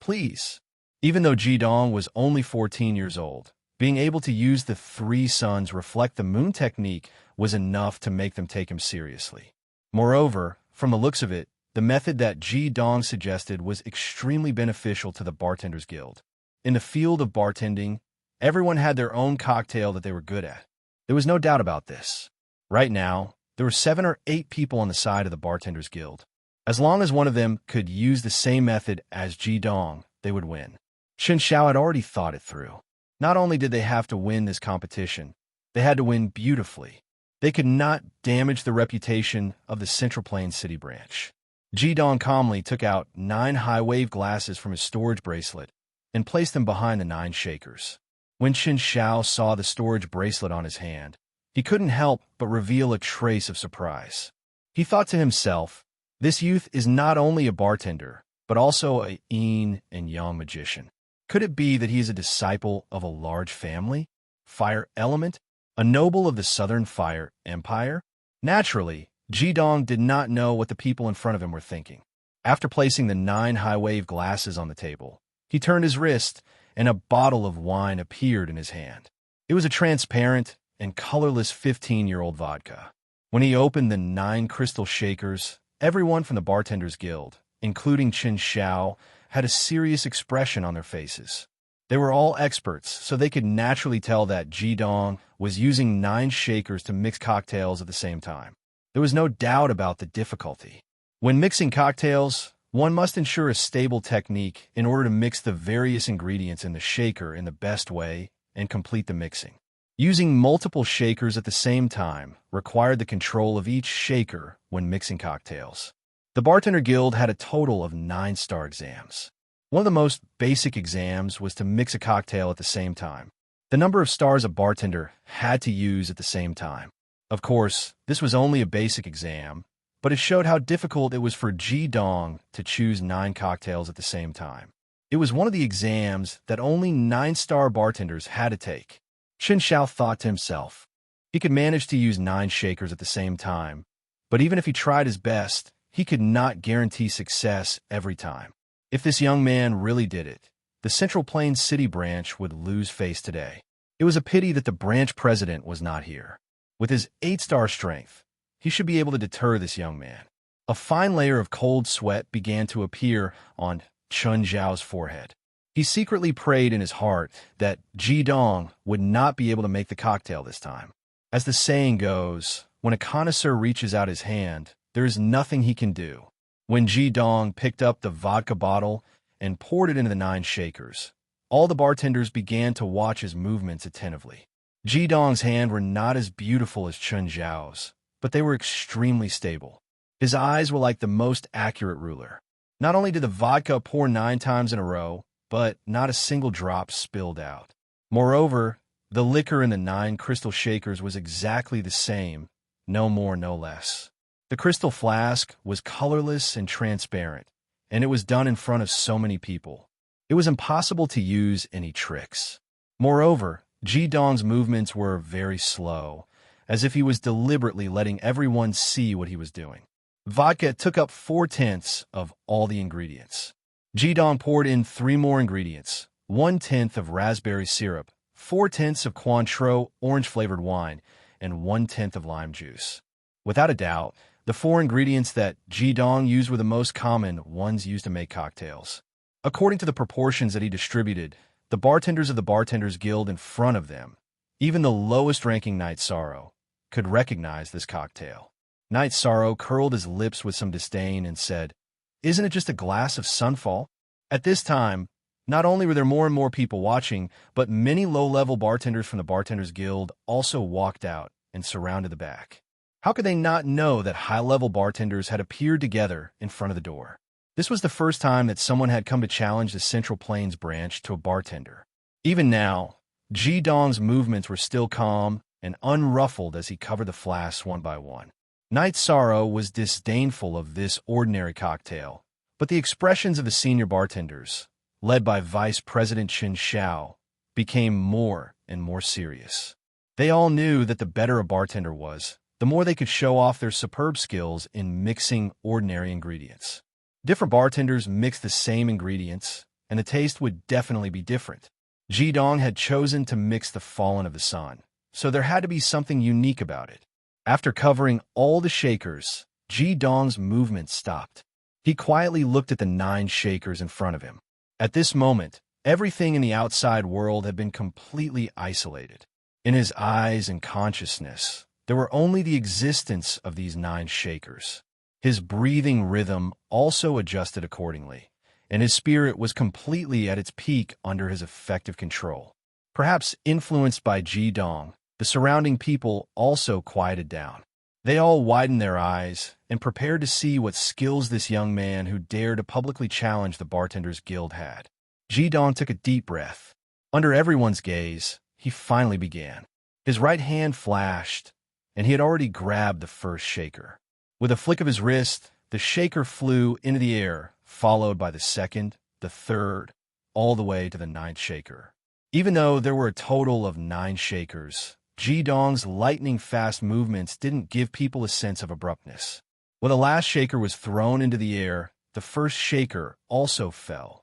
"Please." Even though Ji Dong was only 14 years old, being able to use the three suns reflect the moon technique was enough to make them take him seriously. Moreover, from the looks of it, the method that Ji Dong suggested was extremely beneficial to the Bartenders Guild. In the field of bartending, everyone had their own cocktail that they were good at. There was no doubt about this. Right now, there were 7 or 8 people on the side of the Bartenders Guild. As long as one of them could use the same method as Ji Dong, they would win. Chun Xiao had already thought it through. Not only did they have to win this competition, they had to win beautifully. They could not damage the reputation of the Central Plains City branch. Ji Dong calmly took out 9 high-wave glasses from his storage bracelet and placed them behind the 9 shakers. When Chun Xiao saw the storage bracelet on his hand, he couldn't help but reveal a trace of surprise. He thought to himself, this youth is not only a bartender, but also a yin and yang magician. Could it be that he is a disciple of a large family? Fire element? A noble of the Southern Fire Empire? Naturally, Ji Dong did not know what the people in front of him were thinking. After placing the 9 high-wave glasses on the table, he turned his wrist, and a bottle of wine appeared in his hand. It was a transparent and colorless 15-year-old vodka. When he opened the 9 crystal shakers, everyone from the Bartenders Guild, including Chun Xiao, had a serious expression on their faces. They were all experts, so they could naturally tell that Ji Dong was using 9 shakers to mix cocktails at the same time. There was no doubt about the difficulty. When mixing cocktails, one must ensure a stable technique in order to mix the various ingredients in the shaker in the best way and complete the mixing. Using multiple shakers at the same time required the control of each shaker when mixing cocktails. The Bartender Guild had a total of 9-star exams. One of the most basic exams was to mix a cocktail at the same time. The number of stars a bartender had to use at the same time. Of course, this was only a basic exam, but it showed how difficult it was for Ji Dong to choose 9 cocktails at the same time. It was one of the exams that only 9-star bartenders had to take. Chun Xiao thought to himself, he could manage to use 9 shakers at the same time, but even if he tried his best, he could not guarantee success every time. If this young man really did it, the Central Plains City branch would lose face today. It was a pity that the branch president was not here. With his 8-star strength, he should be able to deter this young man. A fine layer of cold sweat began to appear on Chun Xiao's forehead. He secretly prayed in his heart that Ji Dong would not be able to make the cocktail this time. As the saying goes, when a connoisseur reaches out his hand, there is nothing he can do. When Ji Dong picked up the vodka bottle and poured it into the 9 shakers, all the bartenders began to watch his movements attentively. Dong's hands were not as beautiful as Chun Zhao's, but they were extremely stable. His eyes were like the most accurate ruler. Not only did the vodka pour 9 times in a row, but not a single drop spilled out. Moreover, the liquor in the 9 crystal shakers was exactly the same, no more, no less. The crystal flask was colorless and transparent, and it was done in front of so many people. It was impossible to use any tricks. Moreover, Dong's movements were very slow, as if he was deliberately letting everyone see what he was doing. Vodka took up 4/10 of all the ingredients. Dong poured in 3 more ingredients, 1/10 of raspberry syrup, 4/10 of Cointreau orange-flavored wine, and 1/10 of lime juice. Without a doubt, the 4 ingredients that Dong used were the most common ones used to make cocktails. According to the proportions that he distributed, the bartenders of the Bartenders Guild in front of them, even the lowest-ranking Night Sorrow, could recognize this cocktail. Night Sorrow curled his lips with some disdain and said, "Isn't it just a glass of Sunfall?" At this time, not only were there more and more people watching, but many low-level bartenders from the Bartenders Guild also walked out and surrounded the back. How could they not know that high-level bartenders had appeared together in front of the door? This was the first time that someone had come to challenge the Central Plains branch to a bartender. Even now, Dong's movements were still calm and unruffled as he covered the flasks one by one. Night Sorrow was disdainful of this ordinary cocktail, but the expressions of the senior bartenders, led by Vice President Chen Xiao, became more and more serious. They all knew that the better a bartender was, the more they could show off their superb skills in mixing ordinary ingredients. Different bartenders mixed the same ingredients, and the taste would definitely be different. Dong had chosen to mix the Fallen of the Sun, so there had to be something unique about it. After covering all the shakers, Dong's movement stopped. He quietly looked at the 9 shakers in front of him. At this moment, everything in the outside world had been completely isolated. In his eyes and consciousness, there were only the existence of these 9 shakers. His breathing rhythm also adjusted accordingly, and his spirit was completely at its peak under his effective control. Perhaps influenced by Dong, the surrounding people also quieted down. They all widened their eyes and prepared to see what skills this young man who dared to publicly challenge the Bartenders Guild had. Dong took a deep breath. Under everyone's gaze, he finally began. His right hand flashed, and he had already grabbed the first shaker. With a flick of his wrist, the shaker flew into the air, followed by the second, the third, all the way to the 9th shaker. Even though there were a total of 9 shakers, Dong's lightning-fast movements didn't give people a sense of abruptness. When the last shaker was thrown into the air, the first shaker also fell.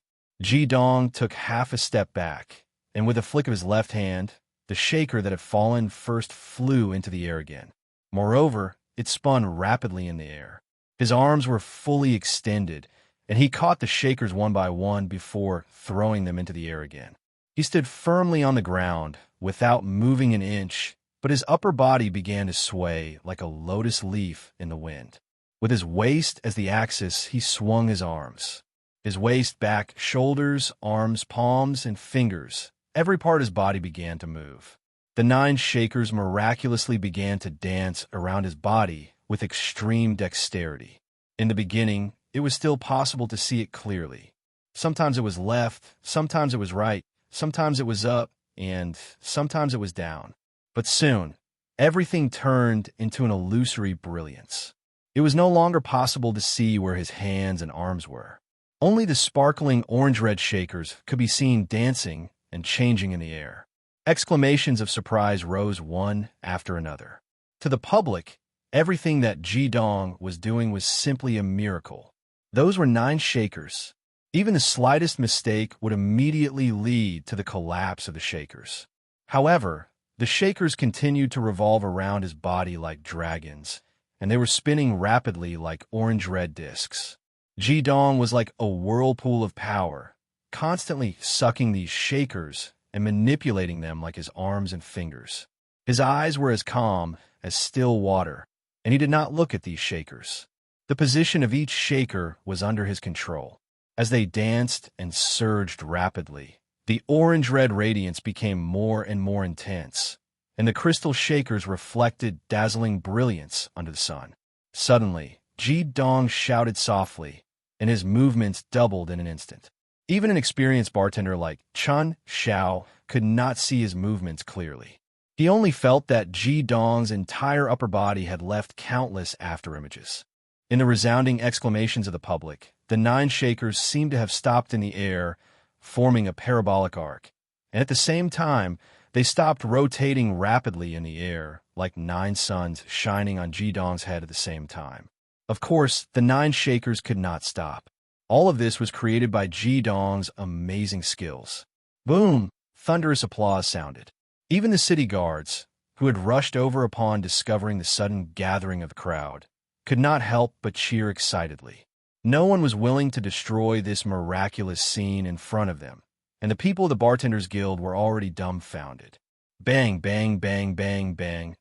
Dong took half a step back, and with a flick of his left hand, the shaker that had fallen first flew into the air again. Moreover, it spun rapidly in the air. His arms were fully extended, and he caught the shakers one by one before throwing them into the air again. He stood firmly on the ground, without moving an inch, but his upper body began to sway like a lotus leaf in the wind. With his waist as the axis, he swung his arms. His waist, back, shoulders, arms, palms, and fingers, every part of his body began to move. The 9 shakers miraculously began to dance around his body with extreme dexterity. In the beginning, it was still possible to see it clearly. Sometimes it was left, sometimes it was right, sometimes it was up, and sometimes it was down. But soon, everything turned into an illusory brilliance. It was no longer possible to see where his hands and arms were. Only the sparkling orange-red shakers could be seen dancing and changing in the air. Exclamations of surprise rose one after another. To the public, everything that Dong was doing was simply a miracle. Those were 9 shakers. Even the slightest mistake would immediately lead to the collapse of the shakers. However, the shakers continued to revolve around his body like dragons, and they were spinning rapidly like orange-red discs. Dong was like a whirlpool of power, constantly sucking these shakers and manipulating them like his arms and fingers. His eyes were as calm as still water, and he did not look at these shakers. The position of each shaker was under his control. As they danced and surged rapidly, the orange-red radiance became more and more intense, and the crystal shakers reflected dazzling brilliance under the sun. Suddenly, Ji Dong shouted softly, and his movements doubled in an instant. Even an experienced bartender like Chun Xiao could not see his movements clearly. He only felt that Ji Dong's entire upper body had left countless afterimages. In the resounding exclamations of the public, the 9 shakers seemed to have stopped in the air, forming a parabolic arc, and at the same time, they stopped rotating rapidly in the air, like 9 suns shining on Ji Dong's head at the same time. Of course, the 9 shakers could not stop. All of this was created by Ji Dong's amazing skills. Boom! Thunderous applause sounded. Even the city guards, who had rushed over upon discovering the sudden gathering of the crowd, could not help but cheer excitedly. No one was willing to destroy this miraculous scene in front of them, and the people of the Bartenders Guild were already dumbfounded. Bang, bang, bang, bang, bang.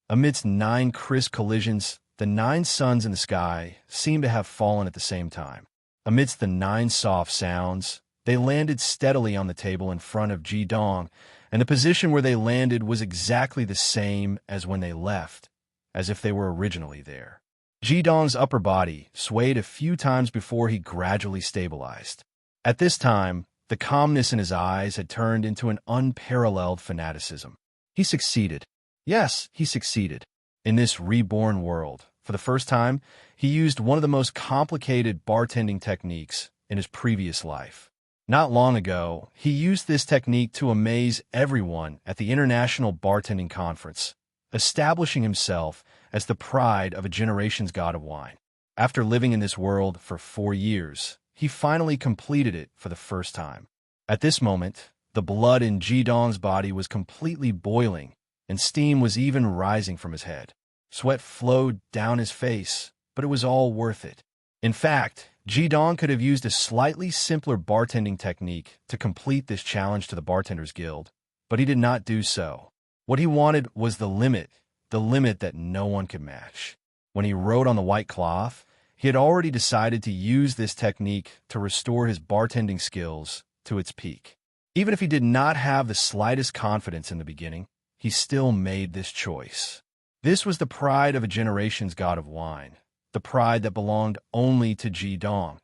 Amidst 9 crisp collisions, the 9 suns in the sky seemed to have fallen at the same time. Amidst the 9 soft sounds, they landed steadily on the table in front of Ji Dong, and the position where they landed was exactly the same as when they left, as if they were originally there. Ji Dong's upper body swayed a few times before he gradually stabilized. At this time, the calmness in his eyes had turned into an unparalleled fanaticism. He succeeded. Yes, he succeeded. In this reborn world, for the first time, he used one of the most complicated bartending techniques in his previous life. Not long ago, he used this technique to amaze everyone at the International Bartending Conference, establishing himself as the pride of a generation's god of wine. After living in this world for 4 years, he finally completed it for the first time. At this moment, the blood in Ji Dong's body was completely boiling, and steam was even rising from his head. Sweat flowed down his face, but it was all worth it. In fact, Ji Dong could have used a slightly simpler bartending technique to complete this challenge to the Bartenders Guild, but he did not do so. What he wanted was the limit that no one could match. When he wrote on the white cloth, he had already decided to use this technique to restore his bartending skills to its peak. Even if he did not have the slightest confidence in the beginning, he still made this choice. This was the pride of a generation's god of wine, the pride that belonged only to Ji Dong,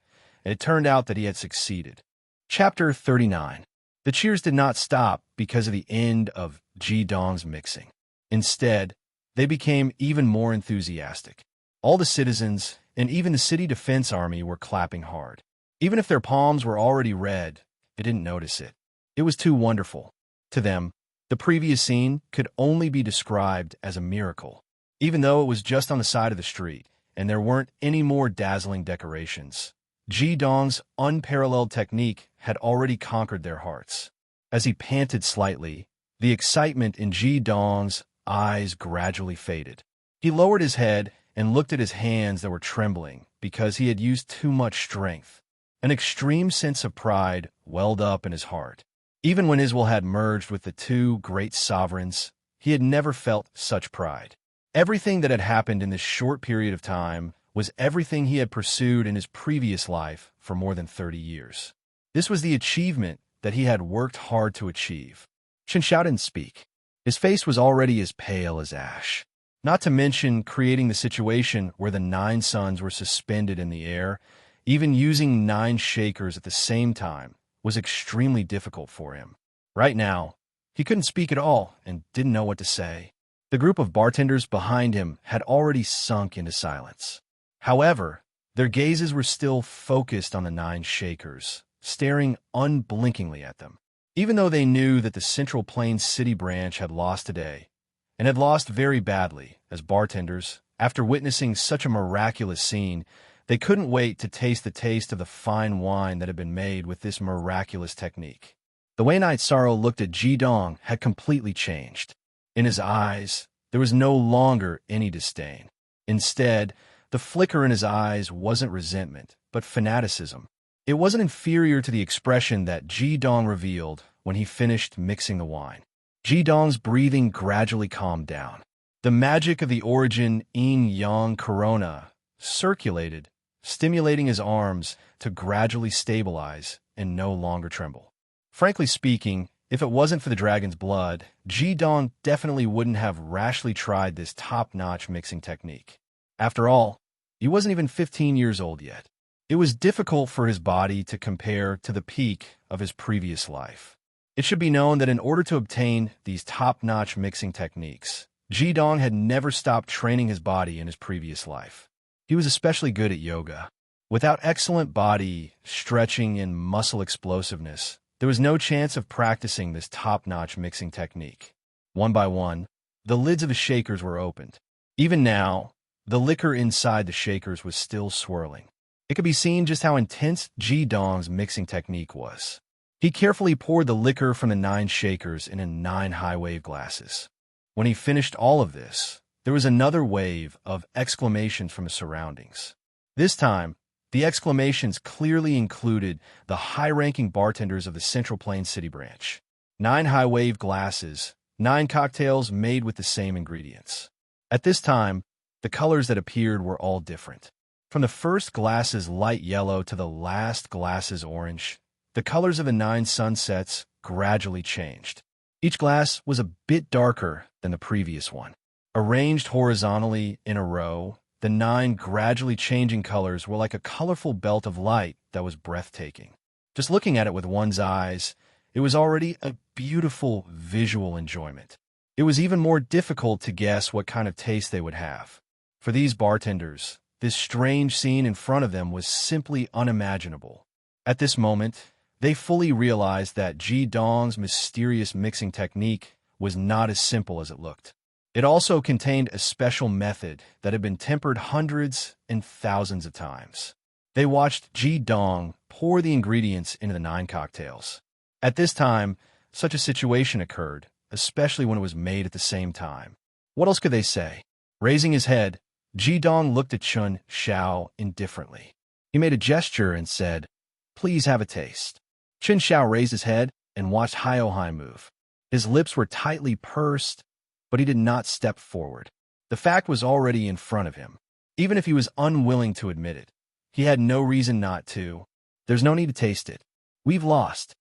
and it turned out that he had succeeded. Chapter 39. The cheers did not stop because of the end of Ji Dong's mixing. Instead, they became even more enthusiastic. All the citizens and even the city defense army were clapping hard. Even if their palms were already red, they didn't notice it. It was too wonderful. To them, the previous scene could only be described as a miracle, even though it was just on the side of the street, and there weren't any more dazzling decorations. Ji Dong's unparalleled technique had already conquered their hearts. As he panted slightly, the excitement in Ji Dong's eyes gradually faded. He lowered his head and looked at his hands that were trembling because he had used too much strength. An extreme sense of pride welled up in his heart. Even when Israel had merged with the 2 great sovereigns, he had never felt such pride. Everything that had happened in this short period of time was everything he had pursued in his previous life for more than 30 years. This was the achievement that he had worked hard to achieve. Chen Xiao didn't speak. His face was already as pale as ash. Not to mention creating the situation where the 9 suns were suspended in the air, even using 9 shakers at the same time was extremely difficult for him. Right now, he couldn't speak at all and didn't know what to say. The group of bartenders behind him had already sunk into silence. However, their gazes were still focused on the 9 shakers, staring unblinkingly at them. Even though they knew that the Central Plains City branch had lost today, and had lost very badly, as bartenders, after witnessing such a miraculous scene, they couldn't wait to taste the taste of the fine wine that had been made with this miraculous technique. The way Night Sorrow looked at Ji Dong had completely changed. In his eyes, there was no longer any disdain. Instead, the flicker in his eyes wasn't resentment, but fanaticism. It wasn't inferior to the expression that Ji Dong revealed when he finished mixing the wine. Ji Dong's breathing gradually calmed down. The magic of the origin yin-yang corona circulated, stimulating his arms to gradually stabilize and no longer tremble. Frankly speaking, If it wasn't for the dragon's blood, Ji Dong definitely wouldn't have rashly tried this top-notch mixing technique. After all, he wasn't even 15 years old yet. It was difficult for his body to compare to the peak of his previous life. It should be known that in order to obtain these top-notch mixing techniques, Ji Dong had never stopped training his body in his previous life. He was especially good at yoga. Without excellent body, stretching, and muscle explosiveness, there was no chance of practicing this top-notch mixing technique. One by one, the lids of his shakers were opened. Even now, the liquor inside the shakers was still swirling. It could be seen just how intense Ji Dong's mixing technique was. He carefully poured the liquor from the 9 shakers into 9 high-wave glasses. When he finished all of this, there was another wave of exclamations from his surroundings. This time, the exclamations clearly included the high-ranking bartenders of the Central Plain City branch. 9 high-wave glasses, 9 cocktails made with the same ingredients. At this time, the colors that appeared were all different. From the first glass's light yellow to the last glass's orange, the colors of the 9 sunsets gradually changed. Each glass was a bit darker than the previous one. Arranged horizontally in a row, the 9 gradually changing colors were like a colorful belt of light that was breathtaking. Just looking at it with one's eyes, it was already a beautiful visual enjoyment. It was even more difficult to guess what kind of taste they would have. For these bartenders, this strange scene in front of them was simply unimaginable. At this moment, they fully realized that Ji Dong's mysterious mixing technique was not as simple as it looked. It also contained a special method that had been tempered hundreds and thousands of times. They watched Ji Dong pour the ingredients into the 9 cocktails. At this time, such a situation occurred, especially when it was made at the same time. What else could they say? Raising his head, Ji Dong looked at Chun Xiao indifferently. He made a gesture and said, "Please have a taste." Chun Xiao raised his head and watched Hio-Hai move. His lips were tightly pursed, but he did not step forward. The fact was already in front of him. Even if he was unwilling to admit it, he had no reason not to. There's no need to taste it. We've lost.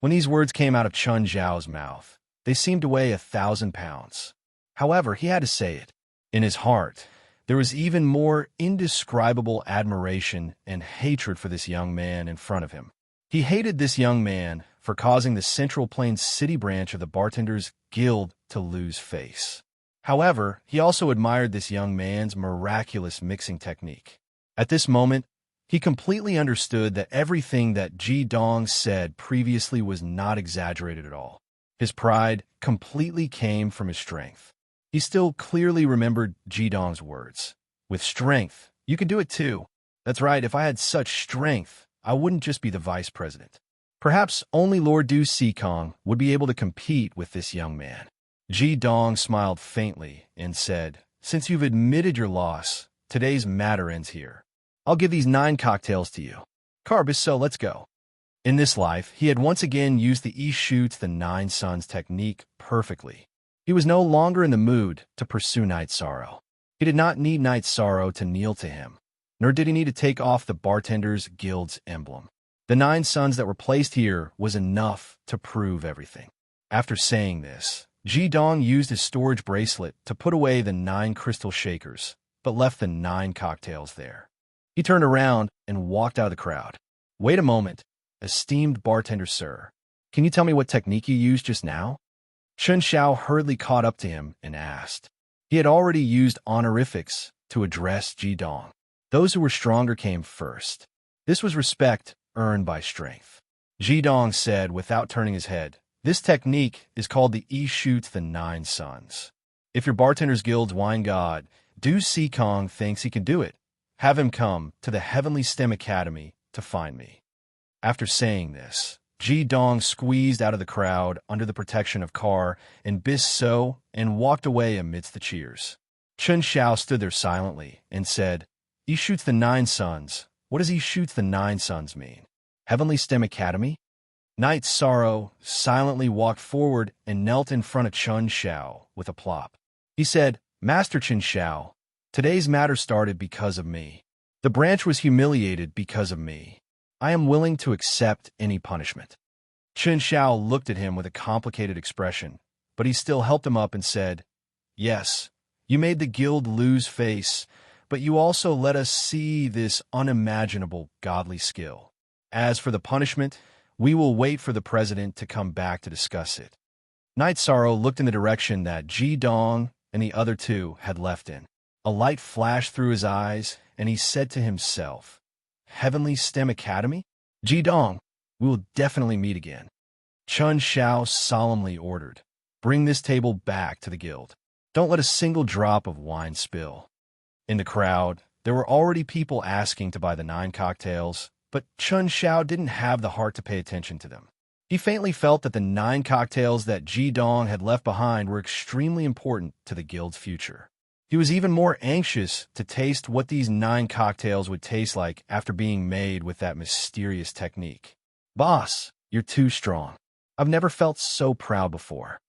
When these words came out of Chun Xiao's mouth, they seemed to weigh 1,000 pounds. However, he had to say it. In his heart, there was even more indescribable admiration and hatred for this young man in front of him. He hated this young man for causing the Central Plains City branch of the Bartenders Guild to lose face. However, he also admired this young man's miraculous mixing technique. At this moment, he completely understood that everything that Ji Dong said previously was not exaggerated at all. His pride completely came from his strength. He still clearly remembered Ji Dong's words. With strength, you can do it too. That's right, if I had such strength, I wouldn't just be the vice president. Perhaps only Lord Du Sikong would be able to compete with this young man. Ji Dong smiled faintly and said, "Since you've admitted your loss, today's matter ends here. I'll give these 9 cocktails to you. Carbis, so let's go." In this life, he had once again used the East Shoots the 9 Suns technique perfectly. He was no longer in the mood to pursue Night Sorrow. He did not need Night Sorrow to kneel to him, nor did he need to take off the Bartenders Guild's emblem. The 9 suns that were placed here was enough to prove everything. After saying this, Ji Dong used his storage bracelet to put away the 9 crystal shakers, but left the 9 cocktails there. He turned around and walked out of the crowd. "Wait a moment, esteemed bartender sir. Can you tell me what technique you used just now?" Chun Xiao hurriedly caught up to him and asked. He had already used honorifics to address Ji Dong. Those who were stronger came first. This was respect earned by strength. Ji Dong said without turning his head, "This technique is called the East Shoots the 9 Suns. If your Bartenders Guild's wine god, Du Sikong, thinks he can do it, have him come to the Heavenly STEM Academy to find me." After saying this, Ji Dong squeezed out of the crowd under the protection of Carr and Bis So and walked away amidst the cheers. Chun Xiao stood there silently and said, "He shoots the 9 suns. What does he shoots the 9 suns mean? Heavenly STEM Academy?" Night Sorrow silently walked forward and knelt in front of Chun Xiao with a plop. He said, "Master Chun Xiao, today's matter started because of me. The branch was humiliated because of me. I am willing to accept any punishment." Chun Shao looked at him with a complicated expression, but he still helped him up and said, "Yes, you made the guild lose face, but you also let us see this unimaginable godly skill. As for the punishment, we will wait for the president to come back to discuss it." Night Sorrow looked in the direction that Ji Dong and the other two had left in. A light flashed through his eyes, and he said to himself, "Heavenly STEM Academy? Ji Dong, we will definitely meet again." Chun Shao solemnly ordered, "Bring this table back to the guild. Don't let a single drop of wine spill." In the crowd, there were already people asking to buy the 9 cocktails, but Chun Shao didn't have the heart to pay attention to them. He faintly felt that the 9 cocktails that Ji Dong had left behind were extremely important to the guild's future. He was even more anxious to taste what these 9 cocktails would taste like after being made with that mysterious technique. "Boss, you're too strong. I've never felt so proud before."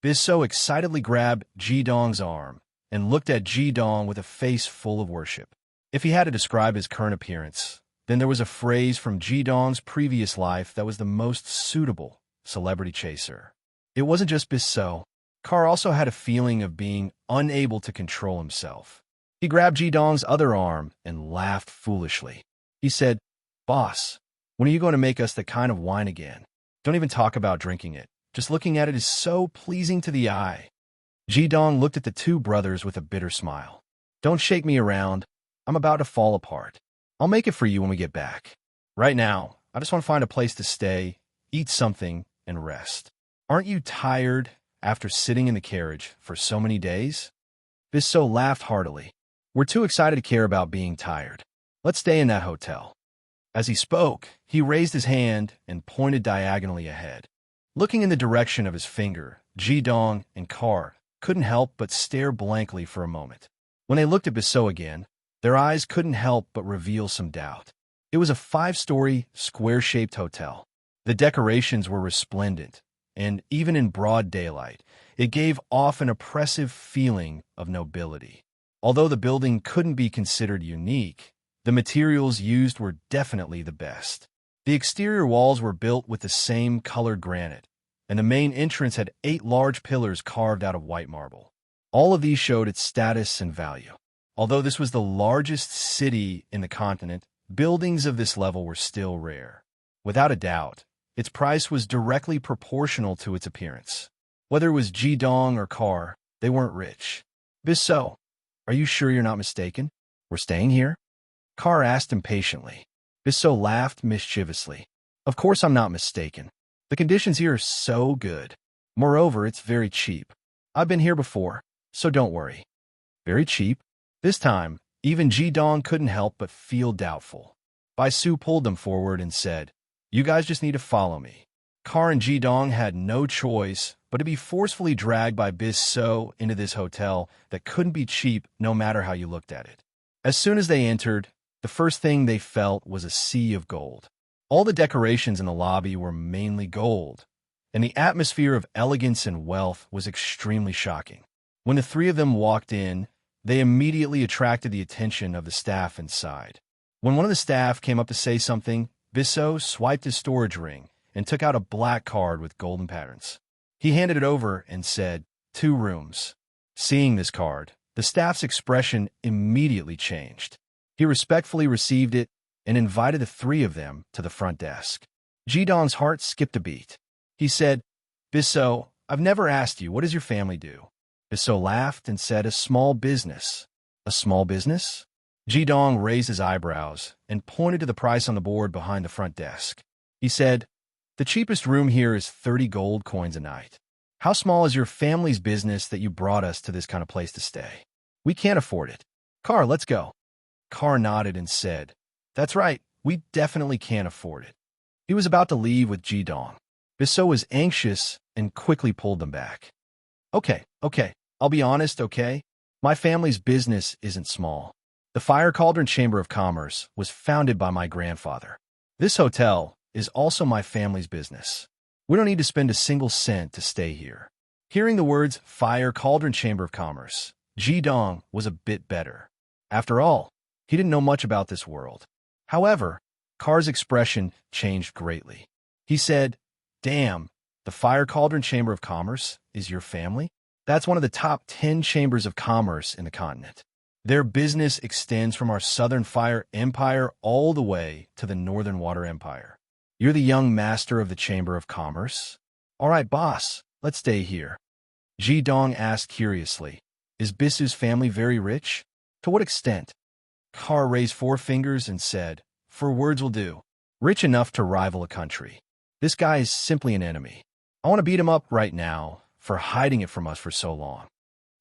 Bisso excitedly grabbed Ji Dong's arm and looked at Ji Dong with a face full of worship. If he had to describe his current appearance, then there was a phrase from Ji Dong's previous life that was the most suitable: celebrity chaser. It wasn't just Bisso. Carr also had a feeling of being unable to control himself. He grabbed Ji Dong's other arm and laughed foolishly. He said, "Boss, when are you going to make us that kind of wine again? Don't even talk about drinking it. Just looking at it is so pleasing to the eye." Ji Dong looked at the two brothers with a bitter smile. "Don't shake me around. I'm about to fall apart. I'll make it for you when we get back. Right now, I just want to find a place to stay, eat something, and rest. Aren't you tired after sitting in the carriage for so many days?" Bisso laughed heartily. "We're too excited to care about being tired. Let's stay in that hotel." As he spoke, he raised his hand and pointed diagonally ahead. Looking in the direction of his finger, Ji Dong and Carr couldn't help but stare blankly for a moment. When they looked at Bisso again, their eyes couldn't help but reveal some doubt. It was a 5-story, square-shaped hotel. The decorations were resplendent, and even in broad daylight, it gave off an oppressive feeling of nobility. Although the building couldn't be considered unique, the materials used were definitely the best. The exterior walls were built with the same colored granite, and the main entrance had 8 large pillars carved out of white marble. All of these showed its status and value. Although this was the largest city in the continent, buildings of this level were still rare. Without a doubt, its price was directly proportional to its appearance. Whether it was Ji Dong or Carr, they weren't rich. "Bisso, are you sure you're not mistaken? We're staying here?" Carr asked impatiently. Bisso laughed mischievously. "Of course I'm not mistaken. The conditions here are so good. Moreover, it's very cheap. I've been here before, so don't worry." Very cheap? This time, even Ji Dong couldn't help but feel doubtful. Bai Su pulled them forward and said, "You guys just need to follow me." Carr and Ji Dong had no choice but to be forcefully dragged by Bisso into this hotel that couldn't be cheap no matter how you looked at it. As soon as they entered, the first thing they felt was a sea of gold. All the decorations in the lobby were mainly gold, and the atmosphere of elegance and wealth was extremely shocking. When the 3 of them walked in, they immediately attracted the attention of the staff inside. When one of the staff came up to say something, Bisso swiped his storage ring and took out a black card with golden patterns. He handed it over and said, 2 rooms. Seeing this card, the staff's expression immediately changed. He respectfully received it and invited the 3 of them to the front desk. Ji Dong's heart skipped a beat. He said, "Bisso, I've never asked you, what does your family do?" Bisso laughed and said, "A small business." "A small business?" Ji Dong raised his eyebrows and pointed to the price on the board behind the front desk. He said, "The cheapest room here is 30 gold coins a night. How small is your family's business that you brought us to this kind of place to stay? We can't afford it. Carr, let's go." Carr nodded and said, "That's right, we definitely can't afford it." He was about to leave with Ji Dong. Bisso was anxious and quickly pulled them back. Okay, I'll be honest, okay? My family's business isn't small. The Fire Cauldron Chamber of Commerce was founded by my grandfather. This hotel is also my family's business. We don't need to spend a single cent to stay here." Hearing the words Fire Cauldron Chamber of Commerce, Ji Dong was a bit better. After all, he didn't know much about this world. However, Carr's expression changed greatly. He said, Damn, the Fire Cauldron Chamber of Commerce is your family? That's one of the top 10 chambers of commerce in the continent. Their business extends from our Southern Fire Empire all the way to the Northern Water Empire. You're the young master of the Chamber of Commerce? All right, boss, let's stay here. Ji Dong asked curiously, is Bisu's family very rich? To what extent? Kar raised 4 fingers and said, 4 words will do. Rich enough to rival a country. This guy is simply an enemy. I want to beat him up right now for hiding it from us for so long.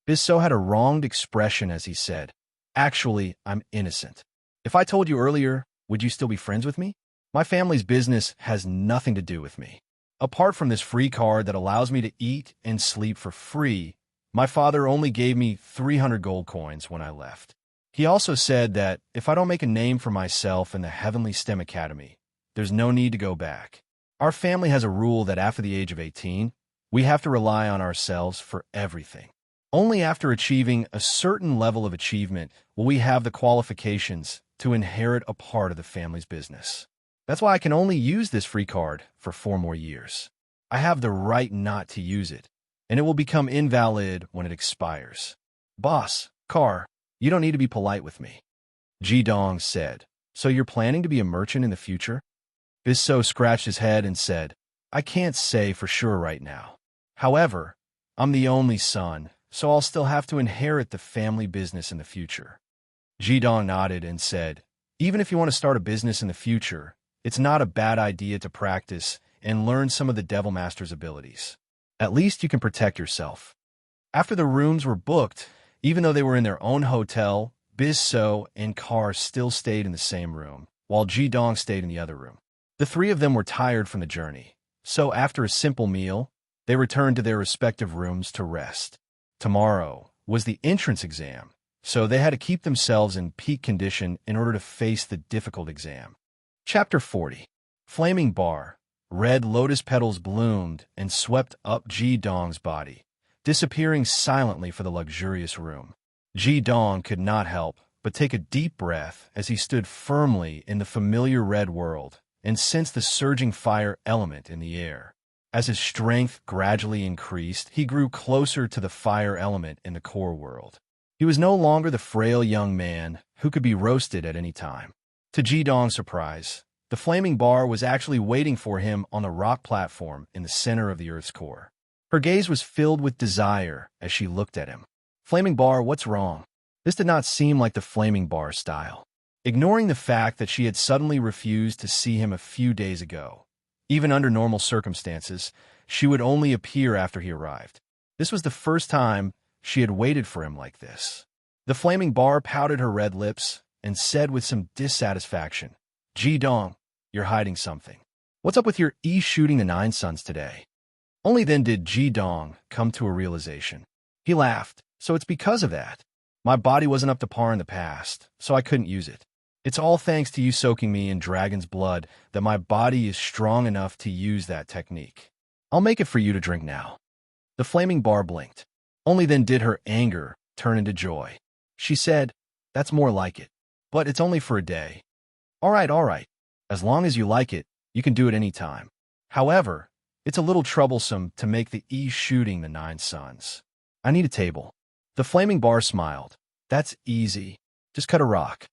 Bisso had a wronged expression as he said, actually, I'm innocent. If I told you earlier, would you still be friends with me? My family's business has nothing to do with me. Apart from this free card that allows me to eat and sleep for free, my father only gave me 300 gold coins when I left. He also said that if I don't make a name for myself in the Heavenly STEM Academy, there's no need to go back. Our family has a rule that after the age of 18, we have to rely on ourselves for everything. Only after achieving a certain level of achievement will we have the qualifications to inherit a part of the family's business. That's why I can only use this free card for 4 more years. I have the right not to use it, and it will become invalid when it expires. Boss, Kar, you don't need to be polite with me. Ji Dong said, so you're planning to be a merchant in the future? Bisso scratched his head and said, I can't say for sure right now. However, I'm the only son, so I'll still have to inherit the family business in the future. Ji Dong nodded and said, even if you want to start a business in the future, it's not a bad idea to practice and learn some of the Devil Master's abilities. At least you can protect yourself. After the rooms were booked, even though they were in their own hotel, Bisso and Kar still stayed in the same room, while Ji Dong stayed in the other room. The 3 of them were tired from the journey, so after a simple meal, they returned to their respective rooms to rest. Tomorrow was the entrance exam, so they had to keep themselves in peak condition in order to face the difficult exam. Chapter 40. Flaming Bar. Red lotus petals bloomed and swept up Ji Dong's body, disappearing silently for the luxurious room. Ji Dong could not help but take a deep breath as he stood firmly in the familiar red world and sensed the surging fire element in the air. As his strength gradually increased, he grew closer to the fire element in the core world. He was no longer the frail young man who could be roasted at any time. To Ji Dong's surprise, the flaming bar was actually waiting for him on the rock platform in the center of the Earth's core. Her gaze was filled with desire as she looked at him. Flaming bar, what's wrong? This did not seem like the flaming bar style. Ignoring the fact that she had suddenly refused to see him a few days ago, even under normal circumstances, she would only appear after he arrived. This was the first time she had waited for him like this. The flaming bar pouted her red lips and said with some dissatisfaction, Ji Dong, you're hiding something. What's up with your shooting the 9 suns today? Only then did Ji Dong come to a realization. He laughed, so it's because of that. My body wasn't up to par in the past, so I couldn't use it. It's all thanks to you soaking me in dragon's blood that my body is strong enough to use that technique. I'll make it for you to drink now. The flaming bar blinked. Only then did her anger turn into joy. She said, that's more like it. But it's only for a day. All right. As long as you like it, you can do it any time. However, it's a little troublesome to make the shooting the 9 suns. I need a table. The flaming bar smiled. That's easy. Just cut a rock.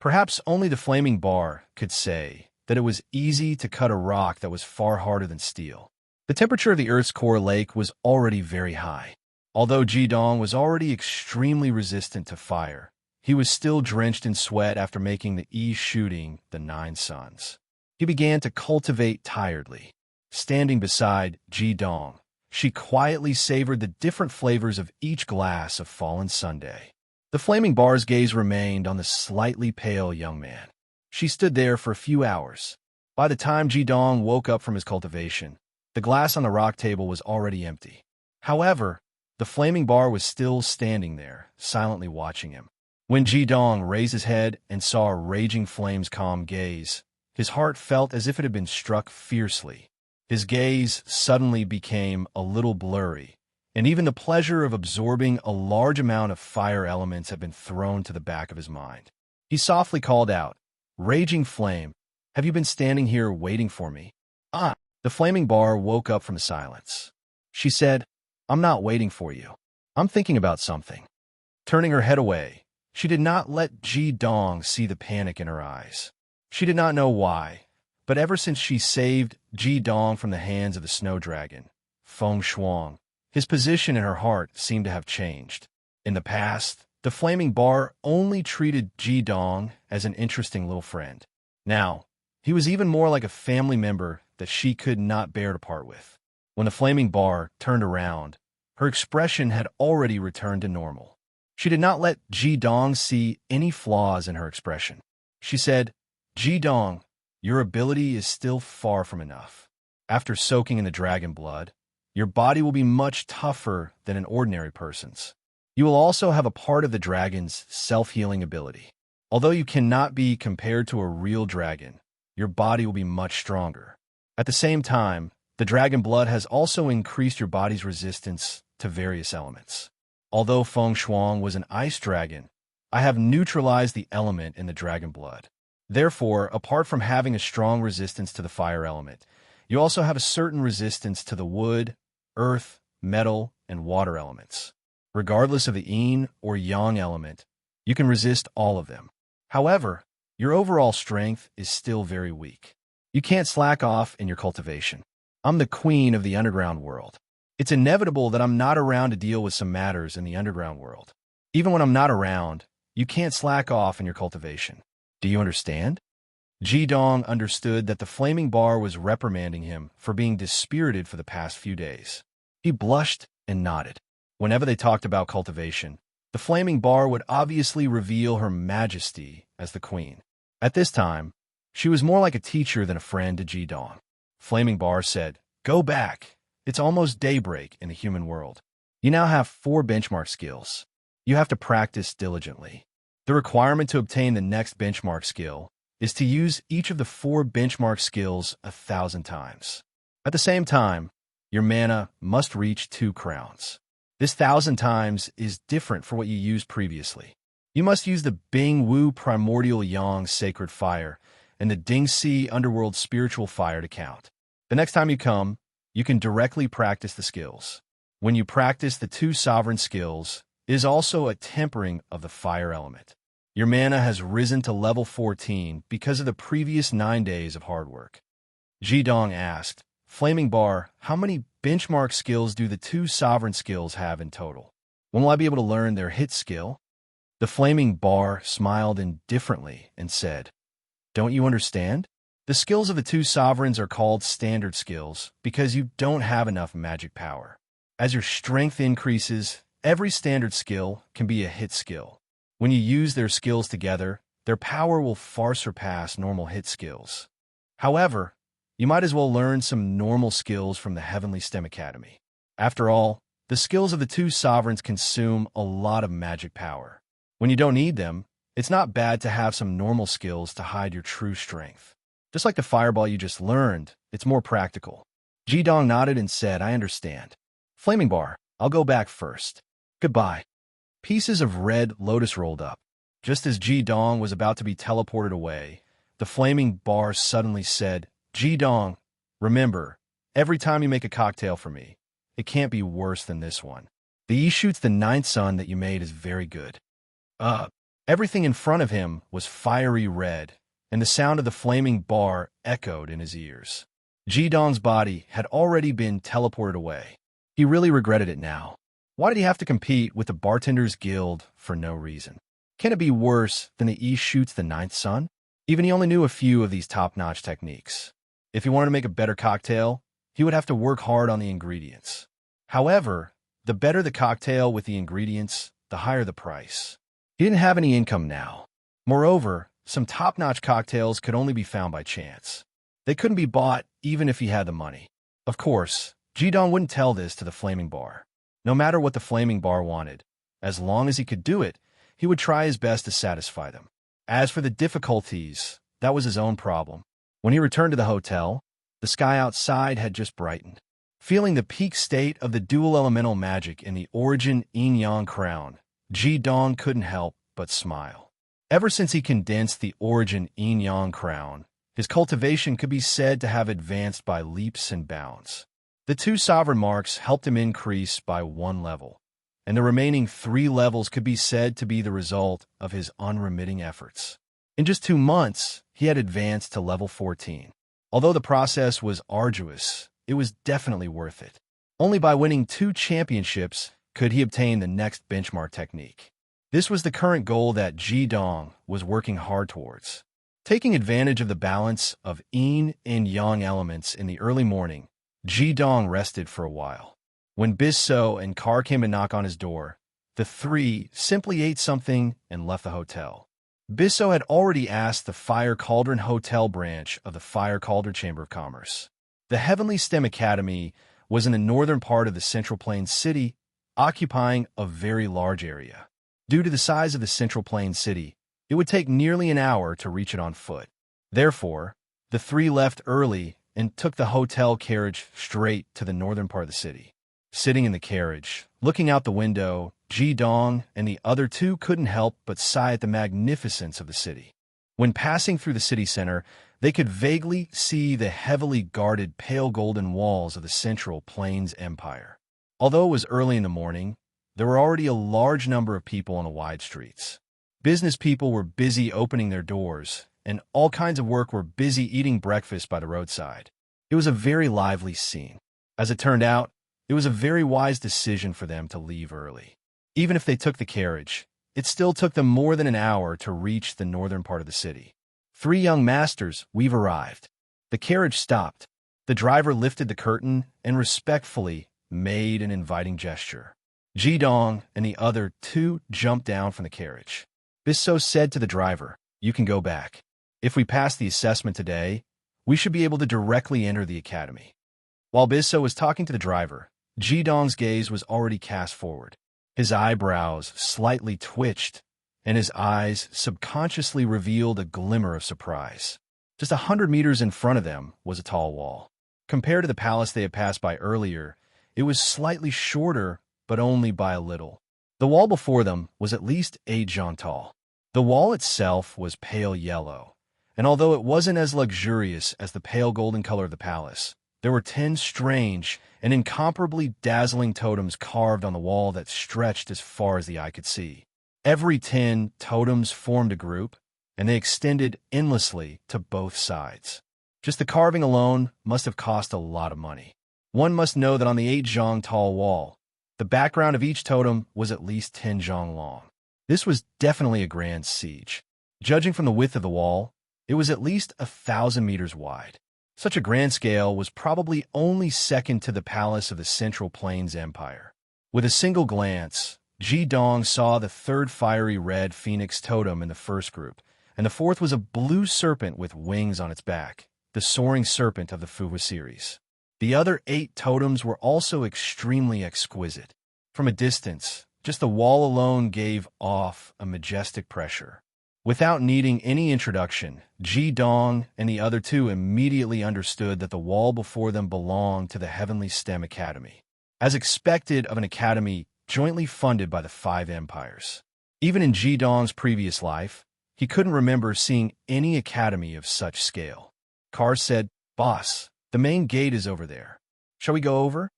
Perhaps only the flaming bar could say that it was easy to cut a rock that was far harder than steel. The temperature of the Earth's core lake was already very high. Although Ji Dong was already extremely resistant to fire, he was still drenched in sweat after making the shooting the 9 suns. He began to cultivate tiredly. Standing beside Ji Dong, she quietly savored the different flavors of each glass of fallen sundae. The flaming bar's gaze remained on the slightly pale young man. She stood there for a few hours. By the time Ji Dong woke up from his cultivation, the glass on the rock table was already empty. However, the flaming bar was still standing there, silently watching him. When Ji Dong raised his head and saw a raging flame's calm gaze, his heart felt as if it had been struck fiercely. His gaze suddenly became a little blurry, and even the pleasure of absorbing a large amount of fire elements had been thrown to the back of his mind. He softly called out, Raging Flame, have you been standing here waiting for me? Ah, The flaming bar woke up from the silence. She said, "I'm not waiting for you. I'm thinking about something." Turning her head away, she did not let Ji Dong see the panic in her eyes. She did not know why, but ever since she saved Ji Dong from the hands of the snow dragon, Feng Shuang, his position in her heart seemed to have changed. In the past, the flaming bar only treated Ji Dong as an interesting little friend. Now, he was even more like a family member that she could not bear to part with. When the flaming bar turned around, her expression had already returned to normal. She did not let Ji Dong see any flaws in her expression. She said, "Ji Dong, your ability is still far from enough. After soaking in the dragon blood, your body will be much tougher than an ordinary person's. You will also have a part of the dragon's self-healing ability. Although you cannot be compared to a real dragon, your body will be much stronger. At the same time, the dragon blood has also increased your body's resistance to various elements. Although Feng Shuang was an ice dragon, I have neutralized the element in the dragon blood. Therefore, apart from having a strong resistance to the fire element, you also have a certain resistance to the wood, earth, metal, and water elements. Regardless of the yin or yang element, you can resist all of them. However, your overall strength is still very weak. You can't slack off in your cultivation. I'm the queen of the underground world. It's inevitable that I'm not around to deal with some matters in the underground world. Even when I'm not around, you can't slack off in your cultivation. Do you understand?" Ji Dong understood that the flaming bar was reprimanding him for being dispirited for the past few days. He blushed and nodded. Whenever they talked about cultivation, the flaming bar would obviously reveal her majesty as the queen. At this time, she was more like a teacher than a friend to Ji Dong. Flaming bar said, "Go back. It's almost daybreak in the human world. You now have 4 benchmark skills. You have to practice diligently. The requirement to obtain the next benchmark skill is to use each of the 4 benchmark skills 1,000 times. At the same time, your mana must reach 2 crowns. This 1,000 times is different for what you used previously. You must use the Bing Wu Primordial Yang Sacred Fire and the Dingxi Underworld Spiritual Fire to count. The next time you come, you can directly practice the skills. When you practice the 2 sovereign skills, it is also a tempering of the fire element. Your mana has risen to level 14 because of the previous 9 days of hard work." Ji Dong asked, "Flaming bar, how many benchmark skills do the 2 sovereign skills have in total? When will I be able to learn their hit skill?" The flaming bar smiled indifferently and said, "Don't you understand? The skills of the 2 sovereigns are called standard skills because you don't have enough magic power. As your strength increases, every standard skill can be a hit skill. When you use their skills together, their power will far surpass normal hit skills. However, you might as well learn some normal skills from the Heavenly STEM Academy. After all, the skills of the 2 sovereigns consume a lot of magic power. When you don't need them, it's not bad to have some normal skills to hide your true strength. Just like the fireball you just learned, it's more practical." Ji Dong nodded and said, "I understand. Flaming bar, I'll go back first. Goodbye." Pieces of red lotus rolled up. Just as Ji Dong was about to be teleported away, the flaming bar suddenly said, "Ji Dong, remember, every time you make a cocktail for me, it can't be worse than this one. The Yi shoots the 9th sun that you made is very good." Everything in front of him was fiery red, and the sound of the flaming bar echoed in his ears. Ji Dong's body had already been teleported away. He really regretted it now. Why did he have to compete with the Bartenders Guild for no reason? Can it be worse than the East shoots the 9th sun? Even he only knew a few of these top-notch techniques. If he wanted to make a better cocktail, he would have to work hard on the ingredients. However, the better the cocktail with the ingredients, the higher the price. He didn't have any income now. Moreover, some top-notch cocktails could only be found by chance. They couldn't be bought even if he had the money. Of course, Ji Dong wouldn't tell this to the flaming bar. No matter what the flaming bar wanted, as long as he could do it, he would try his best to satisfy them. As for the difficulties, that was his own problem. When he returned to the hotel, the sky outside had just brightened. Feeling the peak state of the dual elemental magic in the origin yin-yang crown, Ji Dong couldn't help but smile. Ever since he condensed the origin yin-yang crown, His cultivation could be said to have advanced by leaps and bounds. The 2 sovereign marks helped him increase by 1 level, and the remaining 3 levels could be said to be the result of his unremitting efforts. In just 2 months, he had advanced to level 14. Although the process was arduous, it was definitely worth it. Only by winning 2 championships could he obtain the next benchmark technique. This was the current goal that Ji Dong was working hard towards. Taking advantage of the balance of yin and yang elements in the early morning, Ji Dong rested for a while. When Bisso and Carr came to knock on his door, the 3 simply ate something and left the hotel. Bisso had already asked the Fire Cauldron Hotel branch of the Fire Cauldron Chamber of Commerce. The Heavenly STEM Academy was in the northern part of the Central Plains city, occupying a very large area. Due to the size of the Central Plains city, it would take nearly an hour to reach it on foot. Therefore, the 3 left early and took the hotel carriage straight to the northern part of the city. Sitting in the carriage, looking out the window, Ji Dong and the other 2 couldn't help but sigh at the magnificence of the city. When passing through the city center, they could vaguely see the heavily guarded pale golden walls of the Central Plains Empire. Although it was early in the morning, there were already a large number of people on the wide streets. Business people were busy opening their doors, and all kinds of work were busy eating breakfast by the roadside. It was a very lively scene. As it turned out, it was a very wise decision for them to leave early. Even if they took the carriage, it still took them more than an hour to reach the northern part of the city. 3 young masters, we've arrived. The carriage stopped. The driver lifted the curtain and respectfully made an inviting gesture. Ji Dong and the other 2 jumped down from the carriage. Bisso said to the driver, "You can go back. If we pass the assessment today, we should be able to directly enter the academy." While Bisso was talking to the driver, Ji Dong's gaze was already cast forward. His eyebrows slightly twitched, and his eyes subconsciously revealed a glimmer of surprise. Just 100 meters in front of them was a tall wall. Compared to the palace they had passed by earlier, it was slightly shorter, but only by a little. The wall before them was at least 8 jong tall. The wall itself was pale yellow, and although it wasn't as luxurious as the pale golden color of the palace, there were 10 strange and incomparably dazzling totems carved on the wall that stretched as far as the eye could see. Every 10 totems formed a group, and they extended endlessly to both sides. Just the carving alone must have cost a lot of money. One must know that on the 8 jong tall wall, the background of each totem was at least 10 jong long. This was definitely a grand siege. Judging from the width of the wall, it was at least 1,000 meters wide. Such a grand scale was probably only second to the palace of the Central Plains Empire. With a single glance, Ji Dong saw the 3rd fiery red phoenix totem in the first group, and the 4th was a blue serpent with wings on its back, the soaring serpent of the Fuwa series. The other 8 totems were also extremely exquisite. From a distance, just the wall alone gave off a majestic pressure. Without needing any introduction, Ji Dong and the other 2 immediately understood that the wall before them belonged to the Heavenly STEM Academy, as expected of an academy jointly funded by the 5 empires. Even in Ji Dong's previous life, he couldn't remember seeing any academy of such scale. Carr said, "Boss, the main gate is over there. Shall we go over?"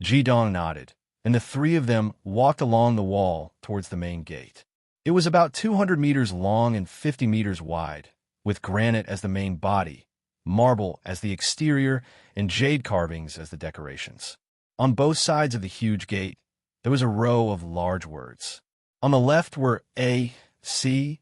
Ji Dong nodded, and the 3 of them walked along the wall towards the main gate. It was about 200 meters long and 50 meters wide, with granite as the main body, marble as the exterior, and jade carvings as the decorations. On both sides of the huge gate, there was a row of large words. On the left were A, C,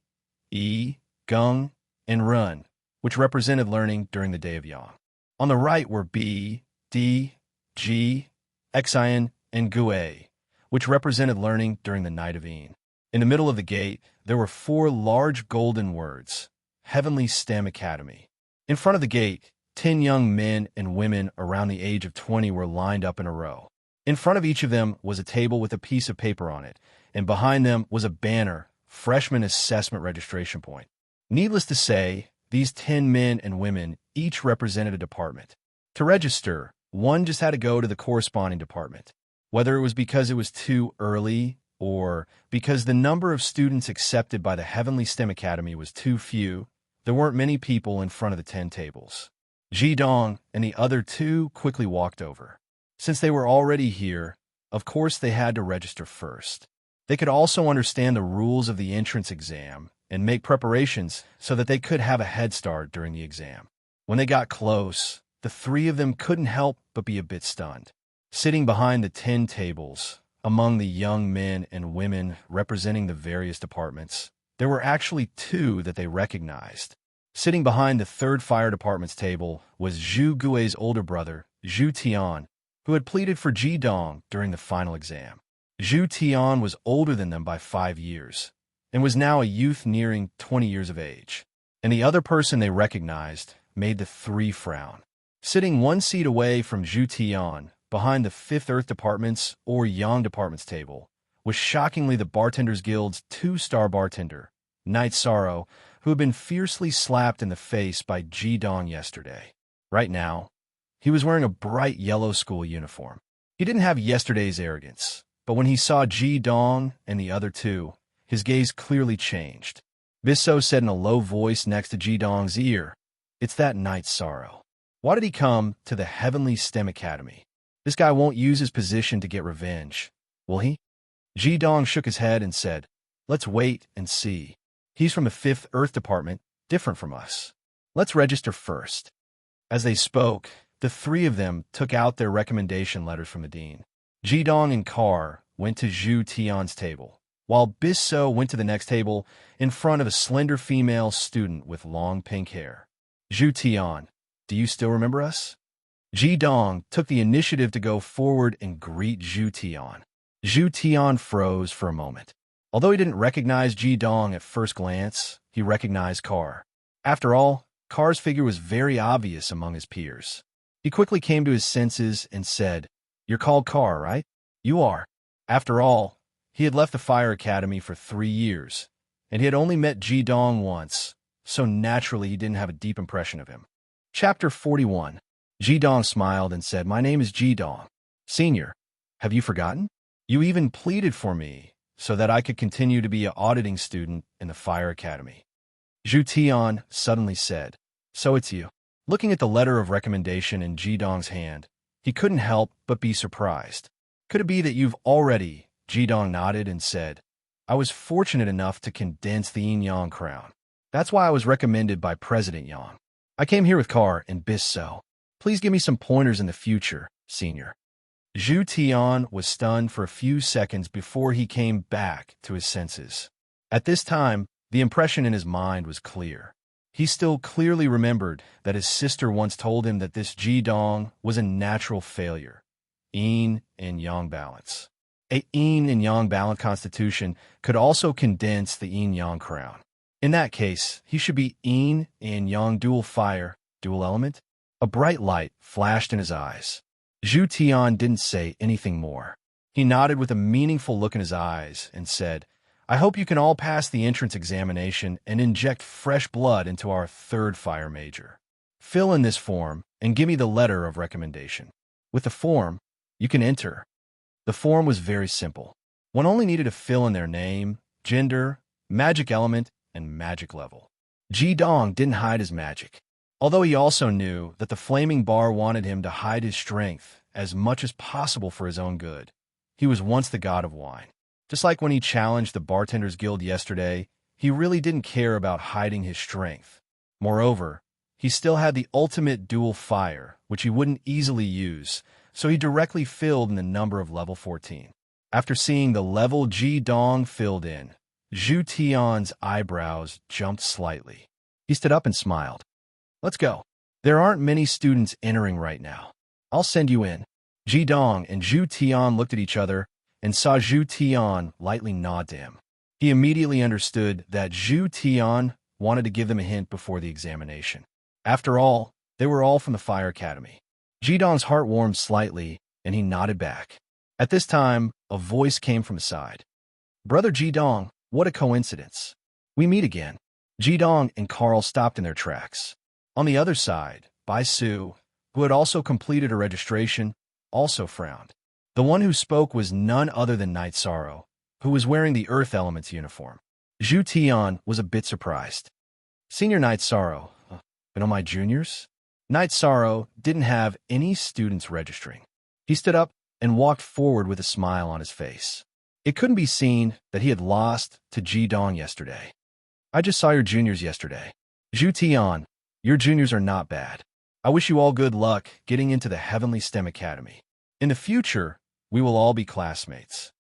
E, Gung, and Run, which represented learning during the day of Yang. On the right were B, D, G, Xian, and Gue, which represented learning during the night of Yin. In the middle of the gate, there were 4 large golden words, Heavenly STEM Academy. In front of the gate, 10 young men and women around the age of 20 were lined up in a row. In front of each of them was a table with a piece of paper on it, and behind them was a banner, Freshman Assessment Registration Point. Needless to say, these 10 men and women each represented a department. To register, one just had to go to the corresponding department. Whether it was because it was too early or because the number of students accepted by the Heavenly STEM Academy was too few, there weren't many people in front of the 10 tables. Ji Dong and the other two quickly walked over. Since they were already here, of course they had to register first. They could also understand the rules of the entrance exam and make preparations so that they could have a head start during the exam. When they got close, the three of them couldn't help but be a bit stunned. Sitting behind the 10 tables, among the young men and women representing the various departments, there were actually two that they recognized. Sitting behind the 3rd Fire Department's table was Zhu Gui's older brother, Zhu Tian, who had pleaded for Ji Dong during the final exam. Zhu Tian was older than them by 5 years, and was now a youth nearing 20 years of age. And the other person they recognized made the three frown. Sitting one seat away from Zhu Tian, behind the 5th Earth Department's or Yang Department's table, was shockingly the Bartenders Guild's 2-star bartender, Night Sorrow, who had been fiercely slapped in the face by Ji Dong yesterday. Right now, he was wearing a bright yellow school uniform. He didn't have yesterday's arrogance, but when he saw Ji Dong and the other two, his gaze clearly changed. Bisso said in a low voice next to Ji Dong's ear, "It's that Night Sorrow. Why did he come to the Heavenly STEM Academy? This guy won't use his position to get revenge, will he?" Ji Dong shook his head and said, "Let's wait and see. He's from the 5th Earth Department, different from us. Let's register first." As they spoke, the three of them took out their recommendation letters from the dean. Ji Dong and Carr went to Zhu Tian's table, while Bisso went to the next table in front of a slender female student with long pink hair. "Zhu Tian, do you still remember us?" Ji Dong took the initiative to go forward and greet Zhu Tian. Zhu Tian froze for a moment. Although he didn't recognize Ji Dong at first glance, he recognized Carr. After all, Carr's figure was very obvious among his peers. He quickly came to his senses and said, "You're called Carr, right?" "You are." After all, he had left the Fire Academy for 3 years, and he had only met Ji Dong once, so naturally he didn't have a deep impression of him. Chapter 41. Ji Dong smiled and said, "My name is Ji Dong. Senior, have you forgotten? You even pleaded for me so that I could continue to be an auditing student in the Fire Academy." Zhu Tian suddenly said, "So it's you." Looking at the letter of recommendation in Ji Dong's hand, he couldn't help but be surprised. "Could it be that you've already?" Ji Dong nodded and said, "I was fortunate enough to condense the Yin Yang crown. That's why I was recommended by President Yang. I came here with Carr and Bisso. Please give me some pointers in the future, Senior." Zhu Tian was stunned for a few seconds before he came back to his senses. At this time, the impression in his mind was clear. He still clearly remembered that his sister once told him that this Ji Dong was a natural failure. Yin and Yang balance. A Yin and Yang balance constitution could also condense the Yin Yang crown. In that case, he should be Yin and Yang dual fire, dual element. A bright light flashed in his eyes. Zhu Tian didn't say anything more. He nodded with a meaningful look in his eyes and said, "I hope you can all pass the entrance examination and inject fresh blood into our 3rd fire major. Fill in this form and give me the letter of recommendation. With the form, you can enter." The form was very simple. One only needed to fill in their name, gender, magic element, and magic level. Ji Dong didn't hide his magic, although he also knew that the flaming bar wanted him to hide his strength as much as possible for his own good. He was once the god of wine. Just like when he challenged the Bartenders Guild yesterday, he really didn't care about hiding his strength. Moreover, he still had the ultimate dual fire, which he wouldn't easily use, so he directly filled in the number of level 14. After seeing the level Ji Dong filled in, Zhu Tian's eyebrows jumped slightly. He stood up and smiled. "Let's go. There aren't many students entering right now. I'll send you in." Ji Dong and Zhu Tian looked at each other and saw Zhu Tian lightly nod to him. He immediately understood that Zhu Tian wanted to give them a hint before the examination. After all, they were all from the Fire Academy. Ji Dong's heart warmed slightly, and he nodded back. At this time, a voice came from his side. "Brother Ji Dong, what a coincidence. We meet again." Ji Dong and Carl stopped in their tracks. On the other side, Bai Su, who had also completed her registration, also frowned. The one who spoke was none other than Night Sorrow, who was wearing the Earth Element's uniform. Zhu Tian was a bit surprised. Senior Night Sorrow. And on my juniors? Night Sorrow didn't have any students registering. He stood up and walked forward with a smile on his face. It couldn't be seen that he had lost to Ji Dong yesterday. I just saw your juniors yesterday. Zhu Tian, your juniors are not bad. I wish you all good luck getting into the Heavenly STEM Academy. In the future, we will all be classmates.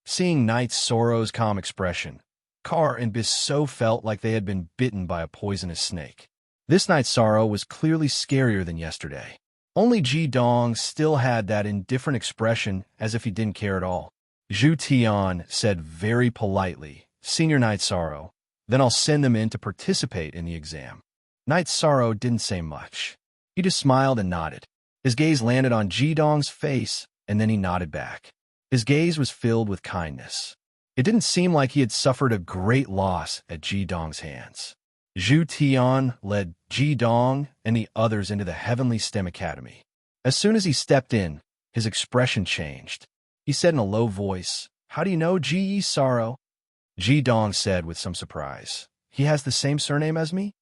Seeing Night Sorrow's calm expression, Car and Bissot felt like they had been bitten by a poisonous snake. This Night Sorrow was clearly scarier than yesterday. Only Ji Dong still had that indifferent expression as if he didn't care at all. Zhu Tian said very politely, Senior Night Sorrow, then I'll send them in to participate in the exam. Night Sorrow didn't say much. He just smiled and nodded. His gaze landed on Ji Dong's face, and then he nodded back. His gaze was filled with kindness. It didn't seem like he had suffered a great loss at Ji Dong's hands. Zhu Tian led Ji Dong and the others into the Heavenly STEM Academy. As soon as he stepped in, his expression changed. He said in a low voice, How do you know Ji Sorrow? Ji Dong said with some surprise, He has the same surname as me?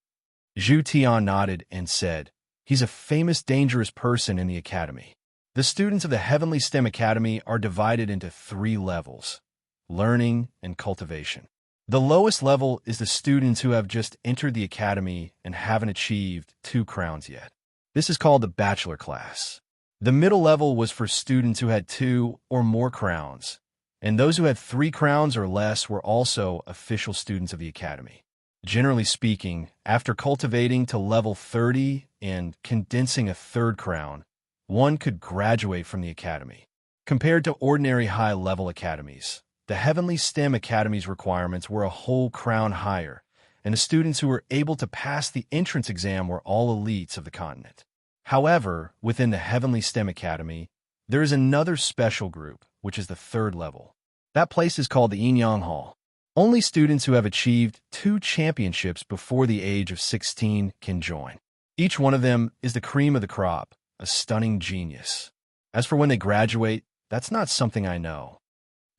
Zhu Tian nodded and said, He's a famous dangerous person in the academy. The students of the Heavenly STEM Academy are divided into 3 levels: learning and cultivation. The lowest level is the students who have just entered the academy and haven't achieved 2 crowns yet. This is called the bachelor class. The middle level was for students who had 2 or more crowns, and those who had 3 crowns or less were also official students of the academy. Generally speaking, after cultivating to level 30 and condensing a 3rd crown, one could graduate from the academy. Compared to ordinary high-level academies, the Heavenly STEM Academy's requirements were a whole crown higher, and the students who were able to pass the entrance exam were all elites of the continent. However, within the Heavenly STEM Academy, there is another special group, which is the 3rd level. That place is called the Enyang Hall. Only students who have achieved 2 championships before the age of 16 can join. Each one of them is the cream of the crop, a stunning genius. As for when they graduate, that's not something I know.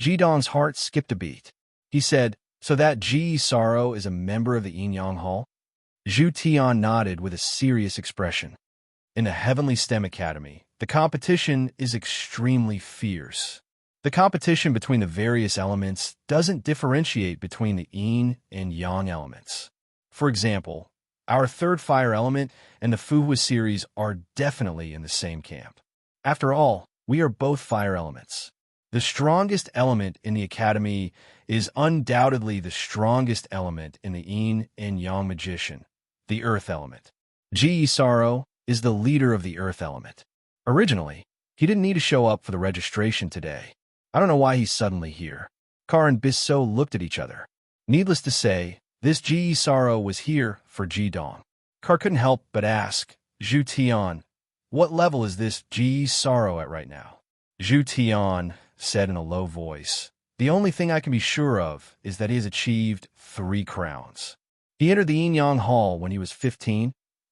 Ji Dong's heart skipped a beat. He said, So that Ji Sorrow is a member of the Enyang Hall? Zhu Tian nodded with a serious expression. In the Heavenly STEM Academy, the competition is extremely fierce. The competition between the various elements doesn't differentiate between the yin and yang elements. For example, our 3rd fire element and the Fuhua series are definitely in the same camp. After all, we are both fire elements. The strongest element in the academy is undoubtedly the strongest element in the yin and yang magician, the earth element. Ji Sorrow is the leader of the earth element. Originally, he didn't need to show up for the registration today. I don't know why he's suddenly here. Car and Bissot looked at each other. Needless to say, this Ji Sorrow was here for Ji Dong. Car couldn't help but ask, Zhu Tian, what level is this Ji Sorrow at right now? Zhu Tian said in a low voice, The only thing I can be sure of is that he has achieved 3 crowns. He entered the Enyang Hall when he was 15,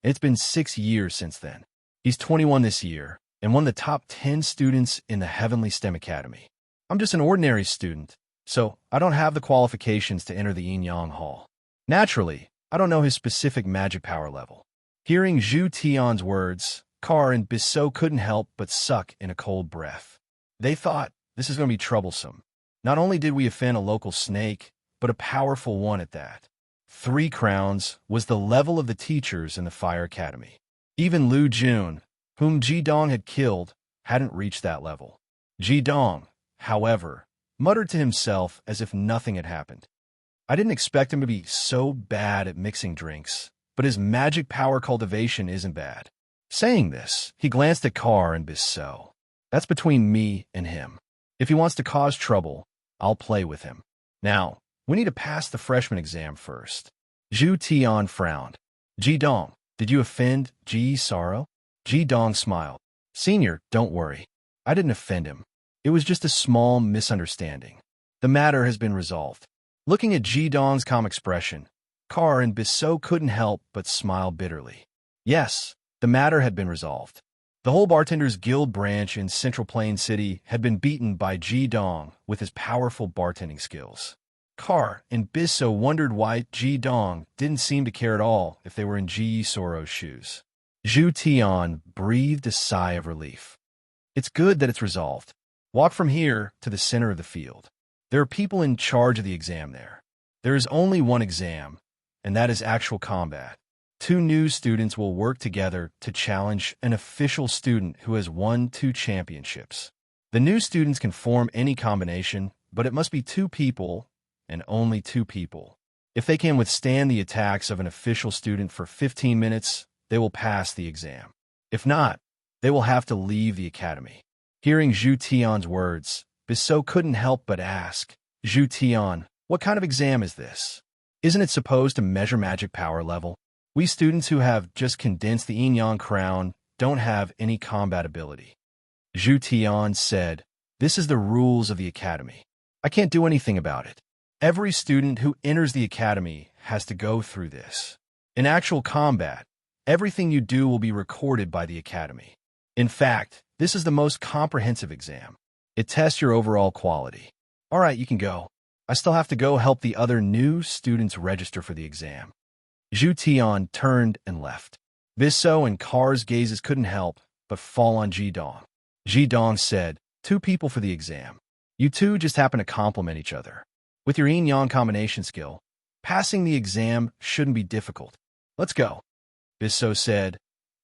and it's been 6 years since then. He's 21 this year, and one of the top 10 students in the Heavenly STEM Academy. I'm just an ordinary student, so I don't have the qualifications to enter the Enyang Hall. Naturally, I don't know his specific magic power level. Hearing Zhu Tian's words, Car and Bissot couldn't help but suck in a cold breath. They thought, this is going to be troublesome. Not only did we offend a local snake, but a powerful one at that. 3 crowns was the level of the teachers in the Fire Academy. Even Lu Jun, whom Ji Dong had killed, hadn't reached that level. Ji Dong, however, muttered to himself as if nothing had happened. I didn't expect him to be so bad at mixing drinks, but his magic power cultivation isn't bad. Saying this, he glanced at Car and Bissot. That's between me and him. If he wants to cause trouble, I'll play with him. Now, we need to pass the freshman exam first. Zhu Tian frowned. Ji Dong, did you offend Ji Sorrow? Ji Dong smiled. Senior, don't worry. I didn't offend him. It was just a small misunderstanding. The matter has been resolved. Looking at Ji Dong's calm expression, Car and Bissot couldn't help but smile bitterly. Yes, the matter had been resolved. The whole Bartenders Guild branch in Central Plain City had been beaten by Ji Dong with his powerful bartending skills. Kar and Bisso wondered why Ji Dong didn't seem to care at all if they were in Ji Soro's shoes. Zhu Tian breathed a sigh of relief. It's good that it's resolved. Walk from here to the center of the field. There are people in charge of the exam there. There is only one exam, and that is actual combat. 2 new students will work together to challenge an official student who has won 2 championships. The new students can form any combination, but it must be 2 people, and only 2 people. If they can withstand the attacks of an official student for 15 minutes, they will pass the exam. If not, they will have to leave the academy. Hearing Zhu Tian's words, Bisso couldn't help but ask, Zhu Tian, what kind of exam is this? Isn't it supposed to measure magic power level? We students who have just condensed the yin-yang crown don't have any combat ability. Zhu Tian said, this is the rules of the academy. I can't do anything about it. Every student who enters the academy has to go through this. In actual combat, everything you do will be recorded by the academy. In fact, this is the most comprehensive exam. It tests your overall quality. All right, you can go. I still have to go help the other new students register for the exam. Zhu Tian turned and left. Bisso and Kar's gazes couldn't help but fall on Ji Dong. Ji Dong said, 2 people for the exam. You 2 just happen to complement each other. With your yin-yang combination skill, passing the exam shouldn't be difficult. Let's go. Bisso said,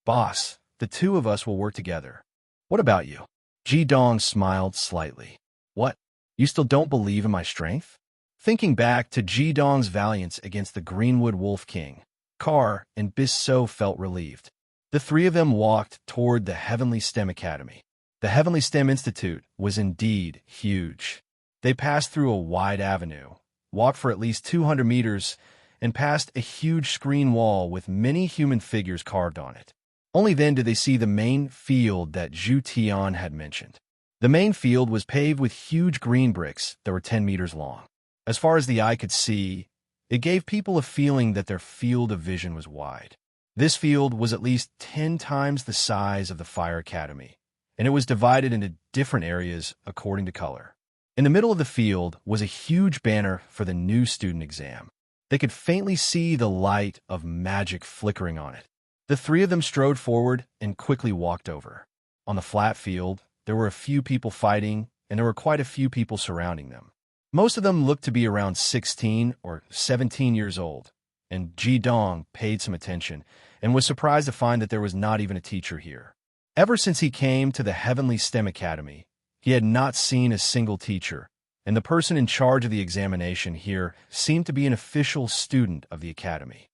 Boss, the 2 of us will work together. What about you? Ji Dong smiled slightly. What? You still don't believe in my strength? Thinking back to Ji Dong's valiance against the Greenwood Wolf King, Kar and Bisso felt relieved. The 3 of them walked toward the Heavenly STEM Academy. The Heavenly STEM Institute was indeed huge. They passed through a wide avenue, walked for at least 200 meters, and passed a huge screen wall with many human figures carved on it. Only then did they see the main field that Zhu Tian had mentioned. The main field was paved with huge green bricks that were 10 meters long. As far as the eye could see, it gave people a feeling that their field of vision was wide. This field was at least 10 times the size of the Fire Academy, and it was divided into different areas according to color. In the middle of the field was a huge banner for the new student exam. They could faintly see the light of magic flickering on it. The 3 of them strode forward and quickly walked over. On the flat field, there were a few people fighting, and there were quite a few people surrounding them. Most of them looked to be around 16 or 17 years old, and Ji Dong paid some attention and was surprised to find that there was not even a teacher here. Ever since he came to the Heavenly STEM Academy, he had not seen a single teacher, and the person in charge of the examination here seemed to be an official student of the academy.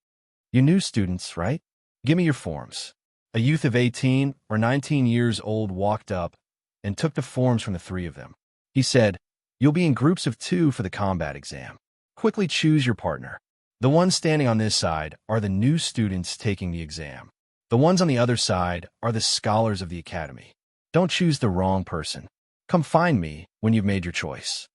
You new students, right? Give me your forms. A youth of 18 or 19 years old walked up and took the forms from the 3 of them. He said, You'll be in groups of 2 for the combat exam. Quickly choose your partner. The ones standing on this side are the new students taking the exam. The ones on the other side are the scholars of the academy. Don't choose the wrong person. Come find me when you've made your choice.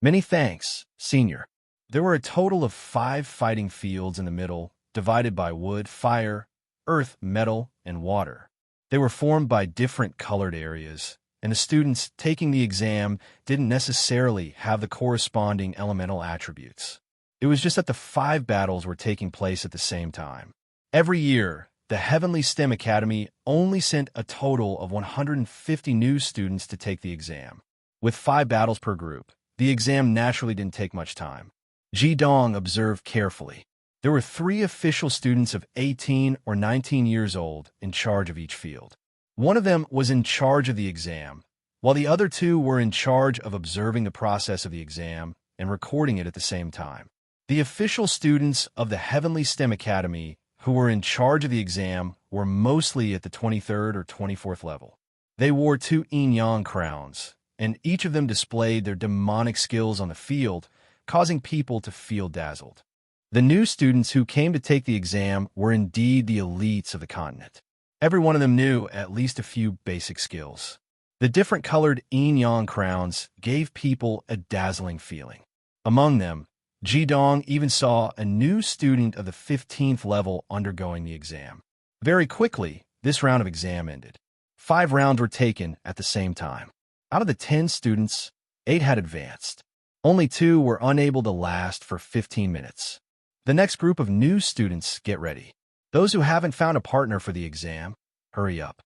Many thanks, Senior. There were a total of 5 fighting fields in the middle, divided by wood, fire, earth, metal, and water. They were formed by different colored areas, and the students taking the exam didn't necessarily have the corresponding elemental attributes. It was just that the 5 battles were taking place at the same time. Every year, the Heavenly STEM Academy only sent a total of 150 new students to take the exam. With 5 battles per group, the exam naturally didn't take much time. Ji Dong observed carefully. There were 3 official students of 18 or 19 years old in charge of each field. One of them was in charge of the exam, while the other 2 were in charge of observing the process of the exam and recording it at the same time. The official students of the Heavenly STEM Academy who were in charge of the exam were mostly at the 23rd or 24th level. They wore 2 yin-yang crowns, and each of them displayed their demonic skills on the field, causing people to feel dazzled. The new students who came to take the exam were indeed the elites of the continent. Every one of them knew at least a few basic skills. The different colored yin-yang crowns gave people a dazzling feeling. Among them, Ji Dong even saw a new student of the 15th level undergoing the exam. Very quickly, this round of exam ended. 5 rounds were taken at the same time. Out of the 10 students, 8 had advanced. Only 2 were unable to last for 15 minutes. The next group of new students get ready. Those who haven't found a partner for the exam, hurry up.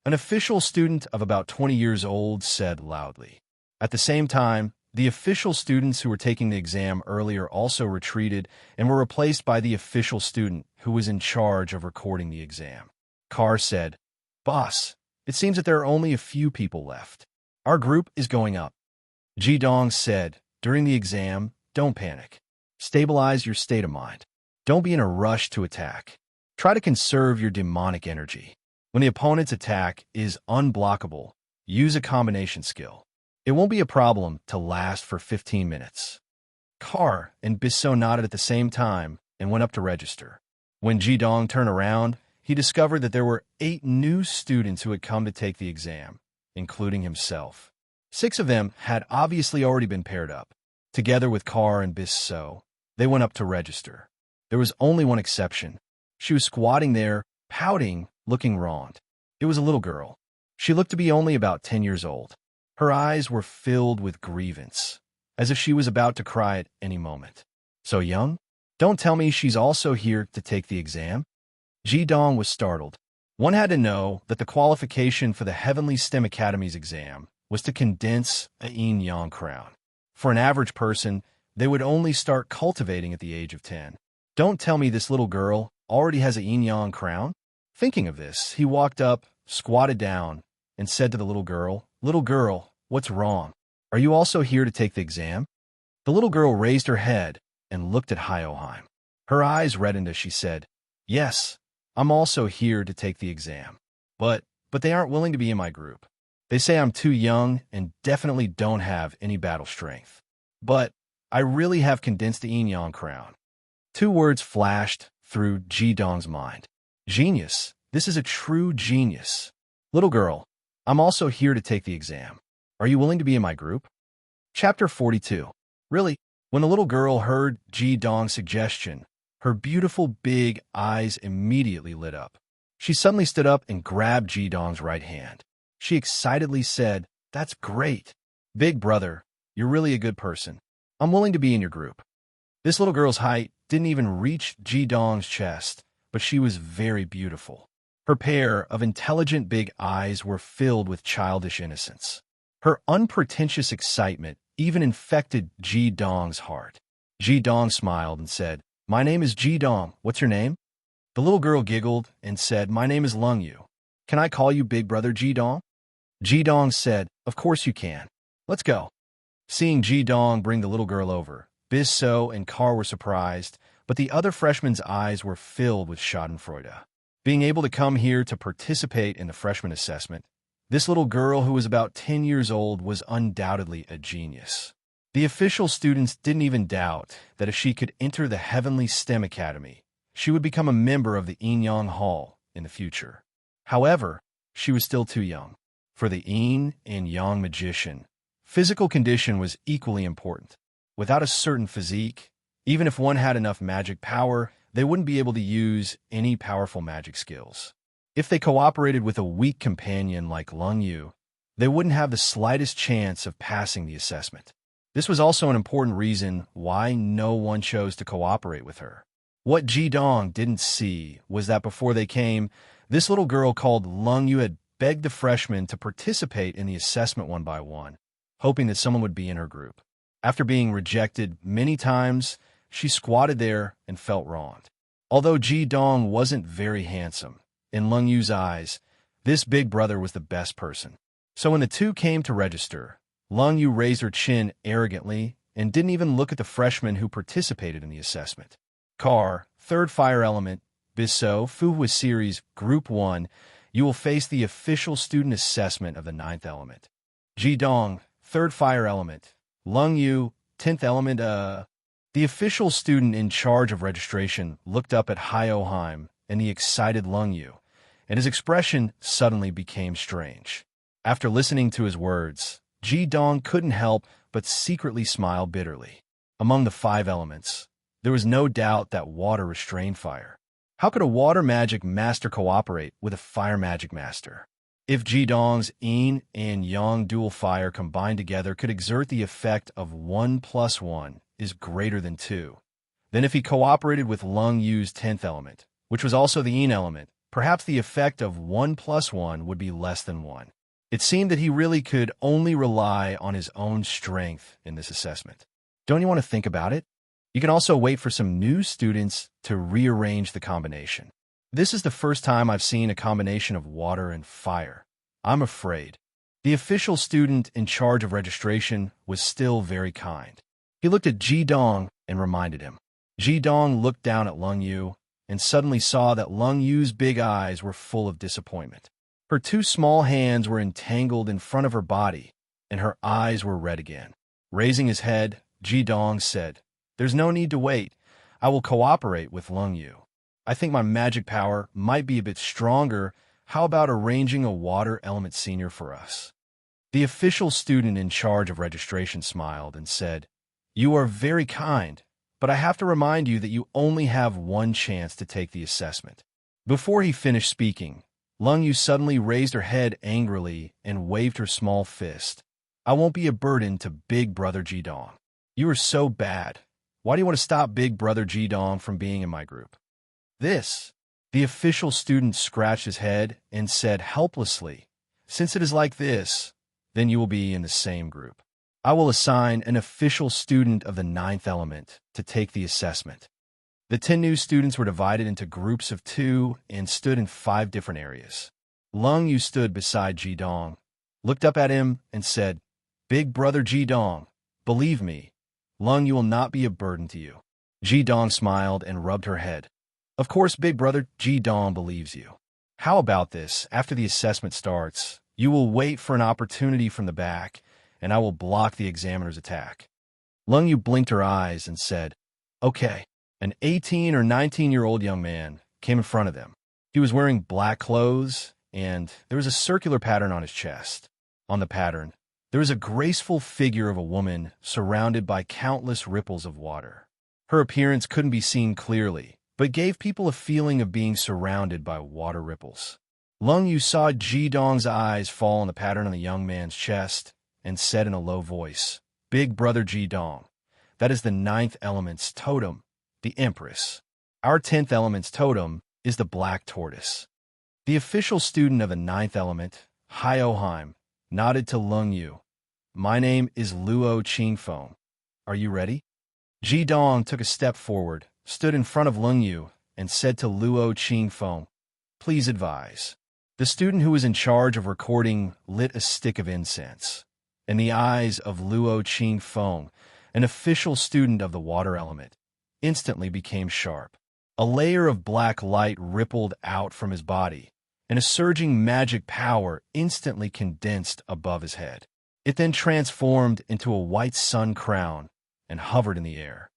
An official student of about 20 years old said loudly. At the same time, the official students who were taking the exam earlier also retreated and were replaced by the official student who was in charge of recording the exam. Carr said, "Boss, it seems that there are only a few people left. Our group is going up." Ji-dong said, "During the exam, don't panic. Stabilize your state of mind. Don't be in a rush to attack. Try to conserve your demonic energy. When the opponent's attack is unblockable, use a combination skill. It won't be a problem to last for 15 minutes." Carr and Bissot nodded at the same time and went up to register. When Ji-dong turned around, he discovered that there were 8 new students who had come to take the exam, including himself. 6 of them had obviously already been paired up. Together with Carr and Bissot, they went up to register. There was only one exception. She was squatting there, pouting, looking wronged. It was a little girl. She looked to be only about 10 years old. Her eyes were filled with grievance, as if she was about to cry at any moment. "So young? Don't tell me she's also here to take the exam?" Ji-dong was startled. One had to know that the qualification for the Heavenly STEM Academy's exam was to condense a yin-yang crown. For an average person, they would only start cultivating at the age of 10. Don't tell me this little girl already has a yin-yang crown? Thinking of this, he walked up, squatted down, and said to the little girl, "Little girl, what's wrong? Are you also here to take the exam?" The little girl raised her head and looked at Hyoheim. Her eyes reddened as she said, "Yes, I'm also here to take the exam. But they aren't willing to be in my group. They say I'm too young and definitely don't have any battle strength. But I really have condensed the yin-yang crown." 2 words flashed through Ji-dong's mind. "Genius. This is a true genius. Little girl, I'm also here to take the exam. Are you willing to be in my group?" Chapter 42. Really? When the little girl heard Ji-dong's suggestion, her beautiful big eyes immediately lit up. She suddenly stood up and grabbed Ji-dong's right hand. She excitedly said, "That's great. Big brother, you're really a good person. I'm willing to be in your group." This little girl's height didn't even reach Ji-dong's chest, but she was very beautiful. Her pair of intelligent big eyes were filled with childish innocence. Her unpretentious excitement even infected Ji-dong's heart. Ji-dong smiled and said, "My name is Ji-dong. What's your name?" The little girl giggled and said, "My name is Lung-yu. Can I call you Big Brother Ji-dong?" Ji-dong said, "Of course you can. Let's go." Seeing Ji-dong bring the little girl over, Bissot and Carr were surprised, but the other freshmen's eyes were filled with schadenfreude. Being able to come here to participate in the freshman assessment, this little girl who was about 10 years old was undoubtedly a genius. The official students didn't even doubt that if she could enter the Heavenly STEM Academy, she would become a member of the Yin-Yang Hall in the future. However, she was still too young. For the Yin and Yang magician, physical condition was equally important. Without a certain physique, even if one had enough magic power, they wouldn't be able to use any powerful magic skills. If they cooperated with a weak companion like Lung Yu, they wouldn't have the slightest chance of passing the assessment. This was also an important reason why no one chose to cooperate with her. What Ji-dong didn't see was that before they came, this little girl called Lung Yu had begged the freshmen to participate in the assessment one by one, hoping that someone would be in her group. After being rejected many times, she squatted there and felt wronged. Although Ji-dong wasn't very handsome, in Lung Yu's eyes, this big brother was the best person. So when the 2 came to register, Lung Yu raised her chin arrogantly and didn't even look at the freshmen who participated in the assessment. Carr, 3rd Fire Element, Bissot, Fuhua Series, Group 1, you will face the official student assessment of the 9th element. Ji-dong, 3rd Fire Element, Lung Yu, 10th Element, The official student in charge of registration looked up at Hyoheim and the excited Lung Yu, and his expression suddenly became strange. After listening to his words, Ji-dong couldn't help but secretly smile bitterly. Among the 5 elements, there was no doubt that water restrained fire. How could a water magic master cooperate with a fire magic master? If Jidong's yin and yang dual fire combined together could exert the effect of 1 plus 1 is greater than 2, then if he cooperated with Lung Yu's 10th element, which was also the yin element, perhaps the effect of 1 plus 1 would be less than 1. It seemed that he really could only rely on his own strength in this assessment. Don't you want to think about it? You can also wait for some new students to rearrange the combination. This is the first time I've seen a combination of water and fire. I'm afraid. The official student in charge of registration was still very kind. He looked at Jidong and reminded him. Jidong looked down at Lung Yu and suddenly saw that Lung Yu's big eyes were full of disappointment. Her two small hands were entangled in front of her body, and her eyes were red again. Raising his head, Jidong said, "There's no need to wait. I will cooperate with Lung Yu. I think my magic power might be a bit stronger. How about arranging a water element senior for us?" The official student in charge of registration smiled and said, "You are very kind, but I have to remind you that you only have one chance to take the assessment." Before he finished speaking, Lung Yu suddenly raised her head angrily and waved her small fist. "I won't be a burden to Big Brother Jidong. You are so bad. Why do you want to stop Big Brother Jidong from being in my group?" The official student scratched his head and said helplessly, "Since it is like this, then you will be in the same group. I will assign an official student of the 9th element to take the assessment." The 10 new students were divided into groups of 2 and stood in 5 different areas. Lung Yu stood beside Jidong, looked up at him, and said, "Big Brother Jidong, believe me, Lung Yu will not be a burden to you." Jidong smiled and rubbed her head. "Of course, Big Brother Jidong believes you. How about this? After the assessment starts, you will wait for an opportunity from the back, and I will block the examiner's attack." Lung Yu blinked her eyes and said, "Okay." An 18 or 19-year-old young man came in front of them. He was wearing black clothes, and there was a circular pattern on his chest. On the pattern, there was a graceful figure of a woman surrounded by countless ripples of water. Her appearance couldn't be seen clearly, but gave people a feeling of being surrounded by water ripples. Lung Yu saw Jidong's eyes fall on the pattern on the young man's chest and said in a low voice, "Big Brother Jidong, that is the 9th element's totem, the Empress. Our 10th element's totem is the black tortoise." The official student of the 9th element, Hyoheim, nodded to Lung Yu. "My name is Luo Qingfeng. Are you ready?" Jidong took a step forward, stood in front of Lung Yu, and said to Luo Qingfeng, "Please advise." The student who was in charge of recording lit a stick of incense, and the eyes of Luo Qingfeng, an official student of the water element, instantly became sharp. A layer of black light rippled out from his body, and a surging magic power instantly condensed above his head. It then transformed into a white sun crown and hovered in the air.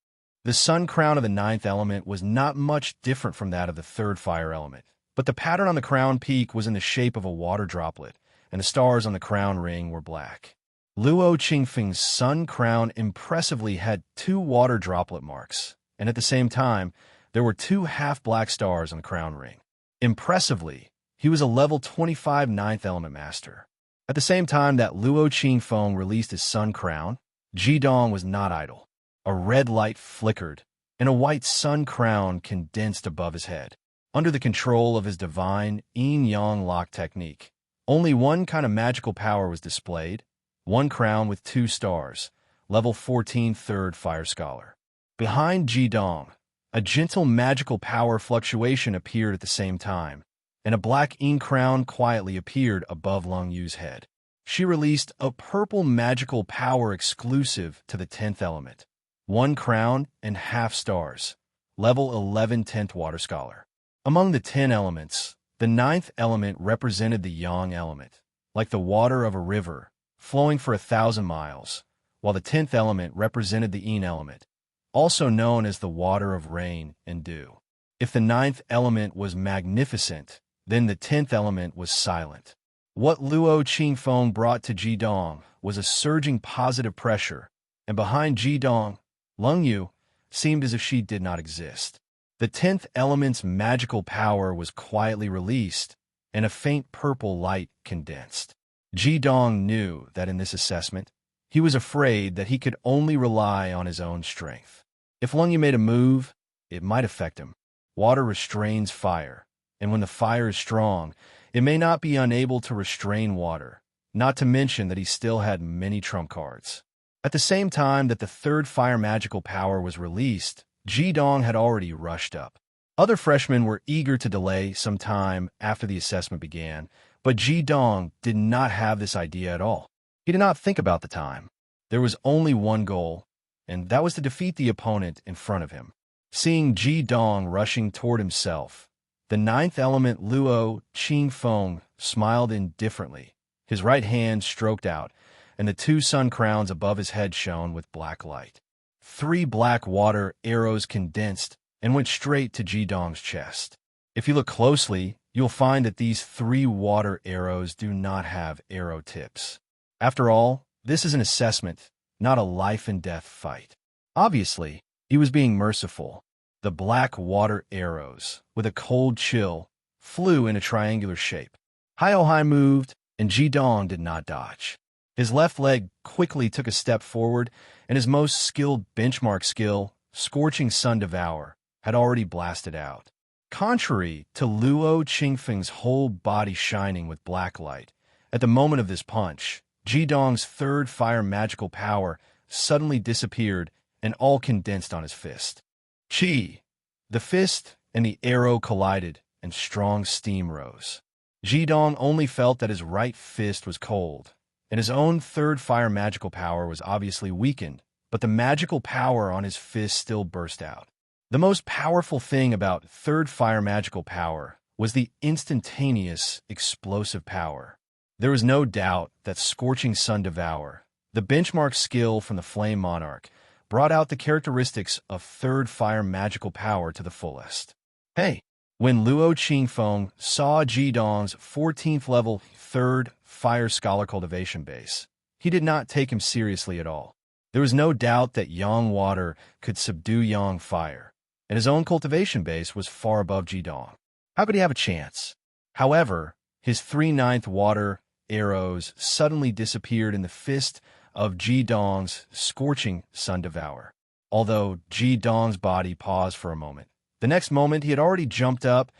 The sun crown of the 9th element was not much different from that of the 3rd fire element, but the pattern on the crown peak was in the shape of a water droplet, and the stars on the crown ring were black. Luo Qingfeng's sun crown impressively had 2 water droplet marks, and at the same time, there were 2 half-black stars on the crown ring. Impressively, he was a level 25 9th element master. At the same time that Luo Qingfeng released his sun crown, Jidong was not idle. A red light flickered, and a white sun crown condensed above his head. Under the control of his divine yin-yang lock technique, only one kind of magical power was displayed, one crown with 2 stars, level 14 3rd fire scholar. Behind Jidong, a gentle magical power fluctuation appeared at the same time, and a black yin crown quietly appeared above Lung Yu's head. She released a purple magical power exclusive to the 10th element. 1 crown and half stars, level 11 10th water scholar. Among the 10 elements, the 9th element represented the yang element, like the water of a river, flowing for 1,000 miles, while the 10th element represented the yin element, also known as the water of rain and dew. If the 9th element was magnificent, then the 10th element was silent. What Luo Qingfeng brought to Jidong was a surging positive pressure, and behind Jidong, Lung Yu seemed as if she did not exist. The 10th element's magical power was quietly released, and a faint purple light condensed. Ji-dong knew that in this assessment, he was afraid that he could only rely on his own strength. If Lung Yu made a move, it might affect him. Water restrains fire, and when the fire is strong, it may not be unable to restrain water, not to mention that he still had many trump cards. At the same time that the third fire magical power was released, Ji-dong had already rushed up. Other freshmen were eager to delay some time after the assessment began, but Ji-dong did not have this idea at all. He did not think about the time. There was only one goal, and that was to defeat the opponent in front of him. Seeing Ji-dong rushing toward himself, the ninth element Luo Qingfeng smiled indifferently. His right hand stroked out, and the two sun crowns above his head shone with black light. 3 black water arrows condensed and went straight to Ji-dong's chest. If you look closely, you'll find that these 3 water arrows do not have arrow tips. After all, this is an assessment, not a life-and-death fight. Obviously, he was being merciful. The black water arrows, with a cold chill, flew in a triangular shape. Hai moved, and Ji-dong did not dodge. His left leg quickly took a step forward, and his most skilled benchmark skill, Scorching Sun Devour, had already blasted out. Contrary to Luo Qingfeng's whole body shining with black light, at the moment of this punch, Ji-dong's third fire magical power suddenly disappeared and all condensed on his fist. Chi! The fist and the arrow collided, and strong steam rose. Ji-dong only felt that his right fist was cold, and his own third fire magical power was obviously weakened, but the magical power on his fist still burst out. The most powerful thing about third fire magical power was the instantaneous, explosive power. There was no doubt that Scorching Sun Devour, the benchmark skill from the Flame Monarch, brought out the characteristics of third fire magical power to the fullest. Hey! When Luo Qingfeng saw Ji-dong's 14th level third fire scholar cultivation base, he did not take him seriously at all. There was no doubt that Yang water could subdue Yang fire, and his own cultivation base was far above Ji-dong. How could he have a chance? However, his 3/9 water arrows suddenly disappeared in the fist of Ji-dong's Scorching Sun Devour. Although Ji-dong's body paused for a moment, the next moment he had already jumped up,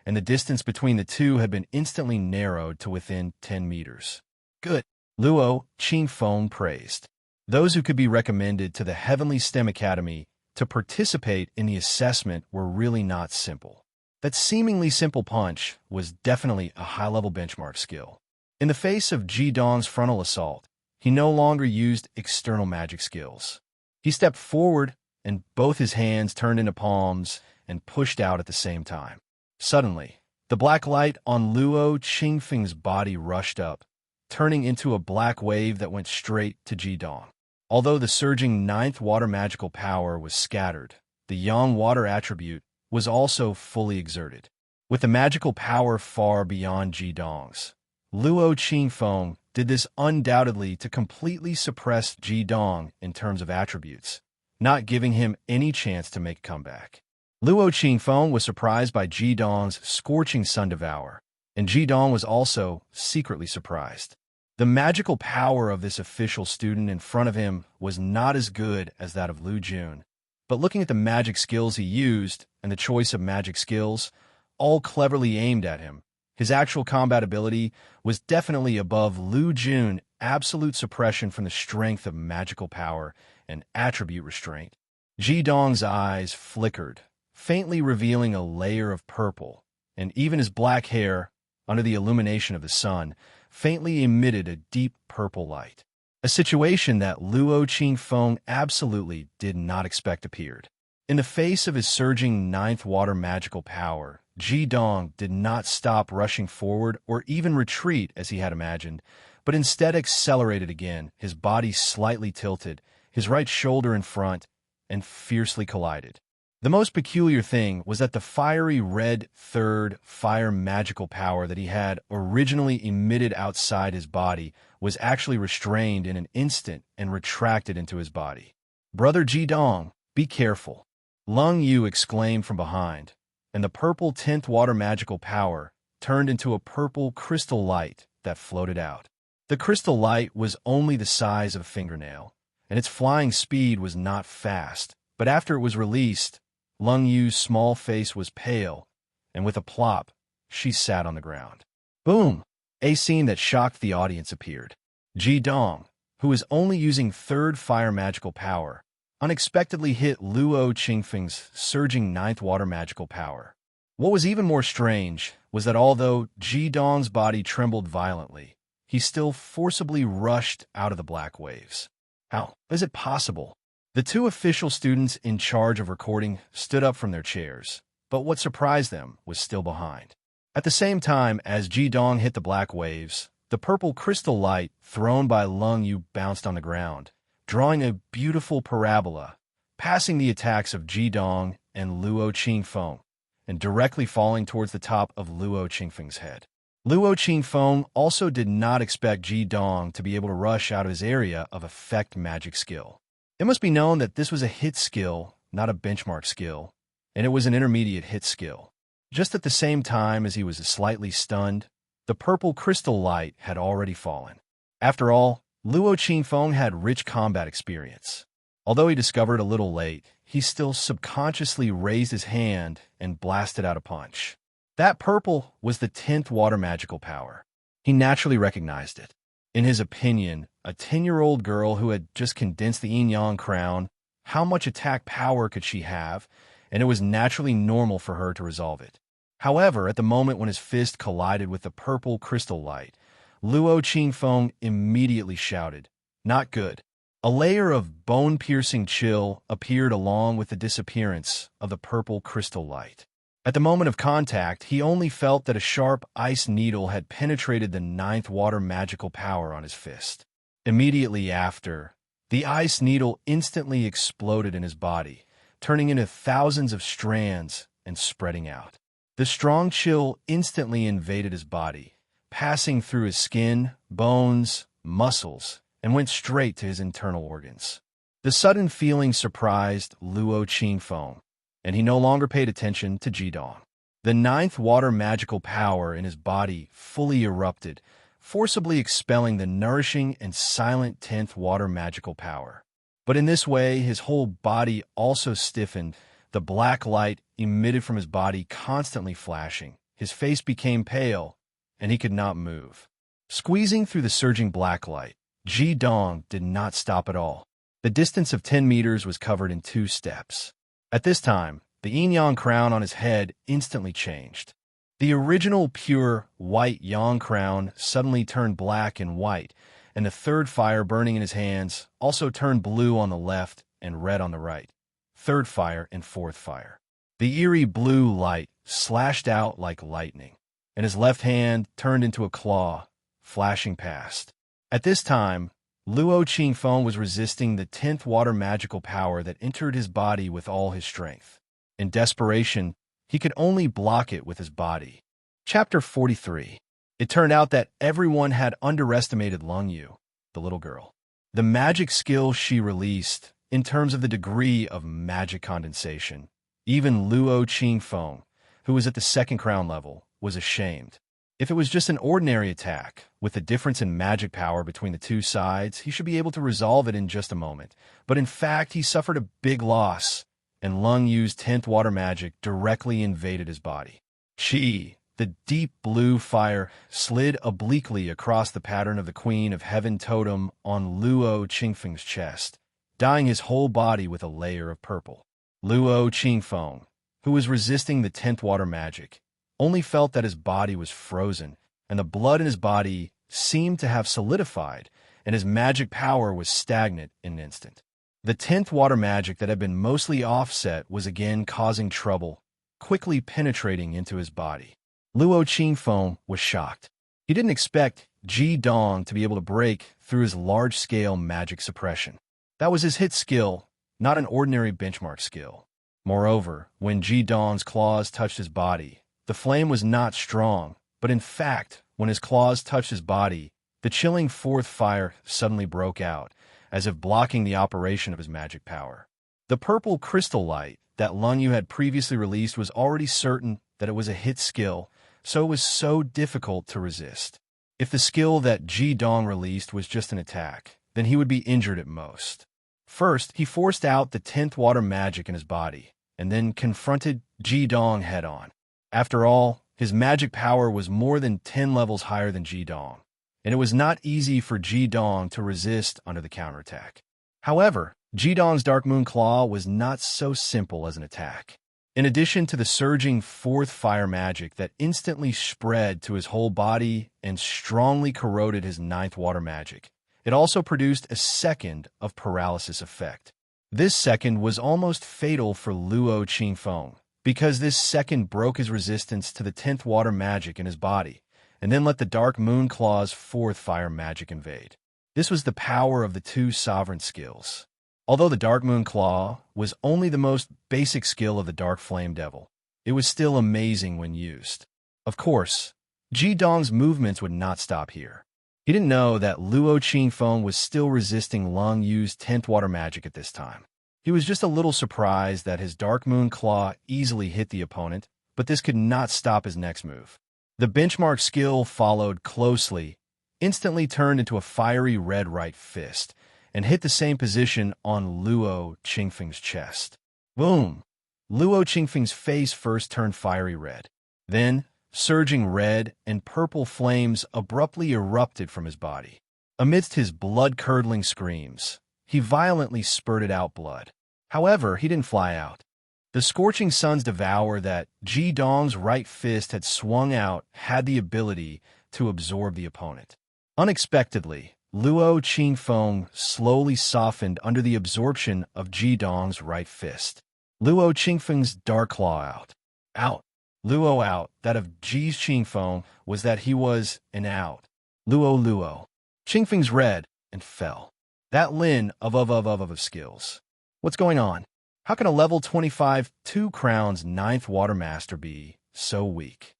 and the distance between the two had been instantly narrowed to within 10 meters. Good, Luo Qingfeng praised. Those who could be recommended to the Heavenly STEM Academy to participate in the assessment were really not simple. That seemingly simple punch was definitely a high-level benchmark skill. In the face of Ji-dong's frontal assault, he no longer used external magic skills. He stepped forward, and both his hands turned into palms and pushed out at the same time. Suddenly, the black light on Luo Qingfeng's body rushed up, turning into a black wave that went straight to Ji-dong. Although the surging 9th water magical power was scattered, the Yang water attribute was also fully exerted. With the magical power far beyond Ji-dong's, Luo Qingfeng did this undoubtedly to completely suppress Ji-dong in terms of attributes, not giving him any chance to make a comeback. Luo Qingfeng was surprised by Ji-dong's Scorching Sun Devour, and Ji-dong was also secretly surprised. The magical power of this official student in front of him was not as good as that of Lu Jun, but looking at the magic skills he used and the choice of magic skills, all cleverly aimed at him, his actual combat ability was definitely above Lu Jun's absolute suppression from the strength of magical power and attribute restraint. Ji-dong's eyes flickered, faintly revealing a layer of purple, and even his black hair, under the illumination of the sun, faintly emitted a deep purple light. A situation that Luo Qingfeng absolutely did not expect appeared. In the face of his surging 9th water magical power, Ji-dong did not stop rushing forward or even retreat as he had imagined, but instead accelerated again, his body slightly tilted, his right shoulder in front, and fiercely collided. The most peculiar thing was that the fiery red third fire magical power that he had originally emitted outside his body was actually restrained in an instant and retracted into his body. "Brother Ji-dong, be careful," Lung Yu exclaimed from behind, and the purple 10th water magical power turned into a purple crystal light that floated out. The crystal light was only the size of a fingernail, and its flying speed was not fast, but after it was released, Lung Yu's small face was pale, and with a plop, she sat on the ground. Boom! A scene that shocked the audience appeared. Ji Dong, who was only using third fire magical power, unexpectedly hit Luo Qingfeng's surging ninth water magical power. What was even more strange was that although Ji Dong's body trembled violently, he still forcibly rushed out of the black waves. How is it possible? The two official students in charge of recording stood up from their chairs, but what surprised them was still behind. At the same time as Ji Dong hit the black waves, the purple crystal light thrown by Lung Yu bounced on the ground, drawing a beautiful parabola, passing the attacks of Ji Dong and Luo Qingfeng, and directly falling towards the top of Luo Qingfeng's head. Luo Qingfeng also did not expect Ji Dong to be able to rush out of his area of effect magic skill. It must be known that this was a hit skill, not a benchmark skill, and it was an intermediate hit skill. Just at the same time as he was slightly stunned, the purple crystal light had already fallen. After all, Luo Qingfeng had rich combat experience. Although he discovered a little late, he still subconsciously raised his hand and blasted out a punch. That purple was the 10th water magical power. He naturally recognized it. In his opinion, a 10-year-old girl who had just condensed the yin-yang crown, how much attack power could she have? And it was naturally normal for her to resolve it. However, at the moment when his fist collided with the purple crystal light, Luo Qingfeng immediately shouted, "Not good." A layer of bone-piercing chill appeared along with the disappearance of the purple crystal light. At the moment of contact, he only felt that a sharp ice needle had penetrated the 9th water magical power on his fist. Immediately after, the ice needle instantly exploded in his body, turning into thousands of strands and spreading out. The strong chill instantly invaded his body, passing through his skin, bones, muscles, and went straight to his internal organs. The sudden feeling surprised Luo Qingfeng, and he no longer paid attention to Ji Dong. The 9th water magical power in his body fully erupted, forcibly expelling the nourishing and silent 10th water magical power. But in this way, his whole body also stiffened, the black light emitted from his body constantly flashing. His face became pale, and he could not move. Squeezing through the surging black light, Ji Dong did not stop at all. The distance of 10 meters was covered in 2 steps. At this time, the yin-yang crown on his head instantly changed. The original pure white yang crown suddenly turned black and white, and the third fire burning in his hands also turned blue on the left and red on the right. Third fire and fourth fire. The eerie blue light slashed out like lightning, and his left hand turned into a claw, flashing past. At this time, Luo Qingfeng was resisting the 10th water magical power that entered his body with all his strength. In desperation, he could only block it with his body. Chapter 43. It turned out that everyone had underestimated Lung Yu, the little girl. The magic skill she released, in terms of the degree of magic condensation, even Luo Qingfeng, who was at the 2nd crown level, was ashamed. If it was just an ordinary attack, with the difference in magic power between the two sides, he should be able to resolve it in just a moment. But in fact, he suffered a big loss, and Lung Yu's 10th water magic directly invaded his body. Qi, the deep blue fire, slid obliquely across the pattern of the Queen of Heaven totem on Luo Qingfeng's chest, dyeing his whole body with a layer of purple. Luo Qingfeng, who was resisting the 10th water magic, only felt that his body was frozen, and the blood in his body seemed to have solidified, and his magic power was stagnant in an instant. The 10th water magic that had been mostly offset was again causing trouble, quickly penetrating into his body. Luo Qingfeng was shocked. He didn't expect Ji Dong to be able to break through his large-scale magic suppression. That was his hit skill, not an ordinary benchmark skill. Moreover, when Ji Dong's claws touched his body, the flame was not strong, but in fact, when his claws touched his body, the chilling 4th fire suddenly broke out, as if blocking the operation of his magic power. The purple crystal light that Lung Yu had previously released was already certain that it was a hit skill, so it was so difficult to resist. If the skill that Ji Dong released was just an attack, then he would be injured at most. First, he forced out the 10th water magic in his body, and then confronted Ji Dong head-on. After all, his magic power was more than 10 levels higher than Ji Dong, and it was not easy for Ji Dong to resist under the counterattack. However, Ji Dong's Dark Moon Claw was not so simple as an attack. In addition to the surging 4th fire magic that instantly spread to his whole body and strongly corroded his 9th water magic, it also produced a second of paralysis effect. This second was almost fatal for Luo Qingfeng, because this second broke his resistance to the 10th water magic in his body, and then let the Dark Moon Claw's 4th fire magic invade. This was the power of the two sovereign skills. Although the Dark Moon Claw was only the most basic skill of the Dark Flame Devil, it was still amazing when used. Of course, Ji Dong's movements would not stop here. He didn't know that Luo Qingfeng was still resisting Lung Yu's 10th water magic at this time. He was just a little surprised that his Dark Moon Claw easily hit the opponent, but this could not stop his next move. The benchmark skill followed closely, instantly turned into a fiery red right fist, and hit the same position on Luo Qingfeng's chest. Boom! Luo Qingfeng's face first turned fiery red. Then, surging red and purple flames abruptly erupted from his body. Amidst his blood-curdling screams, he violently spurted out blood. However, he didn't fly out. The scorching sun's devour that Ji Dong's right fist had swung out had the ability to absorb the opponent. Unexpectedly, Luo Qingfeng slowly softened under the absorption of Ji Dong's right fist. Luo Qingfeng's dark claw out. Out. Luo out. That of Ji Qingfeng was that he was an out. Luo. Qingfeng's red and fell. That Lin of skills. What's going on? How can a level 25 2 crowns 9th water master be so weak?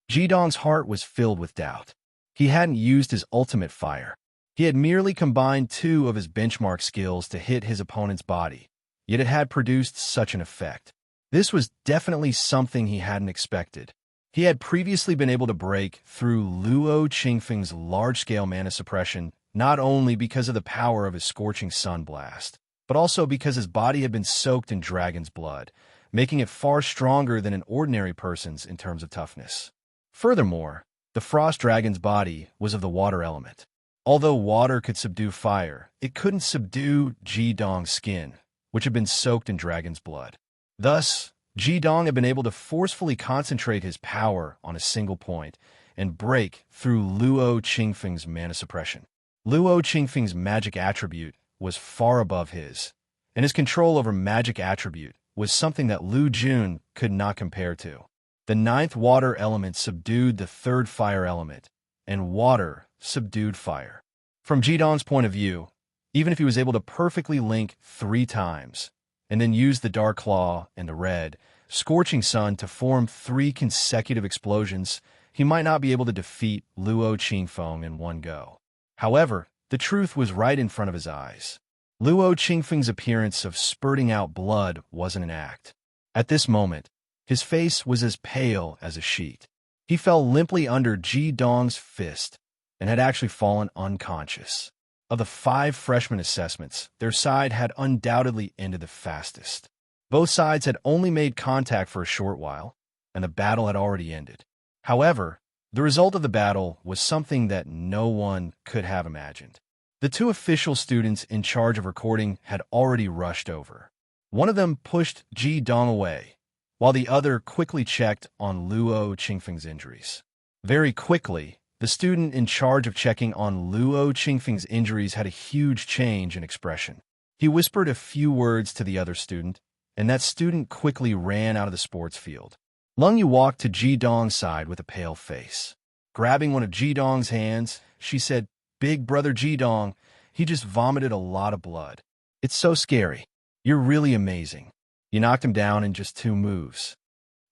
Ji Dong's heart was filled with doubt. He hadn't used his ultimate fire. He had merely combined 2 of his benchmark skills to hit his opponent's body, yet it had produced such an effect. This was definitely something he hadn't expected. He had previously been able to break through Luo Qingfeng's large-scale mana suppression not only because of the power of his scorching sun blast, but also because his body had been soaked in dragon's blood, making it far stronger than an ordinary person's in terms of toughness. Furthermore, the frost dragon's body was of the water element. Although water could subdue fire, it couldn't subdue Ji Dong's skin, which had been soaked in dragon's blood. Thus, Ji Dong had been able to forcefully concentrate his power on a single point and break through Luo Qingfeng's mana suppression. Luo Qingfeng's magic attribute was far above his, and his control over magic attribute was something that Lu Jun could not compare to. The 9th water element subdued the 3rd fire element, and water subdued fire. From Ji Dong's point of view, even if he was able to perfectly link 3 times, and then use the Dark Claw and the Red, Scorching Sun to form 3 consecutive explosions, he might not be able to defeat Luo Qingfeng in one go. However, the truth was right in front of his eyes. Luo Qingfeng's appearance of spurting out blood wasn't an act. At this moment, his face was as pale as a sheet. He fell limply under Ji Dong's fist and had actually fallen unconscious. Of the 5 freshman assessments, their side had undoubtedly ended the fastest. Both sides had only made contact for a short while, and the battle had already ended. However, the result of the battle was something that no one could have imagined. The 2 official students in charge of recording had already rushed over. One of them pushed Ji Dong away, while the other quickly checked on Luo Qingfeng's injuries. Very quickly, the student in charge of checking on Luo Qingfeng's injuries had a huge change in expression. He whispered a few words to the other student, and that student quickly ran out of the sports field. Lung Yu walked to Ji Dong's side with a pale face. Grabbing one of Ji Dong's hands, she said, "Big brother Ji Dong, he just vomited a lot of blood. It's so scary. You're really amazing. You knocked him down in just 2 moves."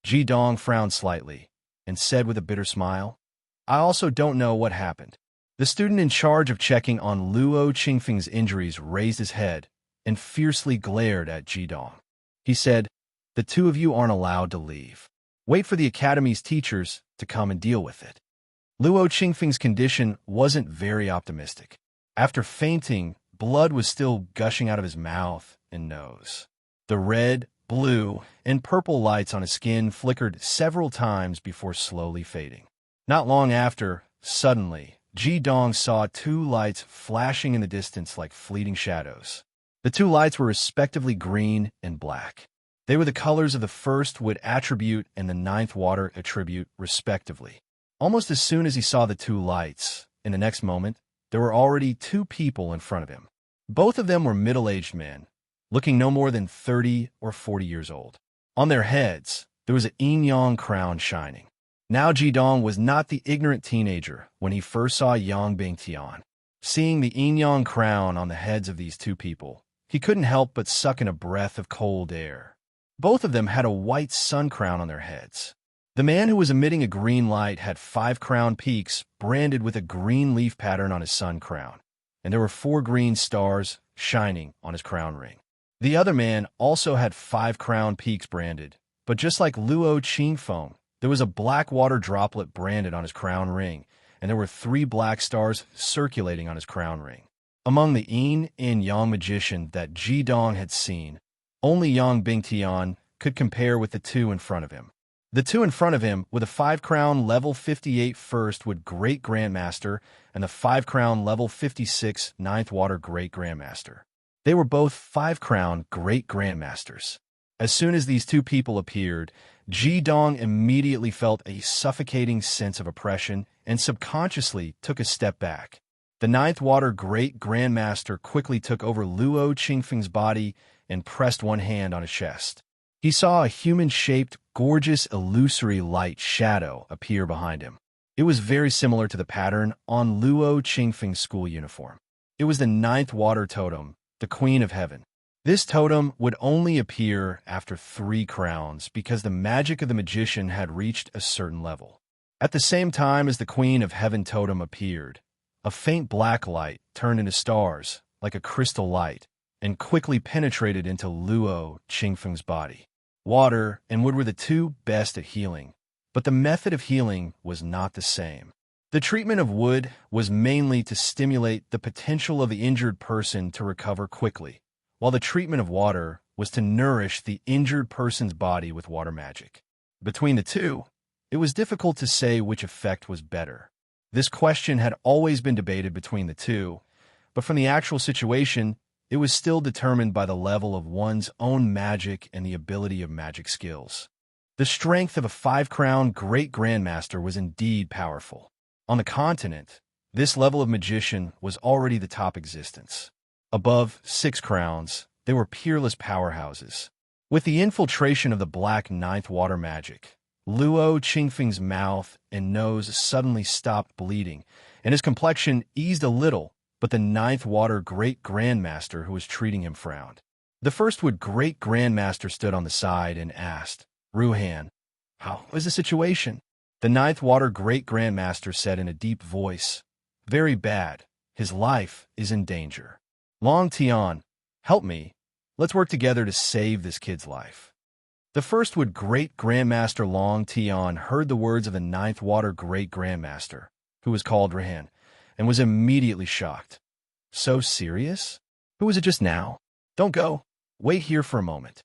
Ji Dong frowned slightly and said with a bitter smile, "I also don't know what happened." The student in charge of checking on Luo Qingfeng's injuries raised his head and fiercely glared at Ji Dong. He said, "The 2 of you aren't allowed to leave. Wait for the academy's teachers to come and deal with it. Luo Qingfeng's condition wasn't very optimistic. After fainting, blood was still gushing out of his mouth and nose. The red, blue, and purple lights on his skin flickered several times before slowly fading. Not long after, suddenly, Ji Dong saw two lights flashing in the distance like fleeting shadows. The two lights were respectively green and black. They were the colors of the first wood attribute and the ninth water attribute, respectively. Almost as soon as he saw the two lights, in the next moment, there were already two people in front of him. Both of them were middle-aged men, looking no more than 30 or 40 years old. On their heads, there was an yin-yang crown shining. Now Ji Dong was not the ignorant teenager when he first saw Yang Bingtian. Seeing the yin-yang crown on the heads of these two people, he couldn't help but suck in a breath of cold air. Both of them had a white sun crown on their heads. The man who was emitting a green light had 5 crown peaks branded with a green leaf pattern on his sun crown, and there were 4 green stars shining on his crown ring. The other man also had 5 crown peaks branded, but just like Luo Qingfeng, there was a black water droplet branded on his crown ring, and there were 3 black stars circulating on his crown ring. Among the yin and yang magician that Ji Dong had seen, only Yang Bingtian could compare with the two in front of him. The two in front of him were the 5 crown level 58 first wood great grandmaster and the 5 crown level 56 ninth water great grandmaster. They were both 5 crown great grandmasters. As soon as these two people appeared, Ji Dong immediately felt a suffocating sense of oppression and subconsciously took a step back. The ninth water great grandmaster quickly took over Luo Qingfeng's body and pressed one hand on his chest. He saw a human-shaped, gorgeous, illusory light shadow appear behind him. It was very similar to the pattern on Luo Qingfeng's school uniform. It was the ninth water totem, the Queen of Heaven. This totem would only appear after 3 crowns because the magic of the magician had reached a certain level. At the same time as the Queen of Heaven totem appeared, a faint black light turned into stars, like a crystal light, and quickly penetrated into Luo Qingfeng's body. Water and wood were the two best at healing, but the method of healing was not the same. The treatment of wood was mainly to stimulate the potential of the injured person to recover quickly, while the treatment of water was to nourish the injured person's body with water magic. Between the two, it was difficult to say which effect was better. This question had always been debated between the two, but from the actual situation, it was still determined by the level of one's own magic and the ability of magic skills. The strength of a 5 crown great grandmaster was indeed powerful. On the continent, this level of magician was already the top existence. Above 6 crowns, they were peerless powerhouses. With the infiltration of the black ninth water magic, Luo Qingfeng's mouth and nose suddenly stopped bleeding, and his complexion eased a little, but the ninth water great grandmaster who was treating him frowned. The first wood great grandmaster stood on the side and asked, "Ruhan, how is the situation?" The ninth water great grandmaster said in a deep voice, "Very bad. His life is in danger. Long Tian, help me. Let's work together to save this kid's life." The first wood great grandmaster Long Tian heard the words of the ninth water great grandmaster, who was called Ruhan, and was immediately shocked. "So serious? Who was it just now? Don't go. Wait here for a moment."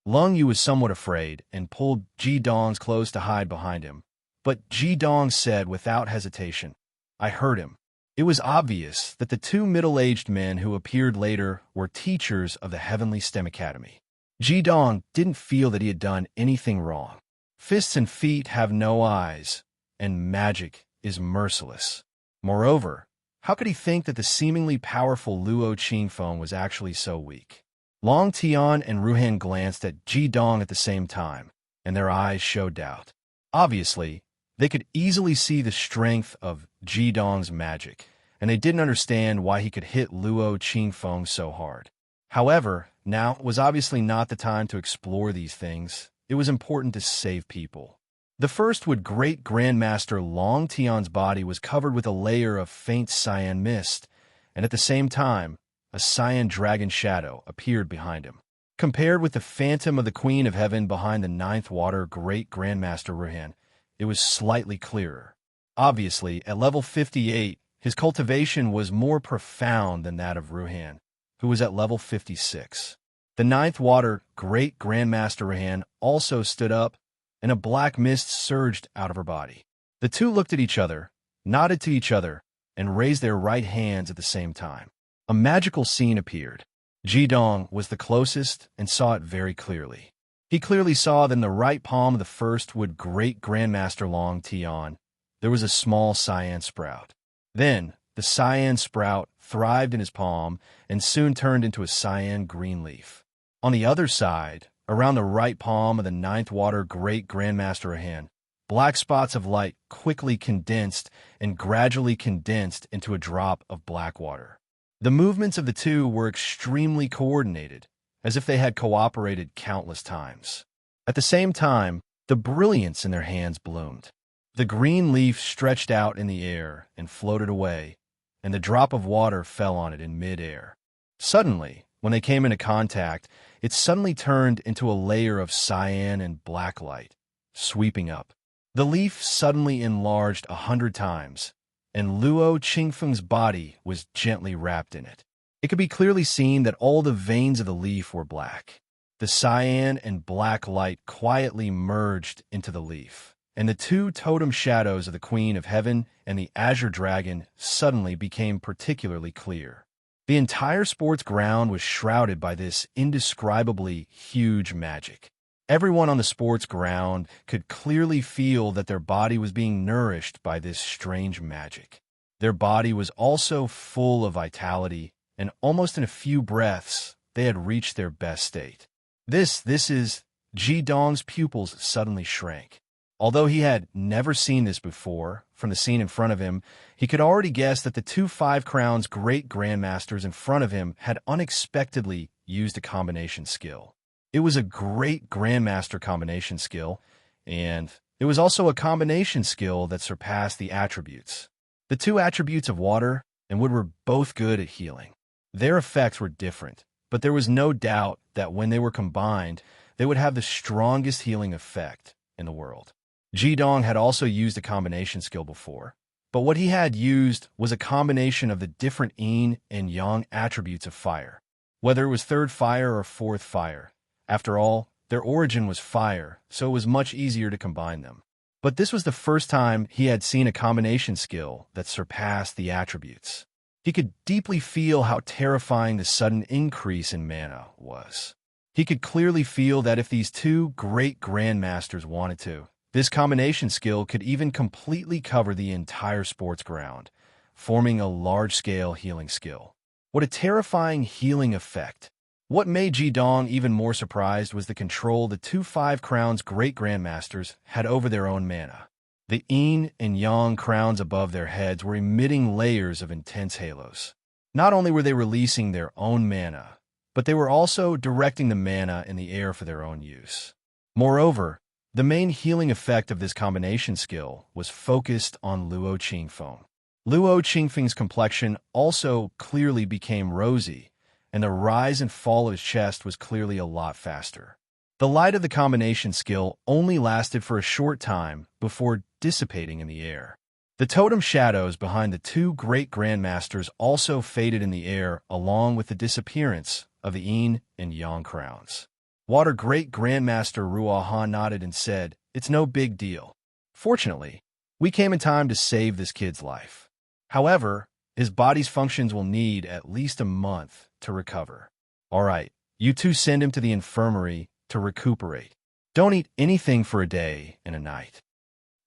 Lung Yu was somewhat afraid and pulled Ji Dong's clothes to hide behind him, but Ji Dong said without hesitation, "I heard him." It was obvious that the two middle-aged men who appeared later were teachers of the Heavenly STEM Academy. Ji Dong didn't feel that he had done anything wrong. Fists and feet have no eyes, and magic is merciless. Moreover, how could he think that the seemingly powerful Luo Qingfeng was actually so weak? Long Tian and Ruhan glanced at Ji Dong at the same time, and their eyes showed doubt. Obviously, they could easily see the strength of Ji Dong's magic, and they didn't understand why he could hit Luo Qingfeng so hard. However, now was obviously not the time to explore these things. It was important to save people. The first wood great grandmaster Long Tian's body was covered with a layer of faint cyan mist, and at the same time, a cyan dragon shadow appeared behind him. Compared with the phantom of the Queen of Heaven behind the ninth water great grandmaster Ruhan, it was slightly clearer. Obviously, at level 58, his cultivation was more profound than that of Ruhan, who was at level 56. The ninth water Great Grandmaster Ruhan also stood up, and a black mist surged out of her body. The two looked at each other, nodded to each other, and raised their right hands at the same time. A magical scene appeared. Jidong was the closest and saw it very clearly. He clearly saw that in the right palm of the first wood Great Grandmaster Long Tian, there was a small cyan sprout. Then, the cyan sprout thrived in his palm and soon turned into a cyan green leaf. On the other side, around the right palm of the ninth water Great Grandmaster Ruhan, black spots of light quickly condensed and gradually condensed into a drop of black water. The movements of the two were extremely coordinated, as if they had cooperated countless times. At the same time, the brilliance in their hands bloomed. The green leaf stretched out in the air and floated away, and the drop of water fell on it in mid-air. Suddenly, when they came into contact, it suddenly turned into a layer of cyan and black light, sweeping up. The leaf suddenly enlarged 100 times, and Luo Qingfeng's body was gently wrapped in it. It could be clearly seen that all the veins of the leaf were black. The cyan and black light quietly merged into the leaf, and the two totem shadows of the Queen of Heaven and the Azure Dragon suddenly became particularly clear. The entire sports ground was shrouded by this indescribably huge magic. Everyone on the sports ground could clearly feel that their body was being nourished by this strange magic. Their body was also full of vitality, and almost in a few breaths, they had reached their best state. This is... Ji Dong's pupils suddenly shrank. Although he had never seen this before, from the scene in front of him, he could already guess that the two Five Crowns Great Grandmasters in front of him had unexpectedly used a combination skill. It was a Great Grandmaster combination skill, and it was also a combination skill that surpassed the attributes. The two attributes of water and wood were both good at healing. Their effects were different, but there was no doubt that when they were combined, they would have the strongest healing effect in the world. Jidong had also used a combination skill before, but what he had used was a combination of the different yin and yang attributes of fire, whether it was third fire or fourth fire. After all, their origin was fire, so it was much easier to combine them. But this was the first time he had seen a combination skill that surpassed the attributes. He could deeply feel how terrifying the sudden increase in mana was. He could clearly feel that if these two great grandmasters wanted to, this combination skill could even completely cover the entire sports ground, forming a large-scale healing skill. What a terrifying healing effect! What made Jidong even more surprised was the control the two Five Crowns Great Grandmasters had over their own mana. The yin and yang crowns above their heads were emitting layers of intense halos. Not only were they releasing their own mana, but they were also directing the mana in the air for their own use. Moreover, the main healing effect of this combination skill was focused on Luo Qingfeng. Luo Qingfeng's complexion also clearly became rosy, and the rise and fall of his chest was clearly a lot faster. The light of the combination skill only lasted for a short time before dissipating in the air. The totem shadows behind the two great grandmasters also faded in the air along with the disappearance of the yin and yang crowns. Water Great Grandmaster Ruahan nodded and said, "It's no big deal. Fortunately, we came in time to save this kid's life. However, his body's functions will need at least a month to recover. All right, you two send him to the infirmary to recuperate. Don't eat anything for a day and a night."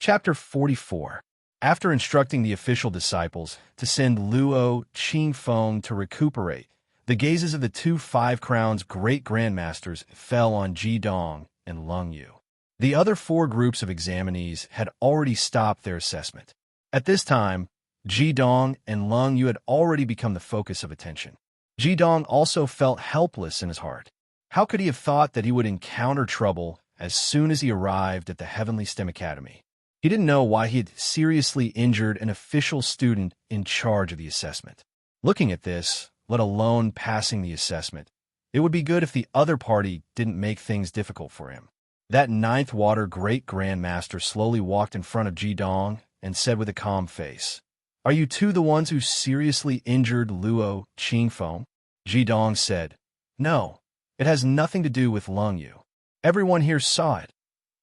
Chapter 44. After instructing the official disciples to send Luo Qingfeng to recuperate, the gazes of the two Five Crowns Great Grandmasters fell on Jidong and Lung Yu. The other four groups of examinees had already stopped their assessment. At this time, Jidong and Lung Yu had already become the focus of attention. Jidong also felt helpless in his heart. How could he have thought that he would encounter trouble as soon as he arrived at the Heavenly STEM Academy? He didn't know why he had seriously injured an official student in charge of the assessment. Looking at this, let alone passing the assessment, it would be good if the other party didn't make things difficult for him. That ninth water great grandmaster slowly walked in front of Ji-dong and said with a calm face, "Are you two the ones who seriously injured Luo Qingfeng?" Ji-dong said, "No, it has nothing to do with Lung Yu. Everyone here saw it.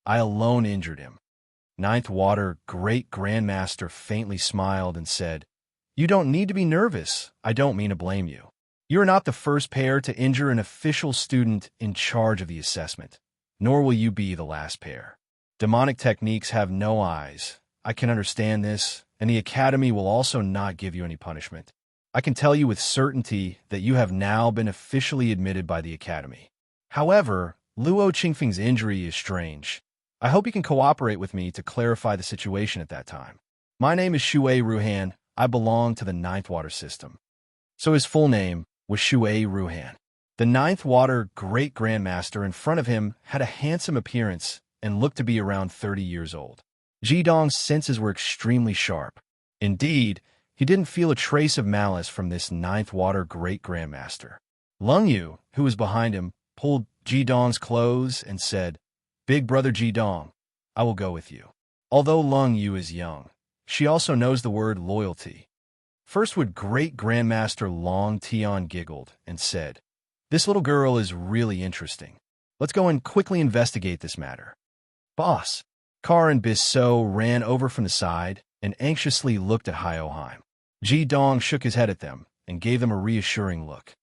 I alone injured him." Ninth water great grandmaster faintly smiled and said, "You don't need to be nervous. I don't mean to blame you. You are not the first pair to injure an official student in charge of the assessment, nor will you be the last pair. Demonic techniques have no eyes. I can understand this, and the Academy will also not give you any punishment. I can tell you with certainty that you have now been officially admitted by the Academy. However, Luo Qingfeng's injury is strange. I hope you can cooperate with me to clarify the situation at that time. My name is Shui Ruhan. I belong to the Ninth Water System." So his full name was Shui Ruhan. The Ninth Water Great Grandmaster in front of him had a handsome appearance and looked to be around 30 years old. Ji-dong's senses were extremely sharp. Indeed, he didn't feel a trace of malice from this Ninth Water Great Grandmaster. Lung Yu, who was behind him, pulled Ji-dong's clothes and said, "Big brother Ji-dong, I will go with you." Although Lung Yu is young, she also knows the word loyalty. First Wood Great Grandmaster Long Tian giggled and said, "This little girl is really interesting. Let's go and quickly investigate this matter." "Boss." Kar and Bissot ran over from the side and anxiously looked at Hyoheim. Ji-dong shook his head at them and gave them a reassuring look.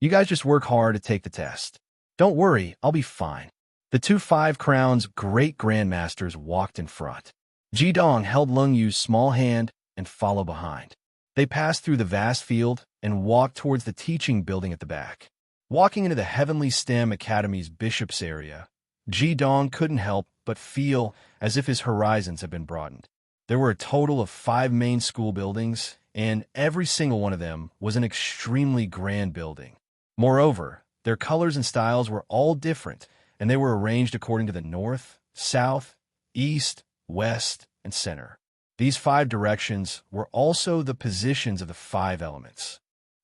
"You guys just work hard to take the test. Don't worry, I'll be fine." The two Five Crowns Great Grandmasters walked in front. Ji-dong held Lung Yu's small hand and followed behind. They passed through the vast field and walked towards the teaching building at the back. Walking into the Heavenly STEM Academy's Bishop's area, Ji-dong couldn't help but feel as if his horizons had been broadened. There were a total of 5 main school buildings, and every single one of them was an extremely grand building. Moreover, their colors and styles were all different, and they were arranged according to the north, south, east, west, and center. These 5 directions were also the positions of the 5 elements.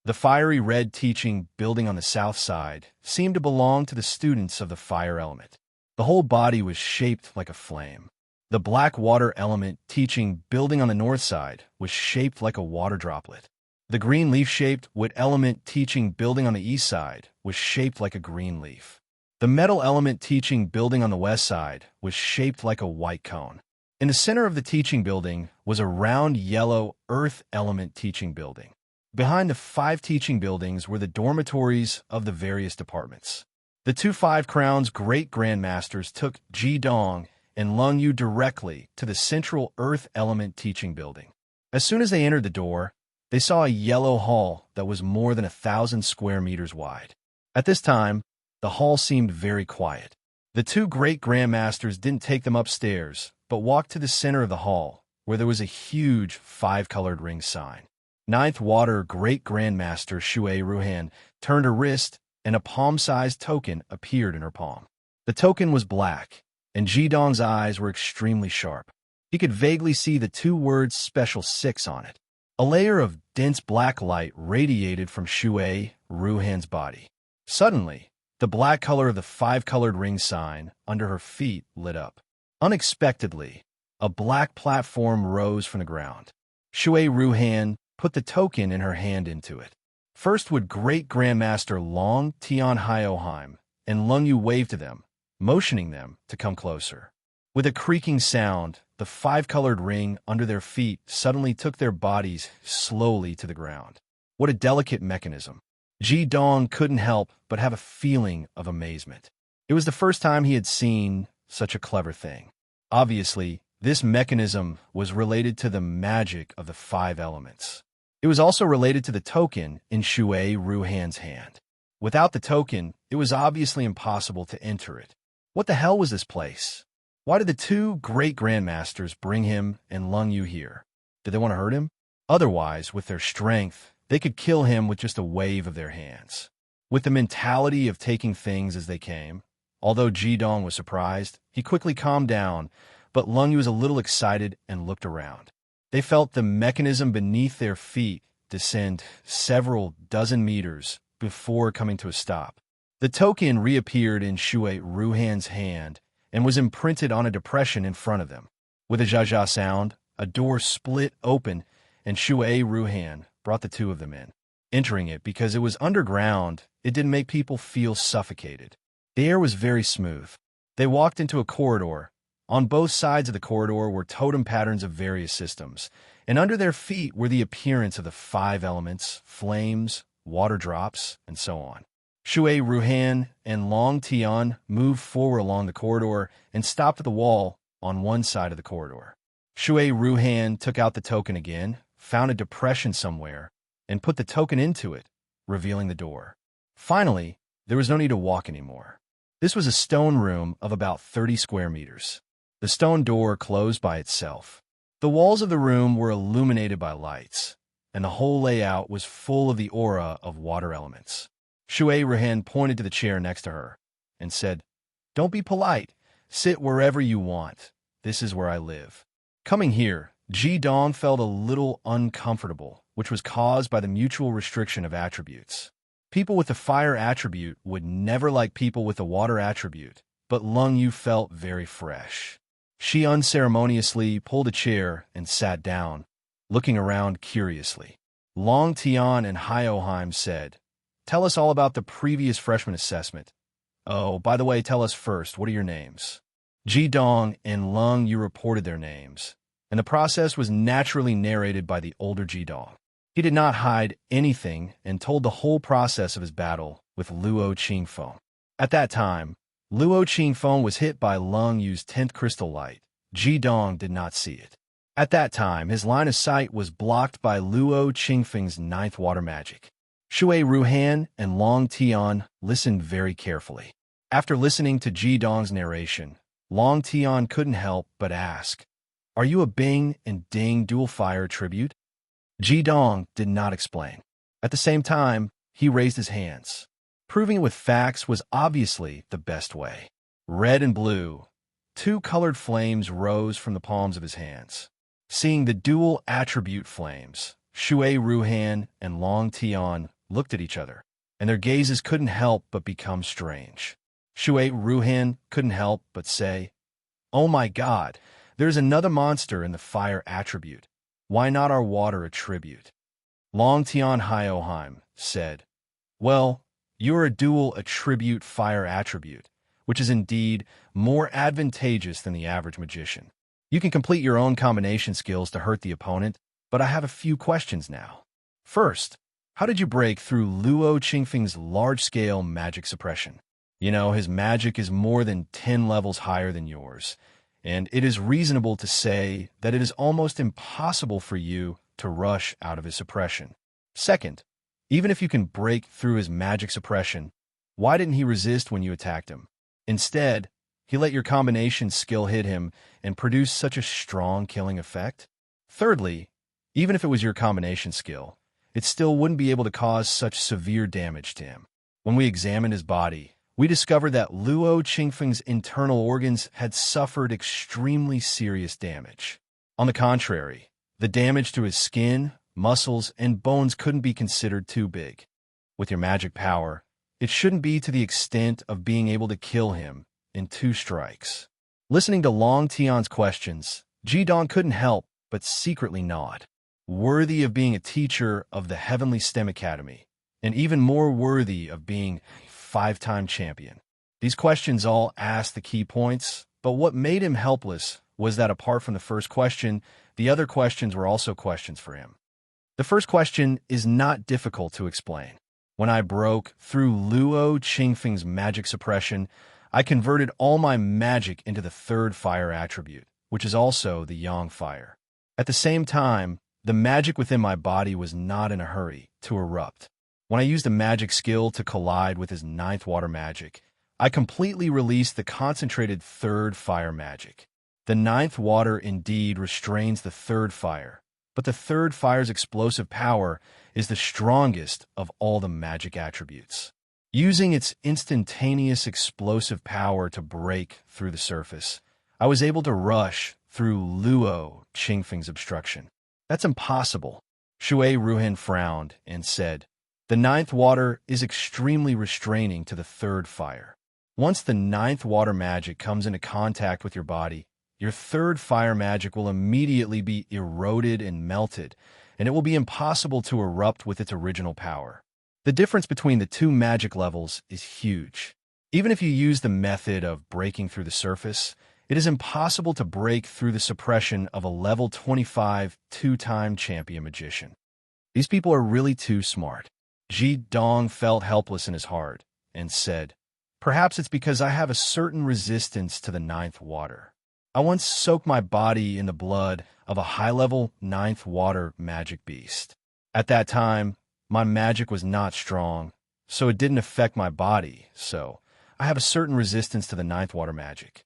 The fiery red teaching building on the south side seemed to belong to the students of the fire element. The whole body was shaped like a flame. The black water element teaching building on the north side was shaped like a water droplet. The green leaf-shaped wood element teaching building on the east side was shaped like a green leaf. The metal element teaching building on the west side was shaped like a white cone. In the center of the teaching building was a round yellow earth element teaching building. Behind the 5 teaching buildings were the dormitories of the various departments. The two Five Crowns Great Grandmasters took Ji-dong and Lung Yu directly to the central earth element teaching building. As soon as they entered the door, they saw a yellow hall that was more than 1,000 square meters wide. At this time, the hall seemed very quiet. The two Great Grandmasters didn't take them upstairs, but walked to the center of the hall, where there was a huge 5-colored ring sign. Ninth Water Great Grandmaster Shui Ruhan turned her wrist, and a palm-sized token appeared in her palm. The token was black, and Ji-dong's eyes were extremely sharp. He could vaguely see the 2 words Special 6 on it. A layer of dense black light radiated from Shui Ruhan's body. Suddenly, the black color of the 5-colored ring sign under her feet lit up. Unexpectedly, a black platform rose from the ground. Shui Ruhan put the token in her hand into it. First would Great Grandmaster Long Tian Hyoheim and Lung Yu wave to them, motioning them to come closer. With a creaking sound, the 5-colored ring under their feet suddenly took their bodies slowly to the ground. What a delicate mechanism. Ji-dong couldn't help but have a feeling of amazement. It was the first time he had seen such a clever thing. Obviously, this mechanism was related to the magic of the 5 elements. It was also related to the token in Shui Ruhan's hand. Without the token, it was obviously impossible to enter it. What the hell was this place? Why did the two Great Grandmasters bring him and Lung Yu here? Did they want to hurt him? Otherwise, with their strength, they could kill him with just a wave of their hands. With the mentality of taking things as they came, although Ji-dong was surprised, he quickly calmed down, but Lung Yu was a little excited and looked around. They felt the mechanism beneath their feet descend several dozen meters before coming to a stop. The token reappeared in Shui Ruhan's hand, and was imprinted on a depression in front of them. With a zha-zha sound, a door split open, and Shui Ruhan brought the two of them in. Entering it because it was underground, it didn't make people feel suffocated. The air was very smooth. They walked into a corridor. On both sides of the corridor were totem patterns of various systems, and under their feet were the appearance of the 5 elements, flames, water drops, and so on. Shui Ruhan and Long Tian moved forward along the corridor and stopped at the wall on one side of the corridor. Shui Ruhan took out the token again, found a depression somewhere, and put the token into it, revealing the door. Finally, there was no need to walk anymore. This was a stone room of about 30 square meters. The stone door closed by itself. The walls of the room were illuminated by lights, and the whole layout was full of the aura of water elements. Shui Ruhan pointed to the chair next to her and said, "Don't be polite. Sit wherever you want. This is where I live." Coming here, Ji Dong felt a little uncomfortable, which was caused by the mutual restriction of attributes. People with the fire attribute would never like people with the water attribute, but Lung Yu felt very fresh. She unceremoniously pulled a chair and sat down, looking around curiously. Long Tian and Hyoheim said, "Tell us all about the previous freshman assessment. Oh, by the way, tell us first, what are your names?" Ji Dong and Lung Yu reported their names, and the process was naturally narrated by the older Ji Dong. He did not hide anything and told the whole process of his battle with Luo Qingfeng. At that time, Luo Qingfeng was hit by Lung Yu's 10th crystal light. Ji Dong did not see it. At that time, his line of sight was blocked by Luo Qingfeng's 9th water magic. Shui Ruhan and Long Tian listened very carefully. After listening to Ji Dong's narration, Long Tian couldn't help but ask, "Are you a Bing and Ding dual fire tribute?" Ji Dong did not explain. At the same time, he raised his hands. Proving it with facts was obviously the best way. Red and blue, 2 colored flames rose from the palms of his hands. Seeing the dual attribute flames, Shui Ruhan and Long Tian looked at each other, and their gazes couldn't help but become strange. Shui Ruhan couldn't help but say, "Oh my God, there's another monster in the fire attribute. Why not our water attribute?" Long Tian Hyoheim said, "Well, you're a dual attribute fire attribute, which is indeed more advantageous than the average magician. You can complete your own combination skills to hurt the opponent, but I have a few questions now. First, how did you break through Luo Qingfeng's large-scale magic suppression? You know, his magic is more than 10 levels higher than yours, and it is reasonable to say that it is almost impossible for you to rush out of his suppression. Second, even if you can break through his magic suppression, why didn't he resist when you attacked him? Instead, he let your combination skill hit him and produce such a strong killing effect. Thirdly, even if it was your combination skill, it still wouldn't be able to cause such severe damage to him. When we examined his body, we discovered that Luo Qingfeng's internal organs had suffered extremely serious damage. On the contrary, the damage to his skin, muscles, and bones couldn't be considered too big. With your magic power, it shouldn't be to the extent of being able to kill him in 2 strikes." Listening to Long Tian's questions, Ji Dong couldn't help but secretly nod. Worthy of being a teacher of the Heavenly STEM Academy, and even more worthy of being a 5-time champion. These questions all asked the key points, but what made him helpless was that apart from the first question, the other questions were also questions for him. The first question is not difficult to explain. When I broke through Luo Qingfeng's magic suppression, I converted all my magic into the 3rd fire attribute, which is also the Yang fire. At the same time, the magic within my body was not in a hurry to erupt. When I used a magic skill to collide with his 9th water magic, I completely released the concentrated 3rd fire magic. The 9th water indeed restrains the 3rd fire, but the 3rd fire's explosive power is the strongest of all the magic attributes. Using its instantaneous explosive power to break through the surface, I was able to rush through Luo Qingfeng's obstruction. "That's impossible." Shui Ruhan frowned and said, "The 9th water is extremely restraining to the 3rd fire. Once the ninth water magic comes into contact with your body, your third fire magic will immediately be eroded and melted, and it will be impossible to erupt with its original power. The difference between the two magic levels is huge. Even if you use the method of breaking through the surface, it is impossible to break through the suppression of a level 25 two-time champion magician. These people are really too smart. Ji Dong felt helpless in his heart and said, "Perhaps it's because I have a certain resistance to the ninth water. I once soaked my body in the blood of a high-level ninth water magic beast. At that time, my magic was not strong, so it didn't affect my body, so I have a certain resistance to the ninth water magic."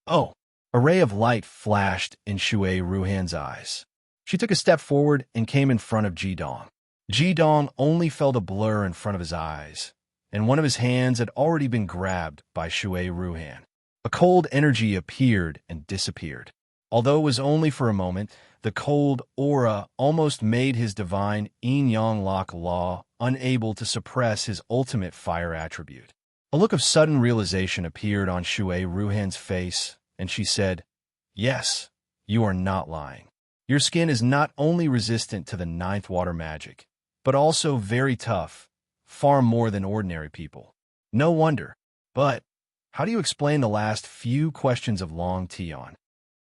Oh! A ray of light flashed in Shui Ruhan's eyes. She took a step forward and came in front of Ji Dong. Ji Dong only felt a blur in front of his eyes, and one of his hands had already been grabbed by Shui Ruhan. A cold energy appeared and disappeared. Although it was only for a moment, the cold aura almost made his divine yin-yang lock law unable to suppress his ultimate fire attribute. A look of sudden realization appeared on Shui Ruhan's face, and she said, "Yes, you are not lying. Your skin is not only resistant to the ninth water magic, but also very tough, far more than ordinary people. No wonder. But how do you explain the last few questions of Long Tian?"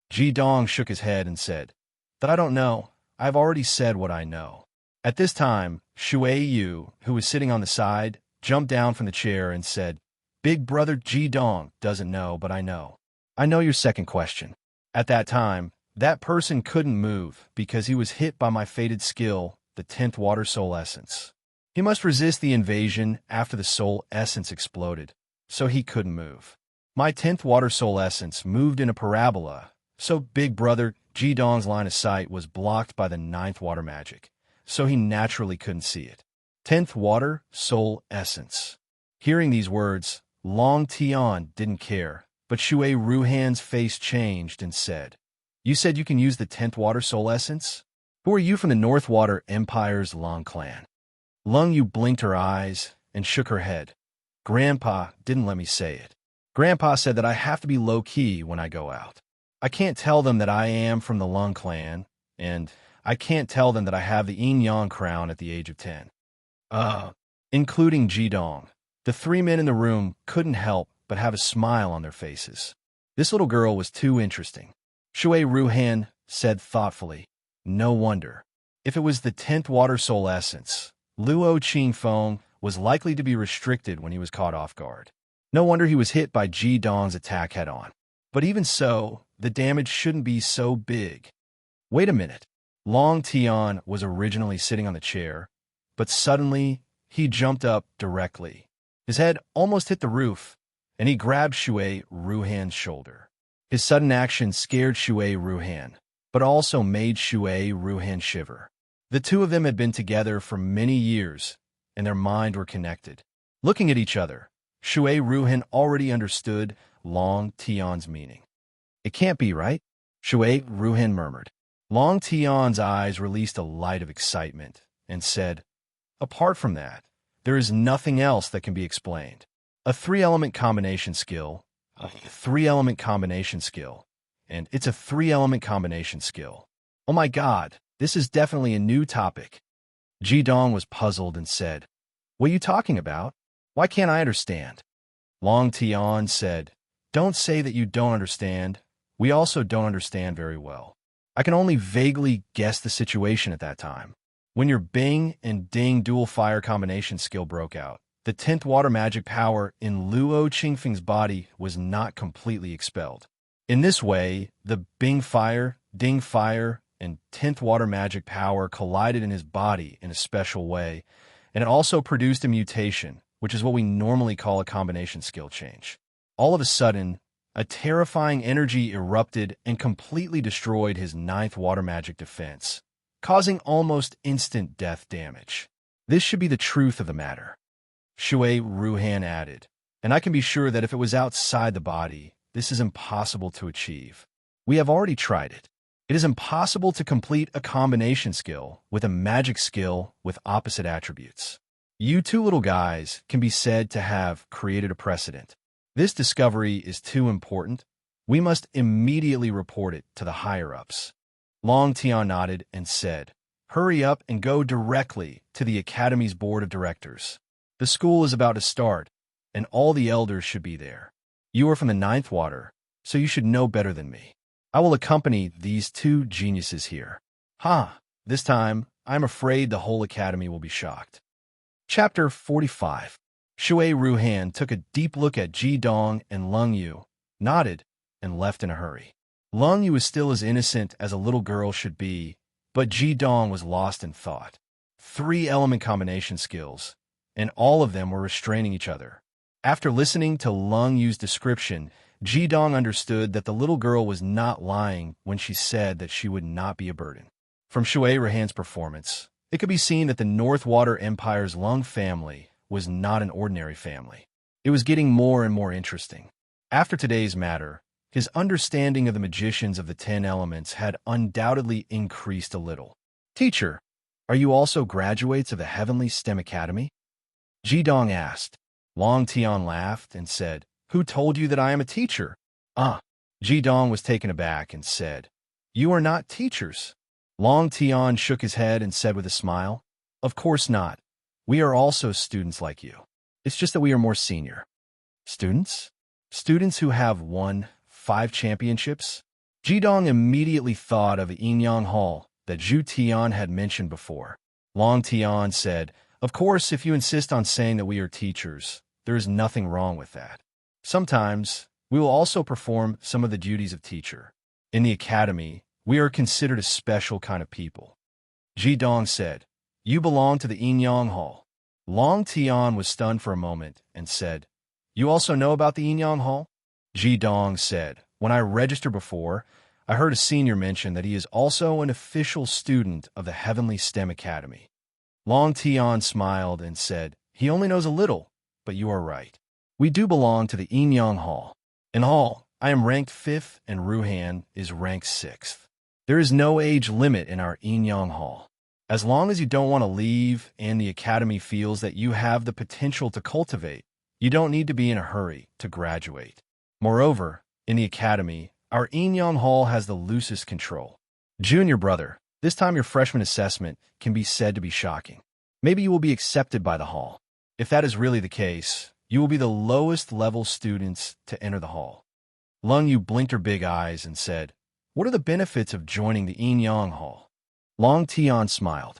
Ji Dong shook his head and said, "That I don't know. I've already said what I know." At this time, Shui Yu, who was sitting on the side, jumped down from the chair and said, "Big brother Ji Dong doesn't know, but I know. I know your second question. At that time, that person couldn't move because he was hit by my fated skill, the 10th water soul essence. He must resist the invasion after the soul essence exploded, so he couldn't move. My 10th water soul essence moved in a parabola, so big brother Ji Dong's line of sight was blocked by the ninth water magic, so he naturally couldn't see it. 10th water soul essence." Hearing these words, Long Tian didn't care, but Shui Ruhan's face changed and said, "You said you can use the 10th water soul essence? Who are you from the North Water Empire's Long clan?" Lung Yu blinked her eyes and shook her head. "Grandpa didn't let me say it. Grandpa said that I have to be low-key when I go out. I can't tell them that I am from the Lung clan, and I can't tell them that I have the yin-yang crown at the age of 10. Including Ji Dong. The three men in the room couldn't help but have a smile on their faces. This little girl was too interesting. Shui Ruhan said thoughtfully, "No wonder. If it was the 10th water soul essence, Luo Qingfeng was likely to be restricted when he was caught off guard. No wonder he was hit by Ji Dong's attack head-on. But even so, the damage shouldn't be so big." Wait a minute. Long Tian was originally sitting on the chair, but suddenly he jumped up directly. His head almost hit the roof, and he grabbed Shui Ruhan's shoulder. His sudden action scared Shui Ruhan, but also made Shui Ruhan shiver. The two of them had been together for many years, and their minds were connected. Looking at each other, Shui Ruhan already understood Long Tian's meaning. "It can't be, right?" Shui Ruhan murmured. Long Tian's eyes released a light of excitement and said, "Apart from that, there is nothing else that can be explained. A three-element combination skill, and it's a three-element combination skill. Oh my God, this is definitely a new topic." Ji Dong was puzzled and said, "What are you talking about? Why can't I understand?" Long Tian said, "Don't say that you don't understand. We also don't understand very well. I can only vaguely guess the situation at that time. When your Bing and Ding dual fire combination skill broke out, the 10th water magic power in Luo Qingfeng's body was not completely expelled. In this way, the Bing fire, Ding fire, and 10th water magic power collided in his body in a special way, and it also produced a mutation, which is what we normally call a combination skill change. All of a sudden, a terrifying energy erupted and completely destroyed his 9th water magic defense, causing almost instant death damage. This should be the truth of the matter," Shui Ruhan added, "and I can be sure that if it was outside the body, this is impossible to achieve. We have already tried it. It is impossible to complete a combination skill with a magic skill with opposite attributes. You two little guys can be said to have created a precedent. This discovery is too important. We must immediately report it to the higher-ups. Long Tian nodded and said, "Hurry up and go directly to the Academy's board of directors. The school is about to start, and all the elders should be there. You are from the ninth water, so you should know better than me. I will accompany these two geniuses here." This time, I'm afraid the whole academy will be shocked. Chapter 45. Shui Ruhan took a deep look at Ji Dong and Lung Yu, nodded, and left in a hurry. Lung Yu was still as innocent as a little girl should be, but Ji Dong was lost in thought. 3-element combination skills, and all of them were restraining each other. After listening to Lung Yu's description, Ji Dong understood that the little girl was not lying when she said that she would not be a burden. From Shui Ruhan's performance, it could be seen that the North Water Empire's Lung family was not an ordinary family. It was getting more and more interesting. After today's matter, his understanding of the magicians of the 10 elements had undoubtedly increased a little. "Teacher, are you also graduates of the Heavenly STEM Academy?" Ji Dong asked. Long Tian laughed and said, "Who told you that I am a teacher?" Ji Dong was taken aback and said, "You are not teachers." Long Tian shook his head and said with a smile, "Of course not. We are also students like you. It's just that we are more senior." Students? Students who have won 5 championships? Ji Dong immediately thought of the Yinyang Hall that Zhu Tian had mentioned before. Long Tian said, "Of course, if you insist on saying that we are teachers, there is nothing wrong with that. Sometimes, we will also perform some of the duties of teacher. In the academy, we are considered a special kind of people." Ji Dong said, "You belong to the Yinyang Hall." Long Tian was stunned for a moment and said, "You also know about the Yinyang Hall?" Ji Dong said, "When I registered before, I heard a senior mention that he is also an official student of the Heavenly STEM Academy." Long Tian smiled and said, "He only knows a little, but you are right. We do belong to the Yinyang Hall. In all, I am ranked 5th and Ruhan is ranked 6th. There is no age limit in our Yinyang Hall. As long as you don't want to leave and the academy feels that you have the potential to cultivate, you don't need to be in a hurry to graduate. Moreover, in the academy, our Yinyang Hall has the loosest control. Junior brother, this time your freshman assessment can be said to be shocking. Maybe you will be accepted by the hall. If that is really the case, you will be the lowest level students to enter the hall." Lung Yu blinked her big eyes and said, "What are the benefits of joining the Yinyang Hall?" Long Tian smiled.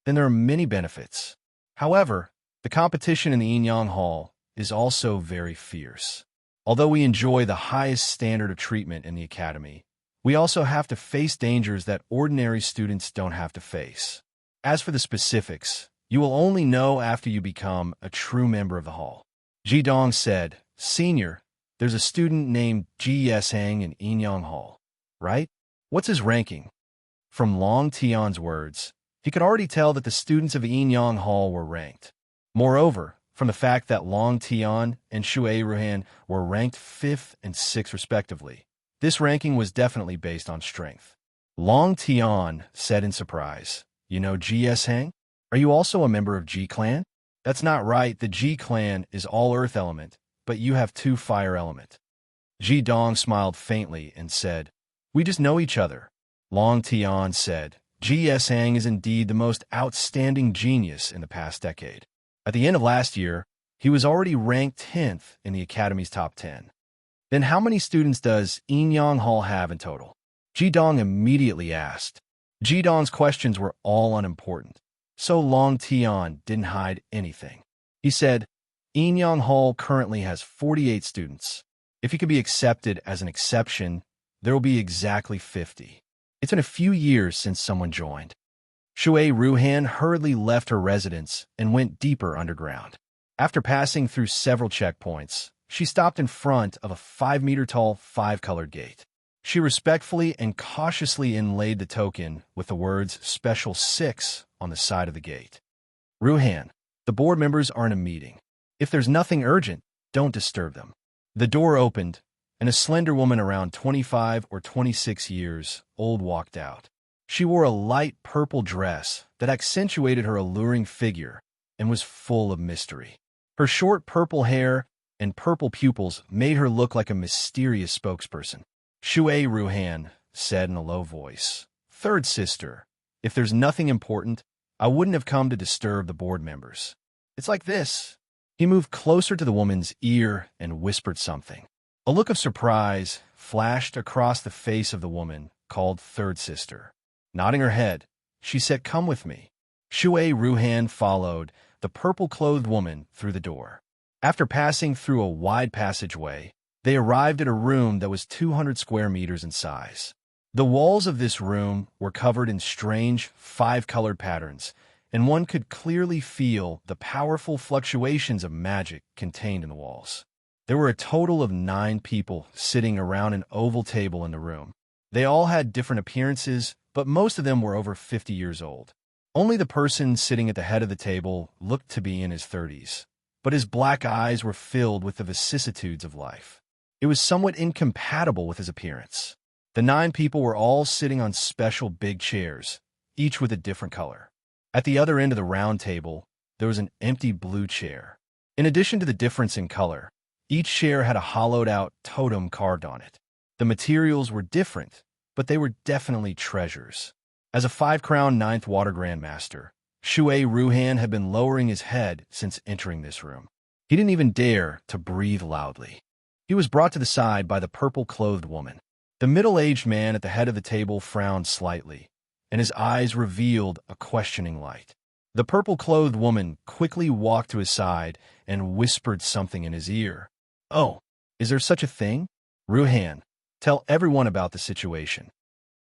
"Then there are many benefits. However, the competition in the Yinyang Hall is also very fierce. Although we enjoy the highest standard of treatment in the academy, we also have to face dangers that ordinary students don't have to face. As for the specifics, you will only know after you become a true member of the hall." Ji Dong said, "Senior, there's a student named Ji Yeshang in Yinyang Hall, right? What's his ranking?" From Long Tian's words, he could already tell that the students of Yinyang Hall were ranked. Moreover, from the fact that Long Tian and Shui Ruhan were ranked 5th and 6th respectively, this ranking was definitely based on strength. Long Tian said in surprise, "You know Ji Yeshang? Are you also a member of Ji Clan?" "That's not right. The Ji Clan is all earth element, but you have 2 fire element." Ji Dong smiled faintly and said, "We just know each other." Long Tian said, "Ji Yeshang is indeed the most outstanding genius in the past decade. At the end of last year, he was already ranked 10th in the Academy's top 10. Then how many students does Yinyang Hall have in total?" Ji Dong immediately asked. Ji Dong's questions were all unimportant, so Long Tian didn't hide anything. He said, "Yinyang Hall currently has 48 students. If he could be accepted as an exception, there will be exactly 50. It's been a few years since someone joined." Shui Ruhan hurriedly left her residence and went deeper underground. After passing through several checkpoints, she stopped in front of a 5-meter-tall 5-colored gate. She respectfully and cautiously inlaid the token with the words Special 6 on the side of the gate. "Ruhan, the board members are in a meeting. If there's nothing urgent, don't disturb them." The door opened, and a slender woman around 25 or 26 years old walked out. She wore a light purple dress that accentuated her alluring figure and was full of mystery. Her short purple hair and purple pupils made her look like a mysterious spokesperson. Shui Ruhan said in a low voice, "Third sister, if there's nothing important, I wouldn't have come to disturb the board members. It's like this." He moved closer to the woman's ear and whispered something. A look of surprise flashed across the face of the woman called third sister. Nodding her head, she said, "Come with me." Shui Ruhan followed the purple-clothed woman through the door. After passing through a wide passageway, they arrived at a room that was 200 square meters in size. The walls of this room were covered in strange, five-colored patterns, and one could clearly feel the powerful fluctuations of magic contained in the walls. There were a total of 9 people sitting around an oval table in the room. They all had different appearances, but most of them were over 50 years old. Only the person sitting at the head of the table looked to be in his 30s, but his black eyes were filled with the vicissitudes of life. It was somewhat incompatible with his appearance. The 9 people were all sitting on special big chairs, each with a different color. At the other end of the round table, there was an empty blue chair. In addition to the difference in color, each chair had a hollowed-out totem carved on it. The materials were different, but they were definitely treasures. As a 5-crown 9th Water Grandmaster, Shui Ruhan had been lowering his head since entering this room. He didn't even dare to breathe loudly. He was brought to the side by the purple-clothed woman. The middle-aged man at the head of the table frowned slightly, and his eyes revealed a questioning light. The purple-clothed woman quickly walked to his side and whispered something in his ear. "Oh, is there such a thing? Ruhan, tell everyone about the situation."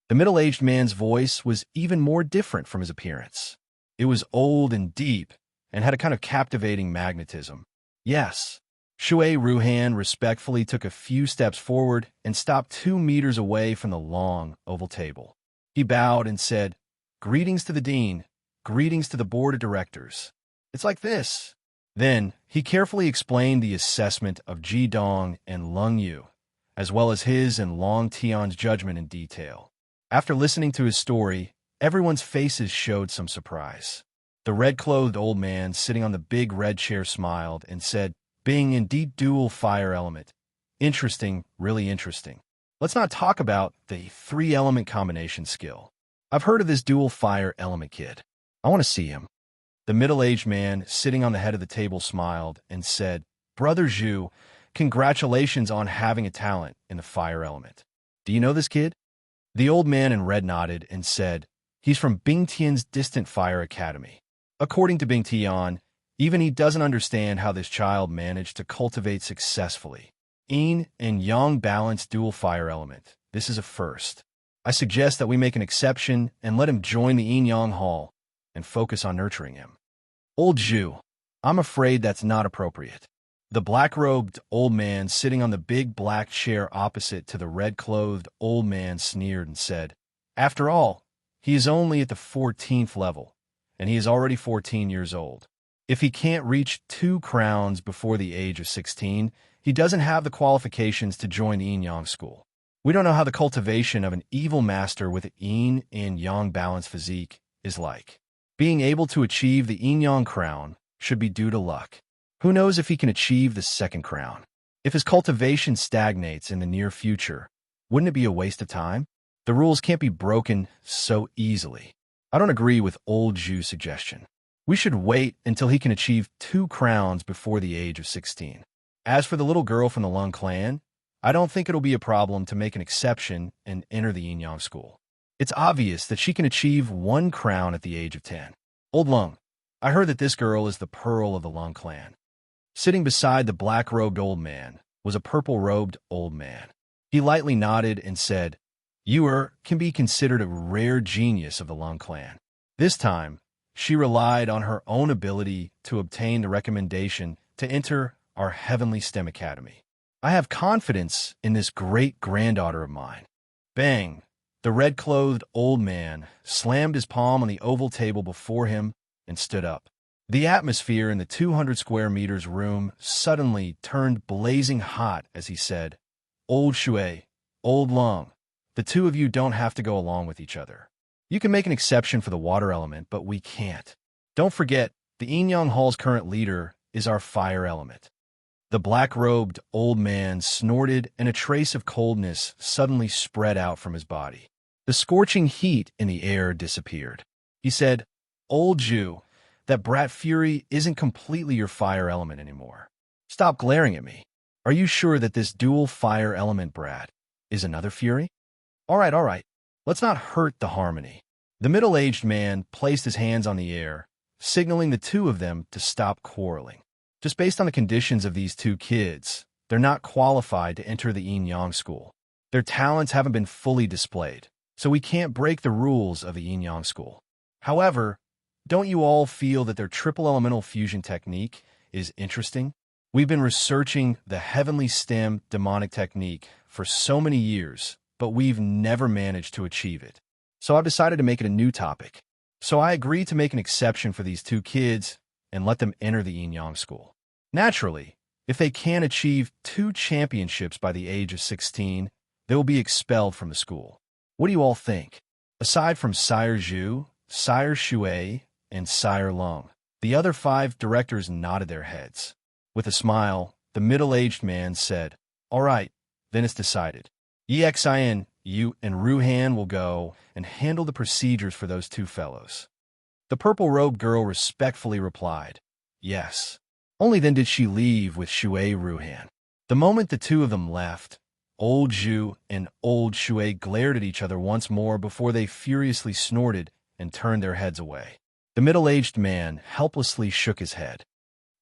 The middle-aged man's voice was even more different from his appearance. It was old and deep, and had a kind of captivating magnetism. "Yes." Shui Ruhan respectfully took a few steps forward and stopped 2 meters away from the long, oval table. He bowed and said, "Greetings to the dean, greetings to the board of directors. It's like this." Then, he carefully explained the assessment of Ji Dong and Lung Yu, as well as his and Long Tian's judgment in detail. After listening to his story, everyone's faces showed some surprise. The red-clothed old man sitting on the big red chair smiled and said, "Being indeed dual fire element. Interesting, really interesting. Let's not talk about the 3-element combination skill. I've heard of this dual fire element kid. I want to see him." The middle-aged man sitting on the head of the table smiled and said, "Brother Zhu, congratulations on having a talent in the fire element. Do you know this kid?" The old man in red nodded and said, "He's from Bing Tian's distant fire academy. According to Bing Tian, even he doesn't understand how this child managed to cultivate successfully yin and yang balanced dual fire element. This is a first. I suggest that we make an exception and let him join the yin-yang hall and focus on nurturing him." "Old Zhu, I'm afraid that's not appropriate." The black-robed old man sitting on the big black chair opposite to the red-clothed old man sneered and said, "After all, he is only at the 14th level, and he is already 14 years old. If he can't reach 2 crowns before the age of 16, he doesn't have the qualifications to join the yin-yang school. We don't know how the cultivation of an evil master with a yin and yang balanced physique is like. Being able to achieve the yin-yang crown should be due to luck. Who knows if he can achieve the 2nd crown? If his cultivation stagnates in the near future, wouldn't it be a waste of time? The rules can't be broken so easily. I don't agree with old Zhu's suggestion. We should wait until he can achieve 2 crowns before the age of 16. As for the little girl from the Lung clan, I don't think it'll be a problem to make an exception and enter the yin-yang school. It's obvious that she can achieve 1 crown at the age of 10. Old Lung, I heard that this girl is the pearl of the Lung clan." Sitting beside the black-robed old man was a purple-robed old man. He lightly nodded and said, "You can be considered a rare genius of the Lung clan." This time, she relied on her own ability to obtain the recommendation to enter our Heavenly STEM Academy. I have confidence in this great-granddaughter of mine. Bang! The red-clothed old man slammed his palm on the oval table before him and stood up. The atmosphere in the 200 square meters room suddenly turned blazing hot as he said, "Old Shui, Old Lung, the 2 of you don't have to go along with each other. You can make an exception for the water element, but we can't. Don't forget, the yin-yang hall's current leader is our fire element." The black-robed old man snorted, and a trace of coldness suddenly spread out from his body. The scorching heat in the air disappeared. He said, "Old Jew, that brat fury isn't completely your fire element anymore. Stop glaring at me. Are you sure that this dual fire element brat is another fury? All right. Let's not hurt the harmony." The middle-aged man placed his hands on the air, signaling the two of them to stop quarreling. Just based on the conditions of these two kids, they're not qualified to enter the yin-yang school. Their talents haven't been fully displayed, so we can't break the rules of the yin-yang school. However, don't you all feel that their triple elemental fusion technique is interesting? We've been researching the heavenly stem demonic technique for so many years, but we've never managed to achieve it. So I've decided to make it a new topic. So I agreed to make an exception for these two kids and let them enter the yin-yang school. Naturally, if they can't achieve 2 championships by the age of 16, they will be expelled from the school. What do you all think? Aside from Sire Zhu, Sire Shui, and Sire Lung, the other 5 directors nodded their heads. With a smile, the middle-aged man said, "All right, then it's decided. Xin, you and Ruhan will go and handle the procedures for those 2 fellows." The purple-robed girl respectfully replied, "Yes." Only then did she leave with Shui Ruhan. The moment the 2 of them left, Old Zhu and Old Shui glared at each other once more before they furiously snorted and turned their heads away. The middle-aged man helplessly shook his head.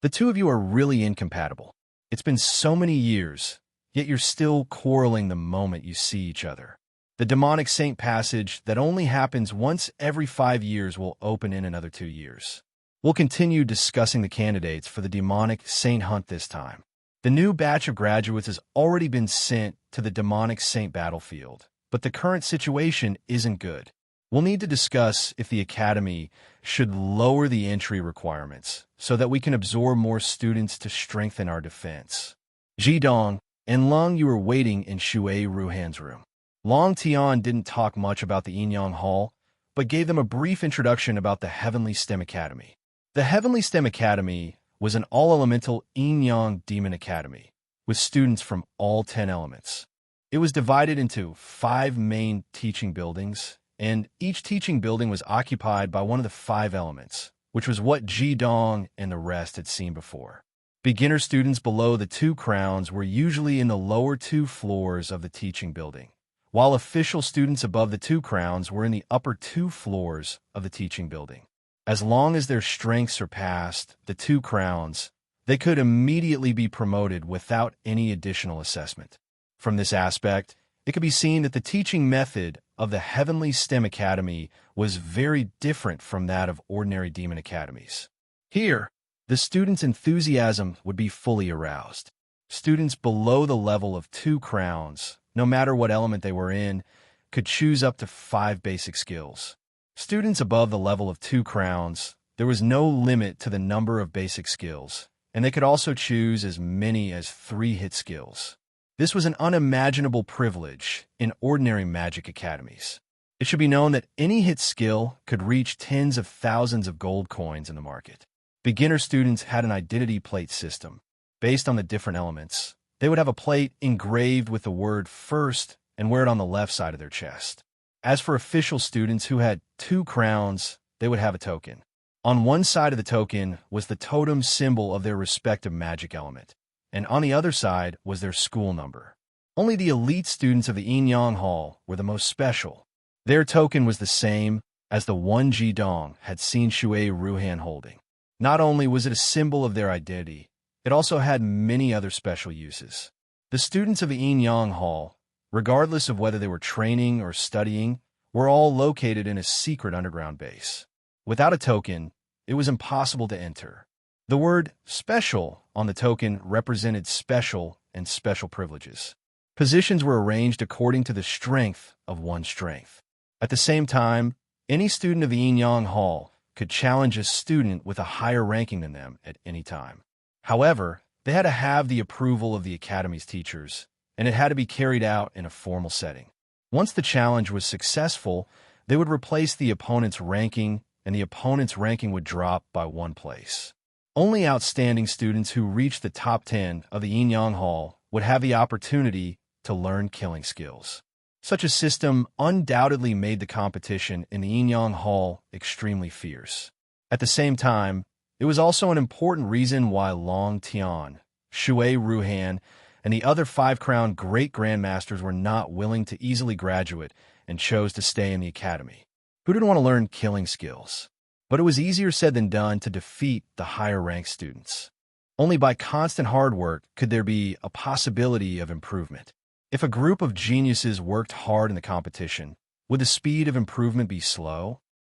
"The 2 of you are really incompatible. It's been so many years, yet you're still quarreling the moment you see each other. The demonic saint passage that only happens once every 5 years will open in another 2 years. We'll continue discussing the candidates for the demonic saint hunt this time. The new batch of graduates has already been sent to the demonic saint battlefield, but the current situation isn't good. We'll need to discuss if the academy should lower the entry requirements so that we can absorb more students to strengthen our defense." Jidong and Lung, you were waiting in Shui Ruhan's room. Long Tian didn't talk much about the Yin-Yang Hall, but gave them a brief introduction about the Heavenly STEM Academy. The Heavenly STEM Academy was an all-elemental yin-yang demon academy, with students from all 10 elements. It was divided into 5 main teaching buildings, and each teaching building was occupied by one of the 5 elements, which was what Jidong and the rest had seen before. Beginner students below the 2 crowns were usually in the lower 2 floors of the teaching building, while official students above the 2 crowns were in the upper 2 floors of the teaching building. As long as their strength surpassed the 2 crowns, they could immediately be promoted without any additional assessment. From this aspect, it could be seen that the teaching method of the Heavenly STEM Academy was very different from that of ordinary demon academies. Here, the students' enthusiasm would be fully aroused. Students below the level of 2 crowns, no matter what element they were in, could choose up to 5 basic skills. Students above the level of 2 crowns, there was no limit to the number of basic skills, and they could also choose as many as 3 hit skills. This was an unimaginable privilege in ordinary magic academies. It should be known that any hit skill could reach tens of thousands of gold coins in the market. Beginner students had an identity plate system. Based on the different elements, they would have a plate engraved with the word first and wear it on the left side of their chest. As for official students who had 2 crowns, they would have a token. On one side of the token was the totem symbol of their respective magic element, and on the other side was their school number. Only the elite students of the Yin-Yang Hall were the most special. Their token was the same as the one Jidong had seen Shui Ruhan holding. Not only was it a symbol of their identity, it also had many other special uses. The students of the Yin-Yang Hall, regardless of whether they were training or studying, were all located in a secret underground base. Without a token, it was impossible to enter. The word special on the token represented special and special privileges. Positions were arranged according to the strength of one's strength. At the same time, any student of the Yin-Yang Hall could challenge a student with a higher ranking than them at any time. However, they had to have the approval of the academy's teachers, and it had to be carried out in a formal setting. Once the challenge was successful, they would replace the opponent's ranking, and the opponent's ranking would drop by 1 place. Only outstanding students who reached the top 10 of the Yin Hall would have the opportunity to learn killing skills. Such a system undoubtedly made the competition in the Yin Hall extremely fierce. At the same time, it was also an important reason why Long Tian, Shui Ruhan, and the other five-crown great grandmasters were not willing to easily graduate and chose to stay in the academy. Who didn't want to learn killing skills? But it was easier said than done to defeat the higher-ranked students. Only by constant hard work could there be a possibility of improvement. If a group of geniuses worked hard in the competition, would the speed of improvement be slow?